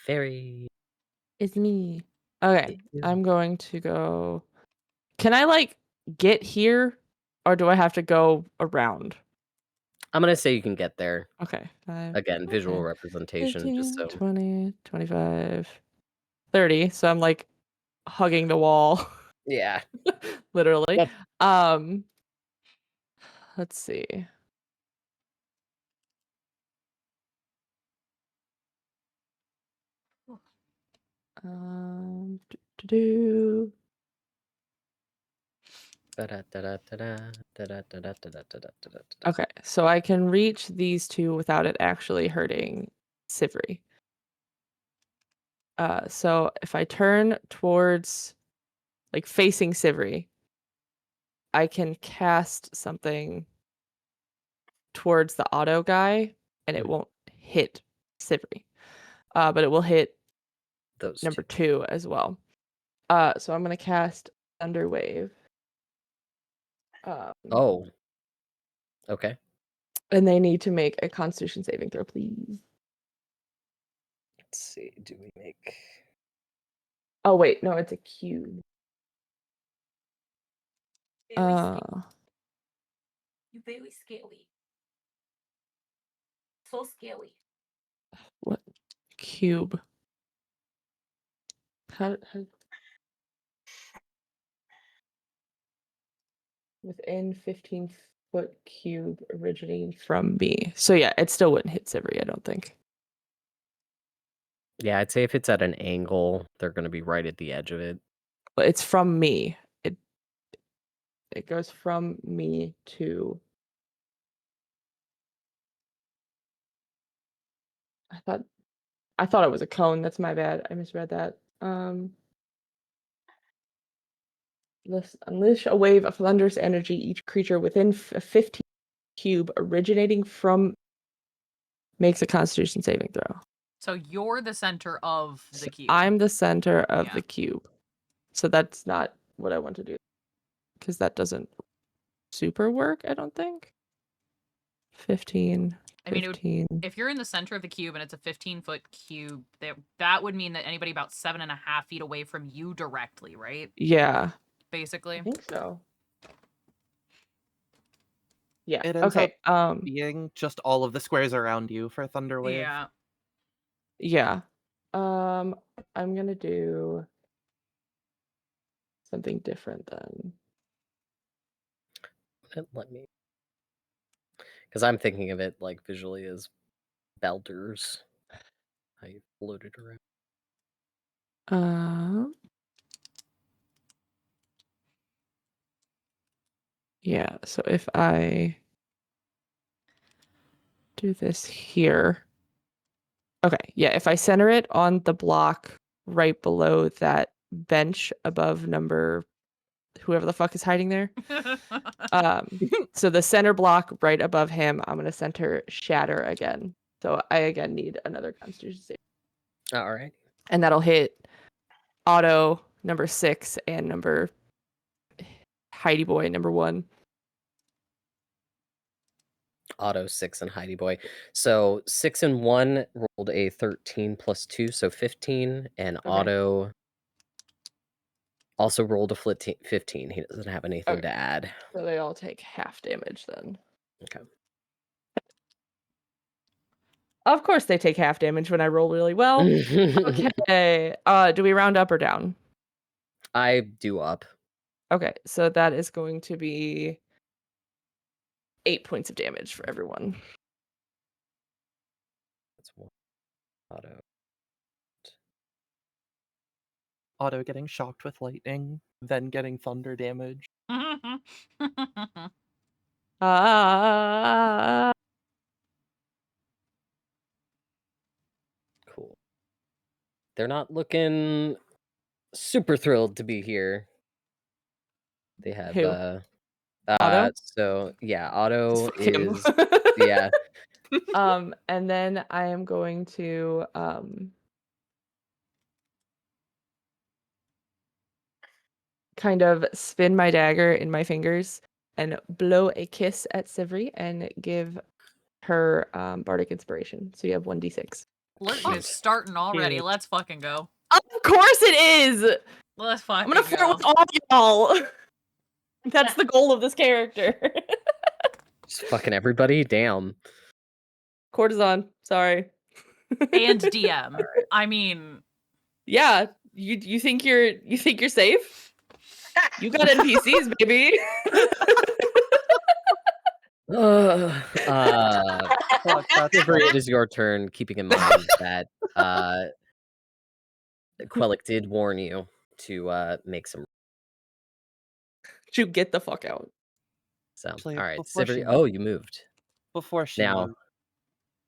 Fairy. It's me. Okay, It is- I'm going to go. Can I get here, or do I have to go around? I'm gonna say you can get there. Okay, 5, Again, visual 10, representation, just 15, so 20, 25, 30. So I'm hugging the wall, yeah. literally. Yep. Let's see. Do. Okay, so I can reach these two without it actually hurting Sivri. So if I turn towards, facing Sivri, I can cast something towards the auto guy, and it won't hit Sivri. But it will hit Those number two. 2 as well. So I'm gonna cast Thunder Wave. Oh. Okay. And they need to make a Constitution saving throw, please. Let's see. Do we make Oh wait, no, it's a cube. You very scary. So scary. What cube? How within 15-foot cube originating from me. So yeah, it still wouldn't hit Sivri, I don't think. Yeah, I'd say if it's at an angle, they're gonna be right at the edge of it. But it's from me. It goes from me to. I thought it was a cone. That's my bad. I misread that. Let's unleash a wave of thunderous energy. Each creature within a 15 cube originating from makes a Constitution saving throw. So you're the center of the So cube. I'm the center of Yeah. the cube. So that's not what I want to do. Because that doesn't super work, I don't think. 15. I mean, 15. if you're in the center of the cube and it's a 15-foot cube, that would mean that anybody about 7.5 feet away from you directly, right? Yeah, Basically. I think so. Yeah. It ends Okay. Being just all of the squares around you for Thunderwave. Yeah. Yeah. I'm gonna do something different then. Let me, because I'm thinking of it like visually as Belders. How you floated around. Yeah, so if I do this here. Okay, yeah, if I center it on the block right below that bench above number whoever the fuck is hiding there. So the center block right above him, I'm gonna center Shatter again. So I again need another Constitution save. All right. And that'll hit Otto number 6 and number Heidi Boy number 1. Otto 6 and Heidi Boy. So 6 and 1 rolled a 13 plus 2, so 15. And Okay. Otto also rolled a 15. He doesn't have anything Okay. to add. So they all take half damage then. Okay. Of course they take half damage when I roll really well. Okay. Do we round up or down? I do up. Okay, so that is going to be 8 points of damage for everyone. That's one. Otto. Otto getting shocked with lightning, then getting thunder damage. Ah. Cool. They're not looking super thrilled to be here. They have Who? Otto? so yeah, Otto Fuck him. is yeah. And then I am going to kind of spin my dagger in my fingers and blow a kiss at Sivri and give her bardic inspiration. So you have 1d6. Flirting is starting already. Cute. Let's fucking go. Of course it is. Let's fucking I'm gonna flirt go. with all y'all. That's the goal of this character. Just fucking everybody. Damn. Cortisone. Sorry. And DM. I mean, Yeah. You think you're safe? You got NPCs, baby. Fuck, that's Silver, funny. it is your turn, keeping in mind that Quellic did warn you to make some. To get the fuck out. So, Actually, all right, before Sivri. she Oh, you moved. Before she Now, moves,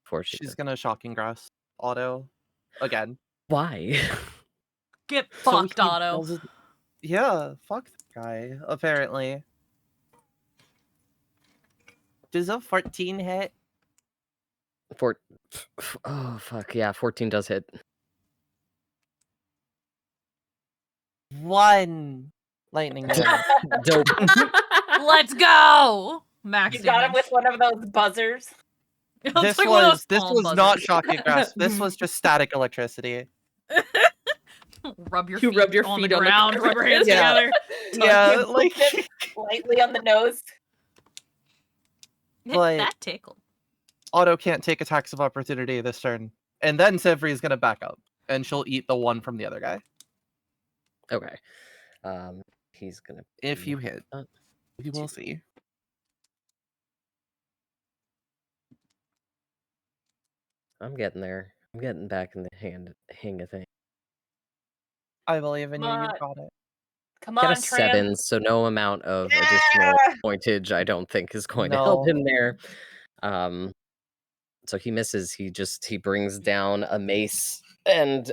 before she she's moved. gonna shocking grass Otto again. Why? get So fucked, he Otto. doesn't- Yeah, fuck that guy, apparently. Does a 14 hit? Oh fuck yeah, 14 does hit. 1 lightning damage. Dope. Let's go. Max You got him damage. with one of those buzzers. It's This like one of those was palm not buzzers. shocking grass. This was just static electricity. Rub your You feet rub your on feet the on the ground. Rub your hands Yeah. together. Yeah, You like poke him lightly on the nose. Like- That tickled. Otto can't take attacks of opportunity this turn. And then Sivri's gonna back up. And she'll eat the one from the other guy. Okay. He's gonna. If be- you hit. uh, We will see. I'm getting there. I'm getting back in the hang of things. I believe in you, Come you on. got it. Come Got on, a 7, so no amount of additional pointage I don't think is going to help No. him there. So he misses. He brings down a mace and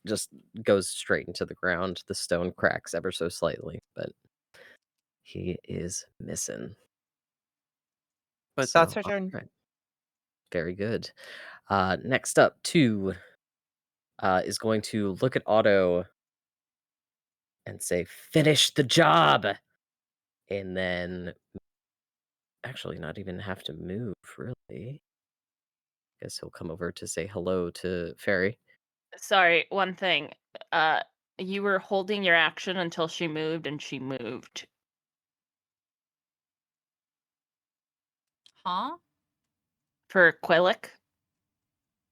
just goes straight into the ground. The stone cracks ever so slightly, but he is missing. But So, that's her turn. alright. Very good. Next up, 2 is going to look at Otto and say, "Finish the job," and then actually not even have to move really. Guess he'll come over to say hello to Fairy. Sorry, one thing. You were holding your action until she moved, and she moved. Huh? For Quellic.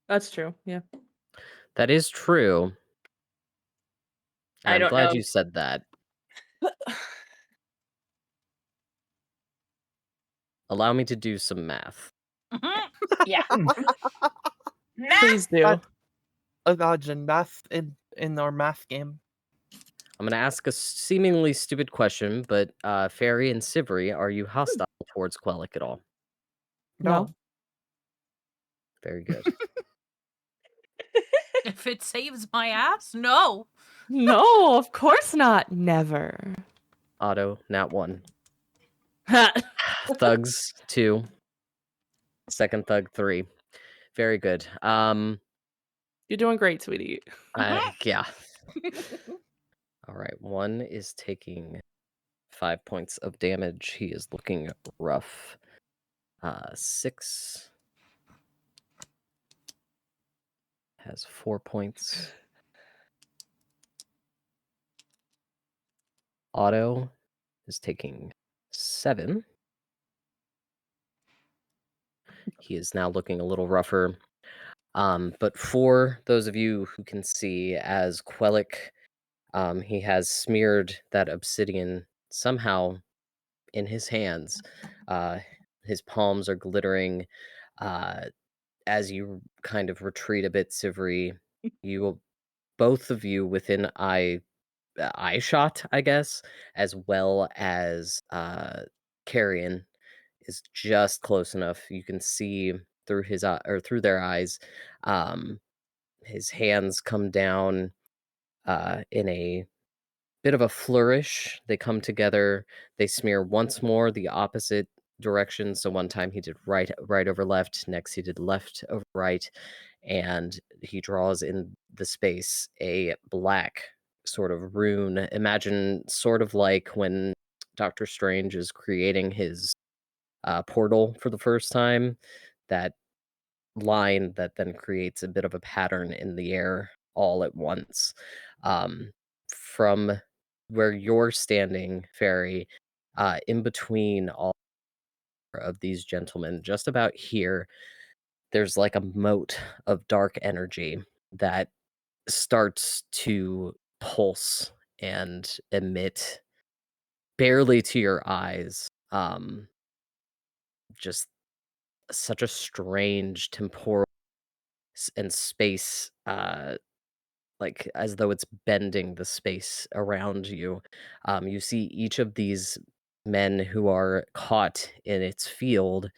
That's true. Yeah. That is true. I I'm don't glad know. you said that. Allow me to do some math. Yeah. Please do. Imagine math in in our math game. I'm going to ask a seemingly stupid question, but Fairy and Sivri, are you hostile towards Quellic at all? No. Very good. If it saves my ass, no. No, of course not. Never. Otto, nat 1. Thugs, 2. Second thug, 3. Very good. You're doing great, sweetie. Yeah. All right. 1 is taking 5 points of damage. He is looking rough. 6 has 4 points. Otto is taking 7. He is now looking a little rougher. But for those of you who can see, as Quellic, he has smeared that obsidian somehow in his hands. His palms are glittering. As you kind of retreat a bit, Sivri, you will, both of you within eye shot, I guess, as well as Carrion is just close enough. You can see through his or through their eyes. His hands come down in a bit of a flourish. They come together. They smear once more the opposite direction. So one time he did right over left. Next he did left over right, and he draws in the space a black sort of rune. Imagine sort of like when Doctor Strange is creating his portal for the first time. That line that then creates a bit of a pattern in the air all at once. From where you're standing, Fairy, in between all of these gentlemen, just about here, there's like a moat of dark energy that starts to pulse and emit barely to your eyes. Just such a strange temporal and space, like as though it's bending the space around you. You see each of these men who are caught in its field.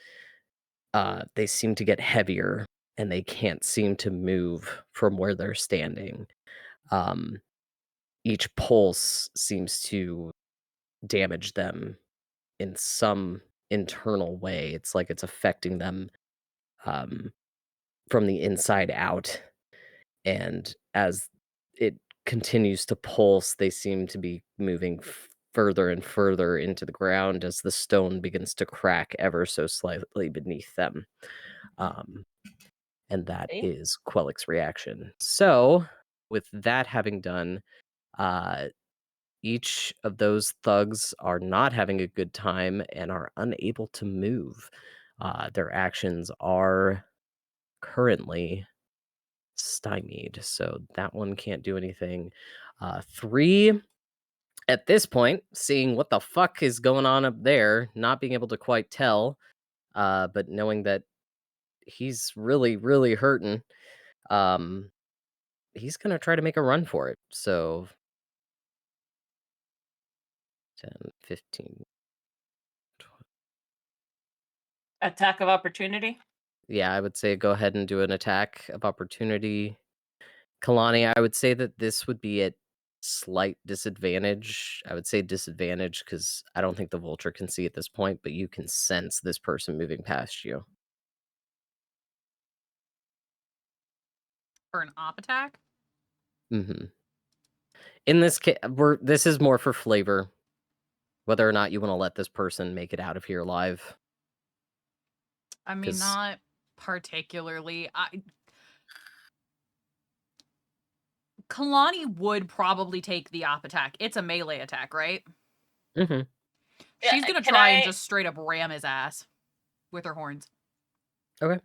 They seem to get heavier, and they can't seem to move from where they're standing. Um, each pulse seems to damage them in some internal way. It's like it's affecting them um, from the inside out. And as it continues to pulse, they seem to be moving further and further into the ground as the stone begins to crack ever so slightly beneath them. And that Okay. is Quellic's reaction. So, with that having done, uh, each of those thugs are not having a good time and are unable to move. Their actions are currently stymied, so that one can't do anything. 3, at this point, seeing what the fuck is going on up there, not being able to quite tell, but knowing that he's really, really hurting, um, he's gonna try to make a run for it. So 10, 15. Attack of opportunity. Yeah, I would say go ahead and do an attack of opportunity. Kalani, I would say that this would be at slight disadvantage. I would say disadvantage because I don't think the vulture can see at this point, but you can sense this person moving past you. For an op attack? Hmm. In this case, this is more for flavor, whether or not you want to let this person make it out of here alive. I mean, 'Cause- not particularly. Kalani would probably take the op attack. It's a melee attack, right? Mhm. She's Yeah, gonna can try and I- just straight up ram his ass with her horns. Okay.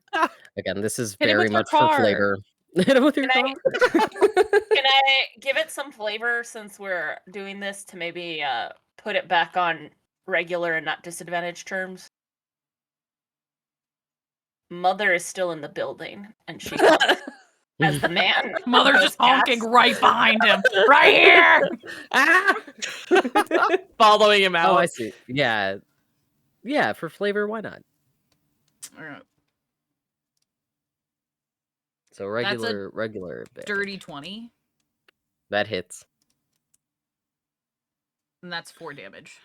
Again, this is Hit him very with your much for car. flavor. Hit him with your Can car. Can I give it some flavor since we're doing this to maybe put it back on regular and not disadvantaged terms? Mother is still in the building, and she as the man. Mother goes just honking past. right behind him. Right here. Ah! Following him out. Oh, I see. Yeah. Yeah, for flavor, why not? Alright, So That's a regular damage. dirty 20, That hits. and that's 4 damage.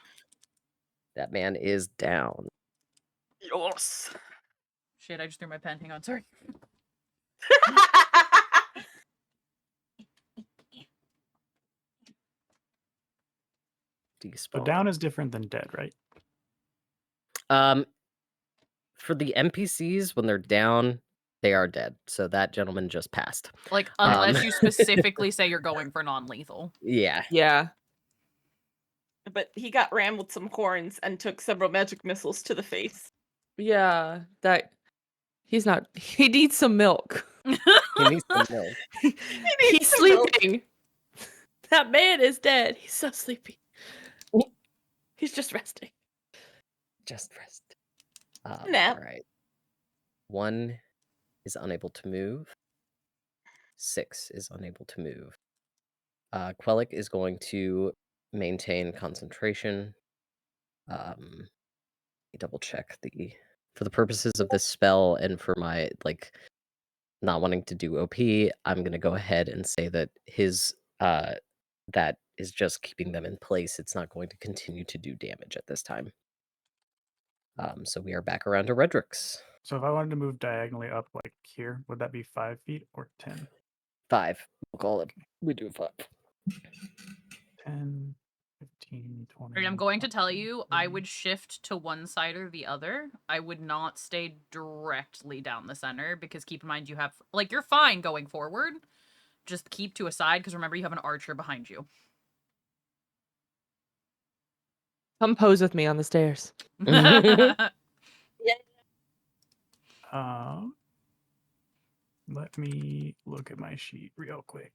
That man is down. Yes. Shit, I just threw my pen. Hang on, sorry. So Despawn. down is different than dead, right? For the NPCs, when they're down, they are dead. So that gentleman just passed. Like, unless you specifically say you're going for non-lethal. Yeah. Yeah. But he got rammed with some horns and took several magic missiles to the face. Yeah. That he's not. He needs some milk. He needs some milk. He's some milk. sleeping. That man is dead. He's so sleepy. He's just resting. Just rest. Nap. All right. 1 is unable to move. 6 is unable to move. Quellic is going to maintain concentration. Let me double check for the purposes of this spell and for my not wanting to do OP, I'm gonna go ahead and say that his that is just keeping them in place. It's not going to continue to do damage at this time. So we are back around to Redrix. So if I wanted to move diagonally up like here, would that be 5 feet or 10? 5. We'll call it. We do 5. 10, 15, 20. And I'm going to tell you, I 30. would shift to one side or the other. I would not stay directly down the center, because keep in mind you have, like, you're fine going forward. Just keep to a side, because remember you have an archer behind you. Come pose with me on the stairs. Let me look at my sheet real quick.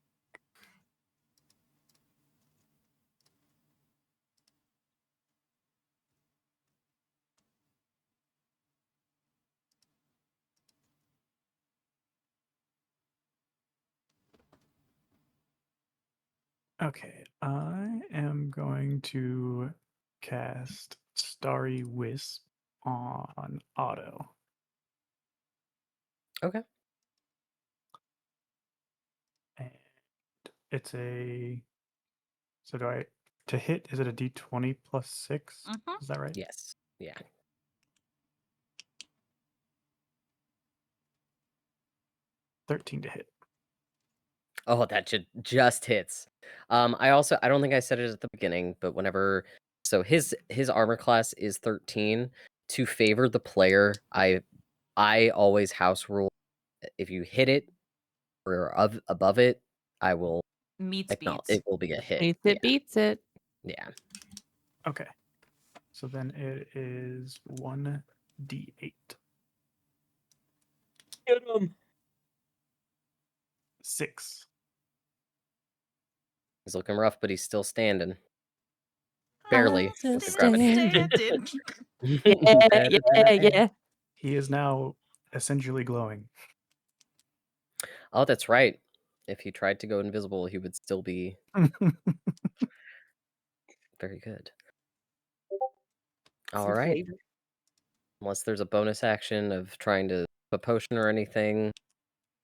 Okay, I am going to cast Starry Wisp on Otto. Okay. And it's a. So to hit, is it a d20 plus 6? Mhm. Is that right? Yes. Yeah. 13 to hit. Oh, that just hits. I don't think I said it at the beginning, but so his armor class is 13. To favor the player, I always house rule if you hit it or above it, I will Meets acknowledge beats. it will be a hit. Beats it, beats it. Yeah. Okay. So then it is 1d8. Get him. 6. He's looking rough, but he's still standing. Barely. Still with the gravity. standing. Yeah. He is now essentially glowing. Oh, that's right. If he tried to go invisible, he would still be very good. All right. Unless there's a bonus action of trying to a potion or anything.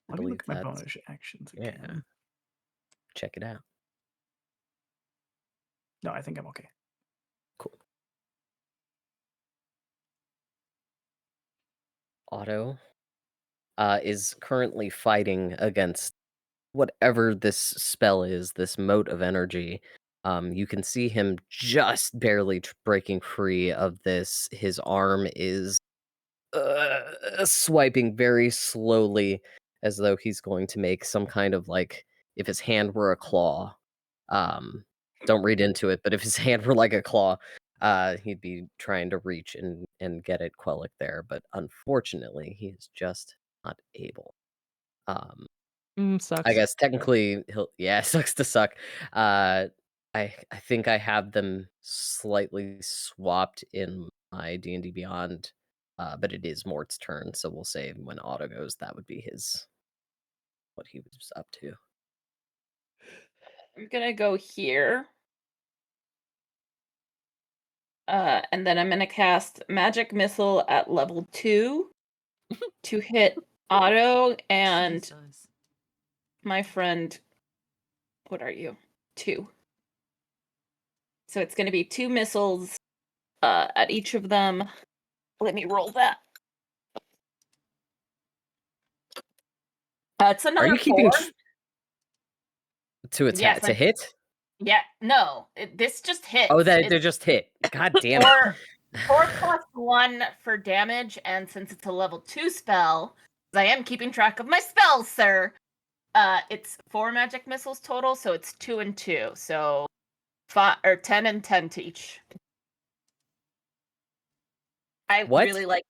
Let me look at my bonus actions Yeah. again. Check it out. No, I think I'm okay. Cool. Otto is currently fighting against whatever this spell is, this mote of energy. You can see him just barely breaking free of this. His arm is swiping very slowly as though he's going to make some kind of if his hand were a claw. Don't read into it, but if his hand were like a claw, he'd be trying to reach and get at Quellic there, but unfortunately he is just not able. Sucks. I guess technically sucks to suck. I think I have them slightly swapped in my D&D Beyond, but it is Mort's turn, so we'll say when Otto goes, that would be his what he was up to. I'm gonna go here. And then I'm gonna cast Magic Missile at level 2 to hit Otto and Jesus. my friend. What are you? 2. So it's gonna be 2 missiles at each of them. Let me roll that. It's Are another you keeping 4. to attack to hit? Yeah, no, this just hits. Oh, they're It's just hit. God damn it. 4 plus 1 for damage, and since it's a level 2 spell, 'cause I am keeping track of my spells, sir. It's 4 magic missiles total, so it's 2 and 2, so 5 or 10 and 10 to each. I What? really like.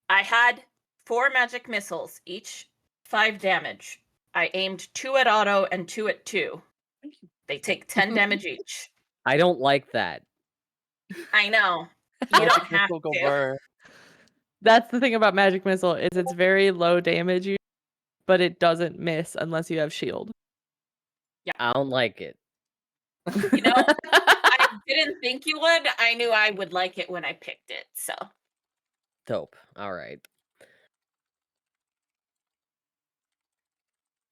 I had 4 magic missiles, each 5 damage. I aimed 2 at Otto and 2 at 2. They take 10 damage each. I don't like that. I know. You Magic don't have missile to. galore. That's the thing about magic missile is it's very low damage, but it doesn't miss unless you have shield. I don't like it. You know, I didn't think you would. I knew I would like it when I picked it, so. Dope. All right.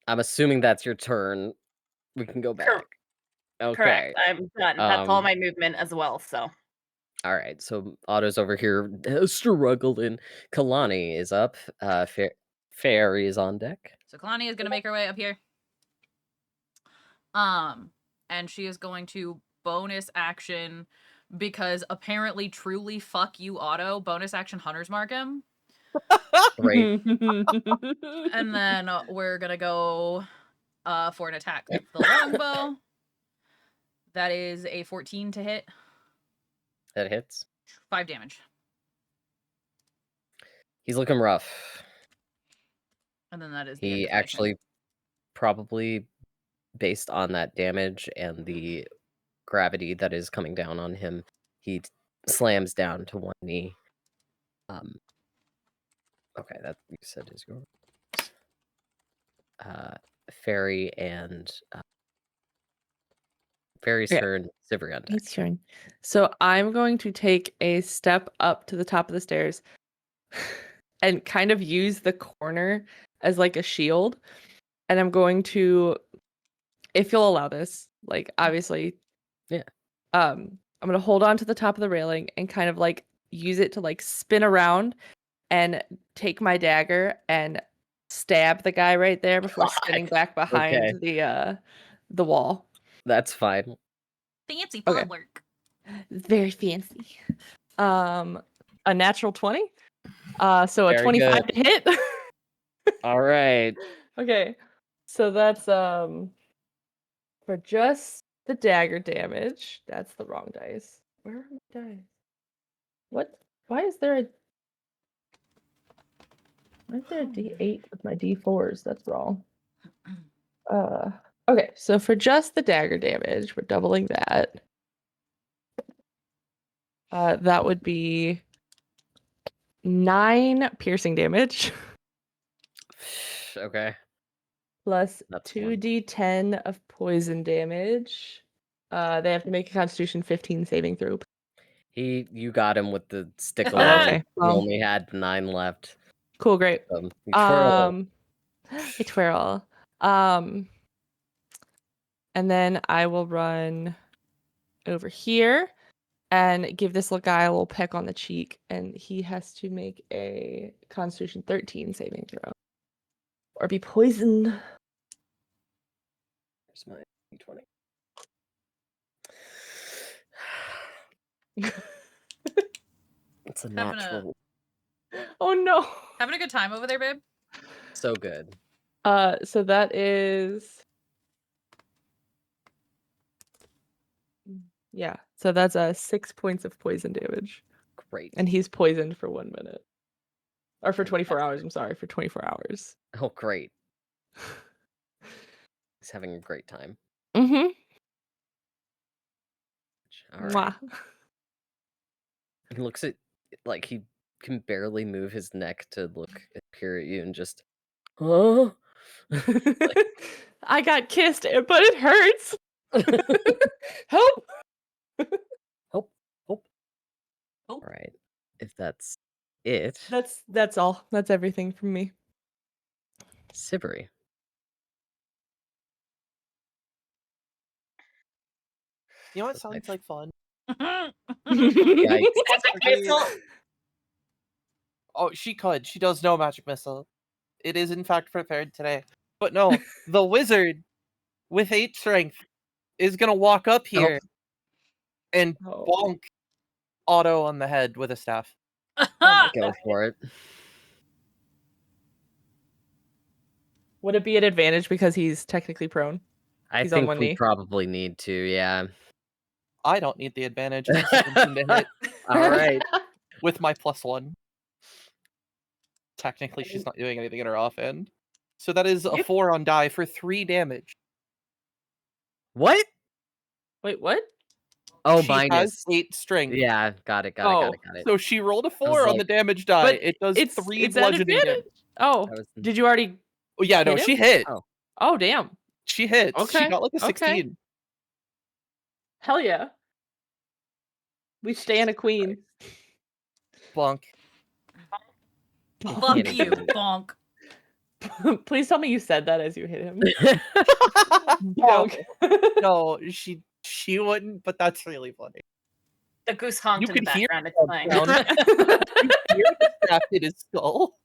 I'm assuming that's your turn. We can go back. Okay. Correct. I'm done. That's all Um, my movement as well, so. All right. So Otto's over here struggling. Kalani is up. Fairy is on deck. So Kalani is gonna make her way up here. And she is going to bonus action because apparently truly fuck you Otto, bonus action Hunter's Mark him. Great. And then we're gonna go for an attack with the longbow. That is a 14 to hit. That hits. 5 damage. He's looking rough. And then that is the end He of my turn. actually probably, based on that damage and the gravity that is coming down on him, he slams down to one knee. Okay, that you said is yours. Fairy and Fairy's Yeah. turn. Sivri on deck. It's turn. So I'm going to take a step up to the top of the stairs and kind of use the corner as like a shield. And I'm going to, if you'll allow this, like obviously, Yeah. I'm gonna hold on to the top of the railing and kind of like use it to like spin around and take my dagger and stab the guy right there before spinning back behind the wall. That's fine. Fancy Okay. footwork. Very fancy. A natural 20. So a Very 25 good. to hit. All right. Okay. So that's for just the dagger damage. That's the wrong dice. Where are my dice? What? Why is there a D8 with my D4s? That's wrong. Okay, so for just the dagger damage, we're doubling that. That would be 9 piercing damage Okay. plus That's one. 2d10 of poison damage. They have to make a Constitution 15 saving throw. You got him with the stick Oh, alone. okay. He Well, only had 9 left. cool, great. You twirl. I twirl. And then I will run over here and give this little guy a little peck on the cheek, and he has to make a Constitution 13 saving throw. Or be poisoned. Here's my D20. It's a Having natural. Oh no. Having a good time over there, babe? So good. So that is so that's 6 points of poison damage. Great. And he's poisoned for 1 minute. Or for 24 hours, I'm sorry, for 24 hours. Oh, great. He's having a great time. Mm-hmm. All right. Mwah. He looks at, like, he can barely move his neck to look peer at you and just, huh? I got kissed, but it hurts. Help! Hope. All right. If that's it, That's all. That's everything from me. Sibri. You know what That's sounds like fun? Yikes. Magic missile. Oh, she could. She does know magic missile. It is in fact prepared today. But no, the wizard with 8 strength is gonna walk up here and Oh. bonk Otto on the head with a staff. Go for it. Would it be an advantage because he's technically prone? I He's on think one we knee. probably need to, yeah. I don't need the advantage. I'm 17 to hit All right. with my +1. Technically, she's not doing anything in her offhand. So that is a Yep. 4 on die for 3 damage. What? Wait, what? Oh, She has minus. 8 strength. Yeah, got it. So she rolled a 4 was on the like- damage die. But It does 3 it's at bludgeoning damage. advantage. Oh, I was- did you already? Oh, yeah, no, hit she him? hit. Oh, damn. She hits. She Okay, got like a okay. 16. Hell yeah. We stand a queen. Bonk. Fuck Can't you, even- bonk. Please tell me you said that as you hit him. No, Bonk. no, she wouldn't, but that's really funny. The goose honked You in the could hear background. It's the fine. sound. You hear the staff hit his skull.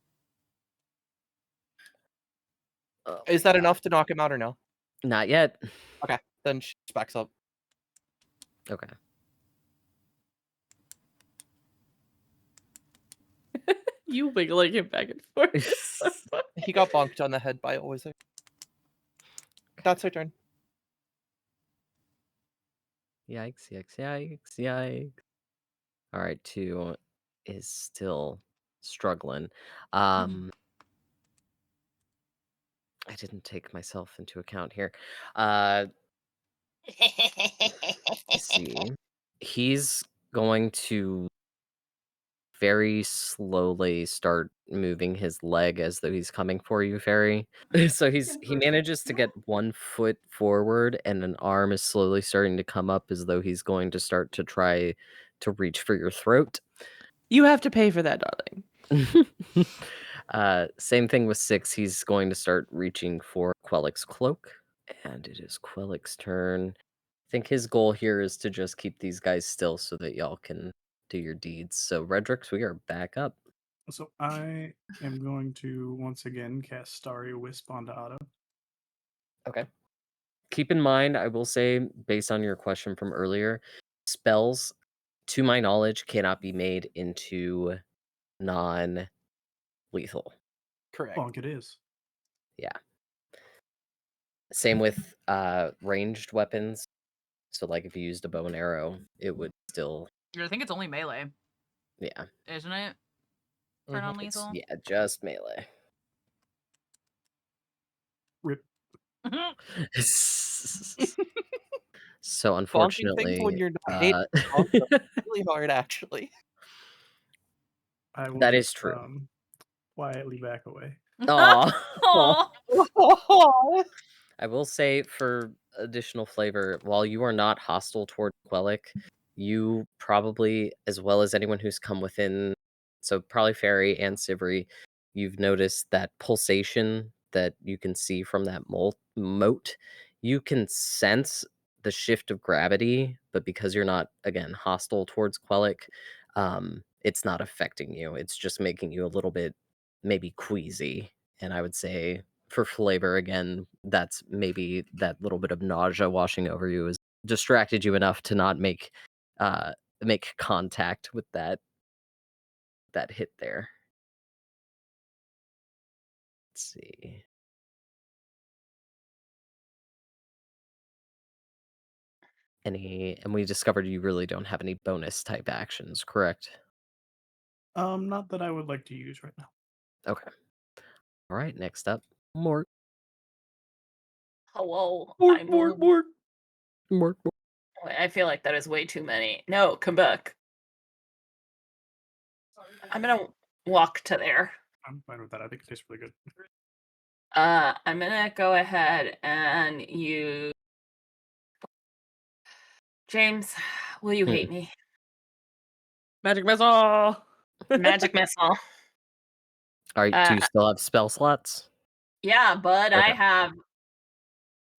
Oh Is my that God. enough to knock him out or no? Not yet. Okay, then she backs up. Okay. You wiggling him back and forth. He got bonked on the head by a wizard. That's her turn. Yikes, yikes, yikes, yikes. All right, 2 is still struggling. I didn't take myself into account here. Let's see. He's going to very slowly start moving his leg as though he's coming for you, Fairy. So he manages to get 1 foot forward, and an arm is slowly starting to come up as though he's going to start to try to reach for your throat. You have to pay for that, darling. Same thing with 6. He's going to start reaching for Quellic's cloak, and it is Quellic's turn. I think his goal here is to just keep these guys still so that y'all can do your deeds. So, Redrix, we are back up. So I am going to once again cast Starry Wisp onto Otto. Okay. Keep in mind, I will say, based on your question from earlier, spells, to my knowledge, cannot be made into non-lethal. Correct. Bonk it is. Yeah. Same with ranged weapons. So, like, if you used a bow and arrow, it would still, I think it's only melee, yeah, isn't it? For Mhm. it's, non-lethal. yeah, just melee. Rip. So, Bonking unfortunately, things when you're not able to bonk them is really hard, actually. I will that is just, true. quietly back away. Aw. Aw. I will say, for additional flavor, while you are not hostile toward Quellic, you probably, as well as anyone who's come within, so probably Fairy and Sivri, you've noticed that pulsation that you can see from that moat. You can sense the shift of gravity, but because you're not, again, hostile towards Quellic, it's not affecting you. It's just making you a little bit maybe queasy. And I would say, for flavor, again, that's maybe that little bit of nausea washing over you has distracted you enough to not make contact with that hit there. Let's see. And we discovered you really don't have any bonus type actions, correct? Not that I would like to use right now. Okay. All right, next up, Mort. Hello. Mort, I'm Mort, Mort. Mort, Mort. Wait, I feel like that is way too many. No, come back. I'm gonna walk to there. I'm fine with that. I think it tastes really good. I'm gonna go ahead and use James. Will you hate me? Magic missile. Magic missile. Alright, do you still have spell slots? Yeah, but I Okay. have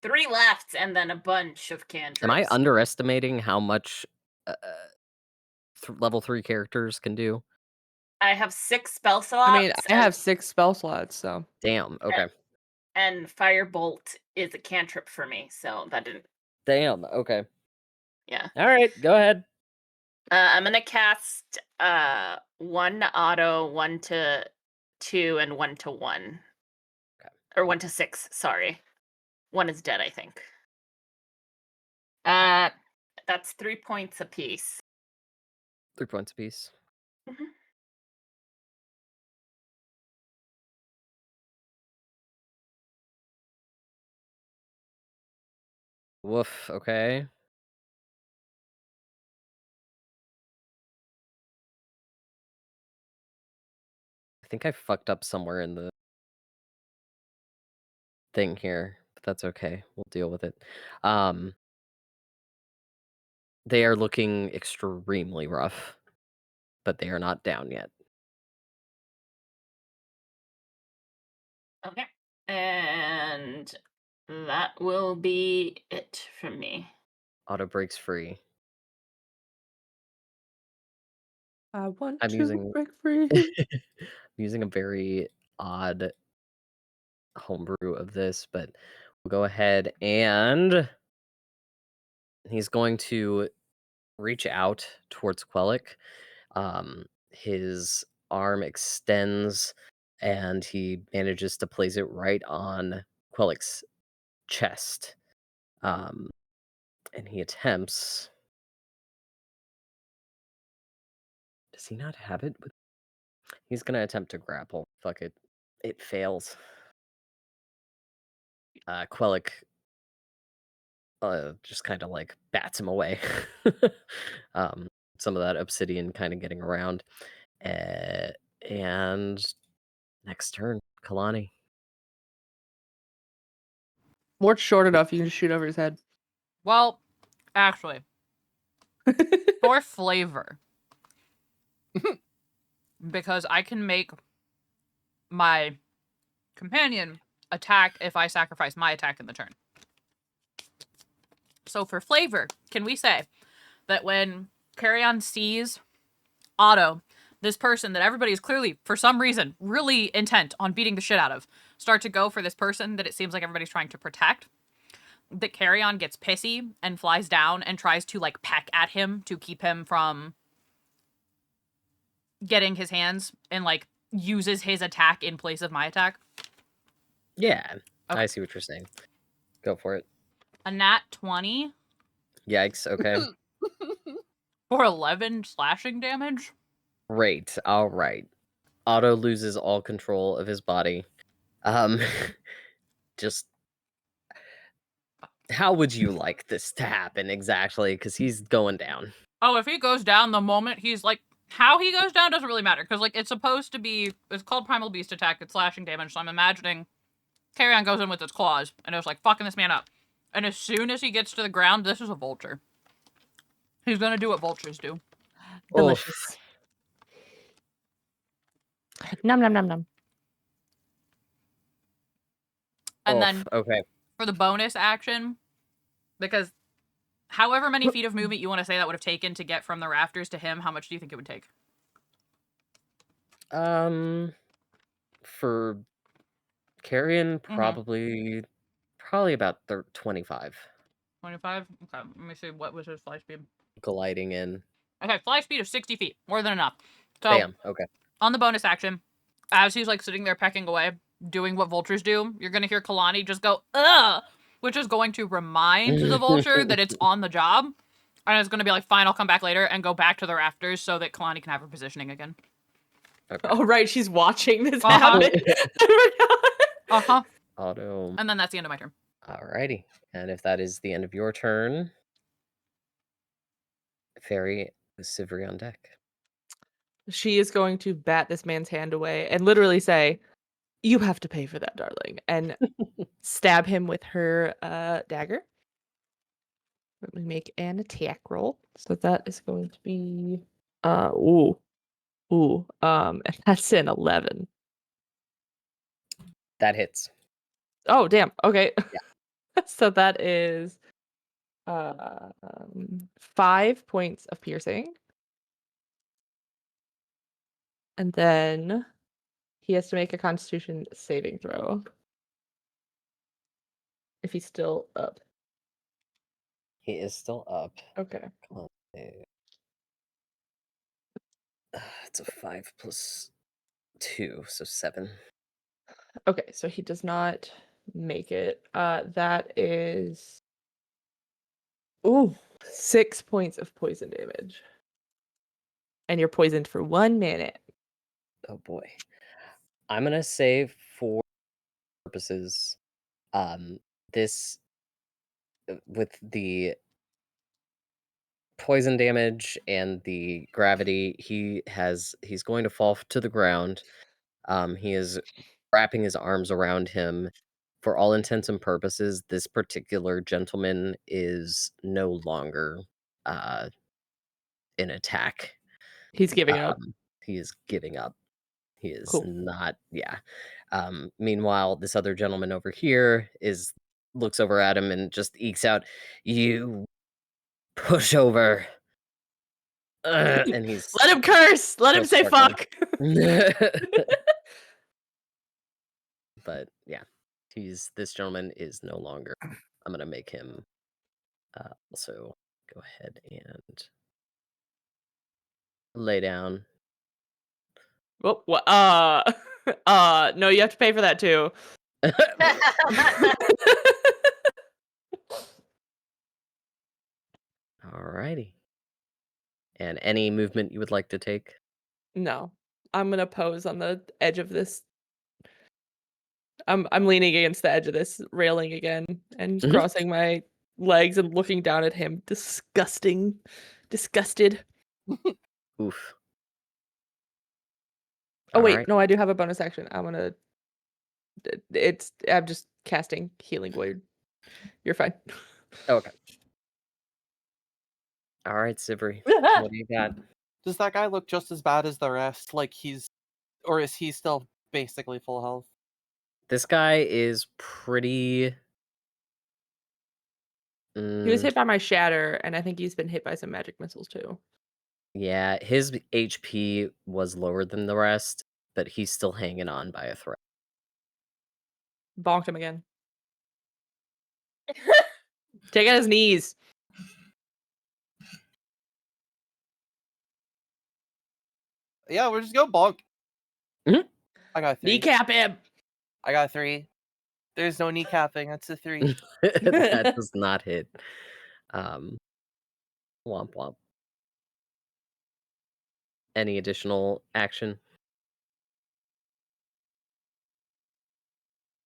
3 left and then a bunch of Am I cantrips. underestimating how much, level 3 characters can do? I have 6 spell I mean, slots I have 6 spell slots, so. Damn, okay. and Firebolt is a cantrip for me, so that didn't. Damn, okay. Yeah. Alright, go ahead. I'm gonna cast 1 auto, 1 to 2, and 1 to 1. Okay. Or 1 to 6, sorry. 1 is dead, I think. That's 3 points apiece. 3 points apiece. Mhm. Woof, okay. I think I fucked up somewhere in the thing here, but that's okay. We'll deal with it. They are looking extremely rough, but they are not down yet. Okay. And that will be it from me. Auto breaks free. I want I'm to using break free. I'm using a very odd homebrew of this, but we'll go ahead and he's going to reach out towards Quellic. His arm extends and he manages to place it right on Quellic's chest. And he attempts. Does he not have it? He's gonna attempt to grapple. Fuck it. It fails. Quellic just kind of like bats him away. um, some of that obsidian kind of getting around. And next turn, Kalani. Mort's short enough, you can just shoot over his head. Well, actually, for flavor, because I can make my companion attack if I sacrifice my attack in the turn. So for flavor, can we say that when Carrion sees Otto, this person that everybody is clearly, for some reason, really intent on beating the shit out of, start to go for this person that it seems like everybody's trying to protect, that Carrion gets pissy and flies down and tries to, like, peck at him to keep him from getting his hands and, like, uses his attack in place of my attack? Yeah, Okay. I see what you're saying. Go for it. A nat 20 Yikes, okay. for 11 slashing damage? Great, alright. Otto loses all control of his body. Just how would you like this to happen exactly? Because he's going down. Oh, if he goes down the moment he's, like, how he goes down doesn't really matter, because, like, it's supposed to be, it's called Primal Beast Attack, it's slashing damage, so I'm imagining Carrion goes in with its claws, and it was like, fucking this man up. And as soon as he gets to the ground, this is a vulture. He's gonna do what vultures do. Delicious. Nom nom nom nom. And Oof, then okay. for the bonus action, because however many feet of movement you want to say that would have taken to get from the rafters to him, how much do you think it would take? For Carrion, probably about 25. 25? Okay, let me see, what was his fly speed? Gliding in. Okay, fly speed of 60 feet. More than enough. So, Bam, okay. on the bonus action, as he's, like, sitting there pecking away, doing what vultures do, you're gonna hear Kalani just go, ugh! Which is going to remind the vulture that it's on the job. And it's gonna be like, fine, I'll come back later, and go back to the rafters so that Kalani can have her positioning again. Okay. Oh, right, she's watching this Uh-huh. happen. Uh-huh. Auto. And then that's the end of my turn. Alrighty. And if that is the end of your turn, Fairy with Sivri on deck. She is going to bat this man's hand away and literally say, You have to pay for that, darling. And stab him with her dagger. Let me make an attack roll. So that is going to be that's an 11. That hits. Oh, damn. Okay. Yeah. So that is 5 points of piercing. And then he has to make a Constitution saving throw. If he's still up. He is still up. Okay. Come on. It's a 5 plus 2, so 7. Okay, so he does not make it. That is 6 points of poison damage. And you're poisoned for 1 minute. Oh boy. I'm gonna say for purposes, this with the poison damage and the gravity, he's going to fall to the ground. He is wrapping his arms around him. For all intents and purposes, this particular gentleman is no longer in attack. He's giving up. He is giving up. He is Cool. not, yeah. Meanwhile, this other gentleman over here looks over at him and just ekes out, "You push over." And he's Let him curse. Let him say starting. fuck. But yeah, this gentleman is no longer. I'm gonna make him also go ahead and lay down. Well, no, you have to pay for that too. Alrighty. And any movement you would like to take? No. I'm gonna pose on the edge of this. I'm leaning against the edge of this railing again and Mhm. crossing my legs and looking down at him, disgusted. Oof. Oh wait, Alright. no, I do have a bonus action. I'm just casting Healing Word. You're fine. Okay. Alright, Sivri. What do you got? Does that guy look just as bad as the rest? Like or is he still basically full health? This guy is pretty. He was hit by my shatter, and I think he's been hit by some magic missiles too. Yeah, his HP was lower than the rest, but he's still hanging on by a thread. Bonked him again. Take out his knees. Yeah, we're just go bonk. Mhm. I got 3. Kneecap him. I got 3. There's no kneecapping. That's a 3. That does not hit. Womp womp. Any additional action?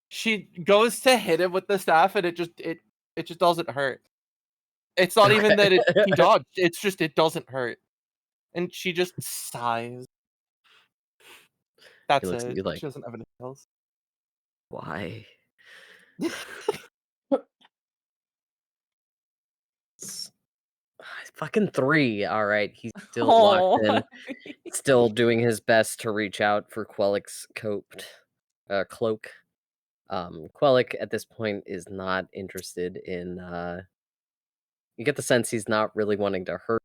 She goes to hit him with the staff, and it just doesn't hurt. It's not even that he dodged. It's just it doesn't hurt, and she just sighs. That's looks at it. you like, She doesn't have anything else. why? Fucking 3. All right, he's still locked in, still doing his best to reach out for Quellic's cloak. Quellic at this point is not interested in. You get the sense he's not really wanting to hurt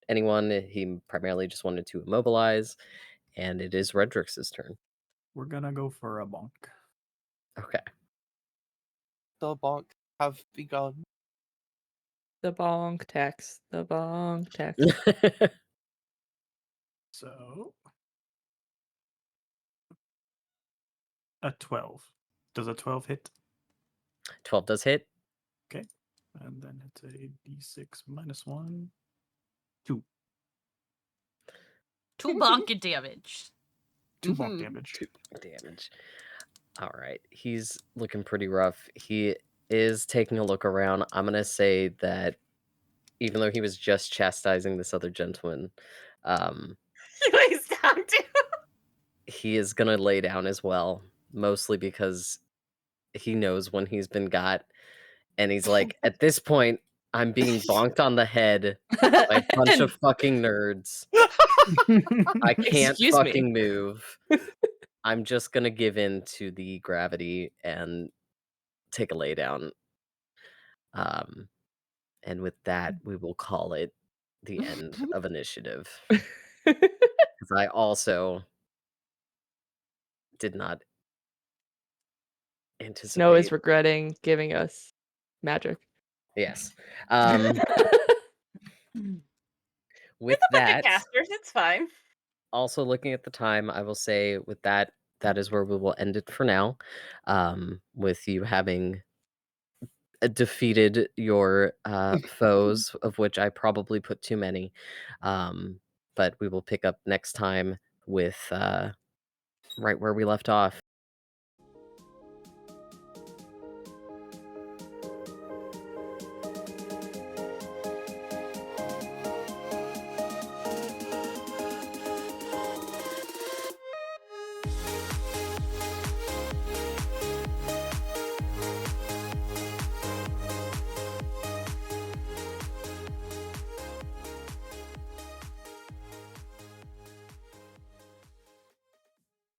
anyone. He primarily just wanted to immobilize, and it is Redrix's turn. We're gonna go for a bonk. Okay. The bonk have begun. The bonk tax. The bonk tax. So a 12. Does a 12 hit? 12 does hit. Okay. And then it's a d6 minus 1. 2. 2 bonk damage. 2 bonk damage. 2 damage. All right. He's looking pretty rough. He is taking a look around. I'm going to say that even though he was just chastising this other gentleman, He lays down too. he is going to lay down as well. mostly because he knows when he's been got, and he's like, at this point, I'm being bonked on the head by a bunch of fucking nerds. I can't Excuse me. fucking move. I'm just gonna give in to the gravity and take a lay down. And with that, we will call it the end of initiative. Because I also did not anticipate. Snow is regretting giving us magic. Yes. We're With the bucket that, casters. It's fine. also looking at the time, I will say with that, that is where we will end it for now. With you having defeated your foes, of which I probably put too many. But we will pick up next time with right where we left off.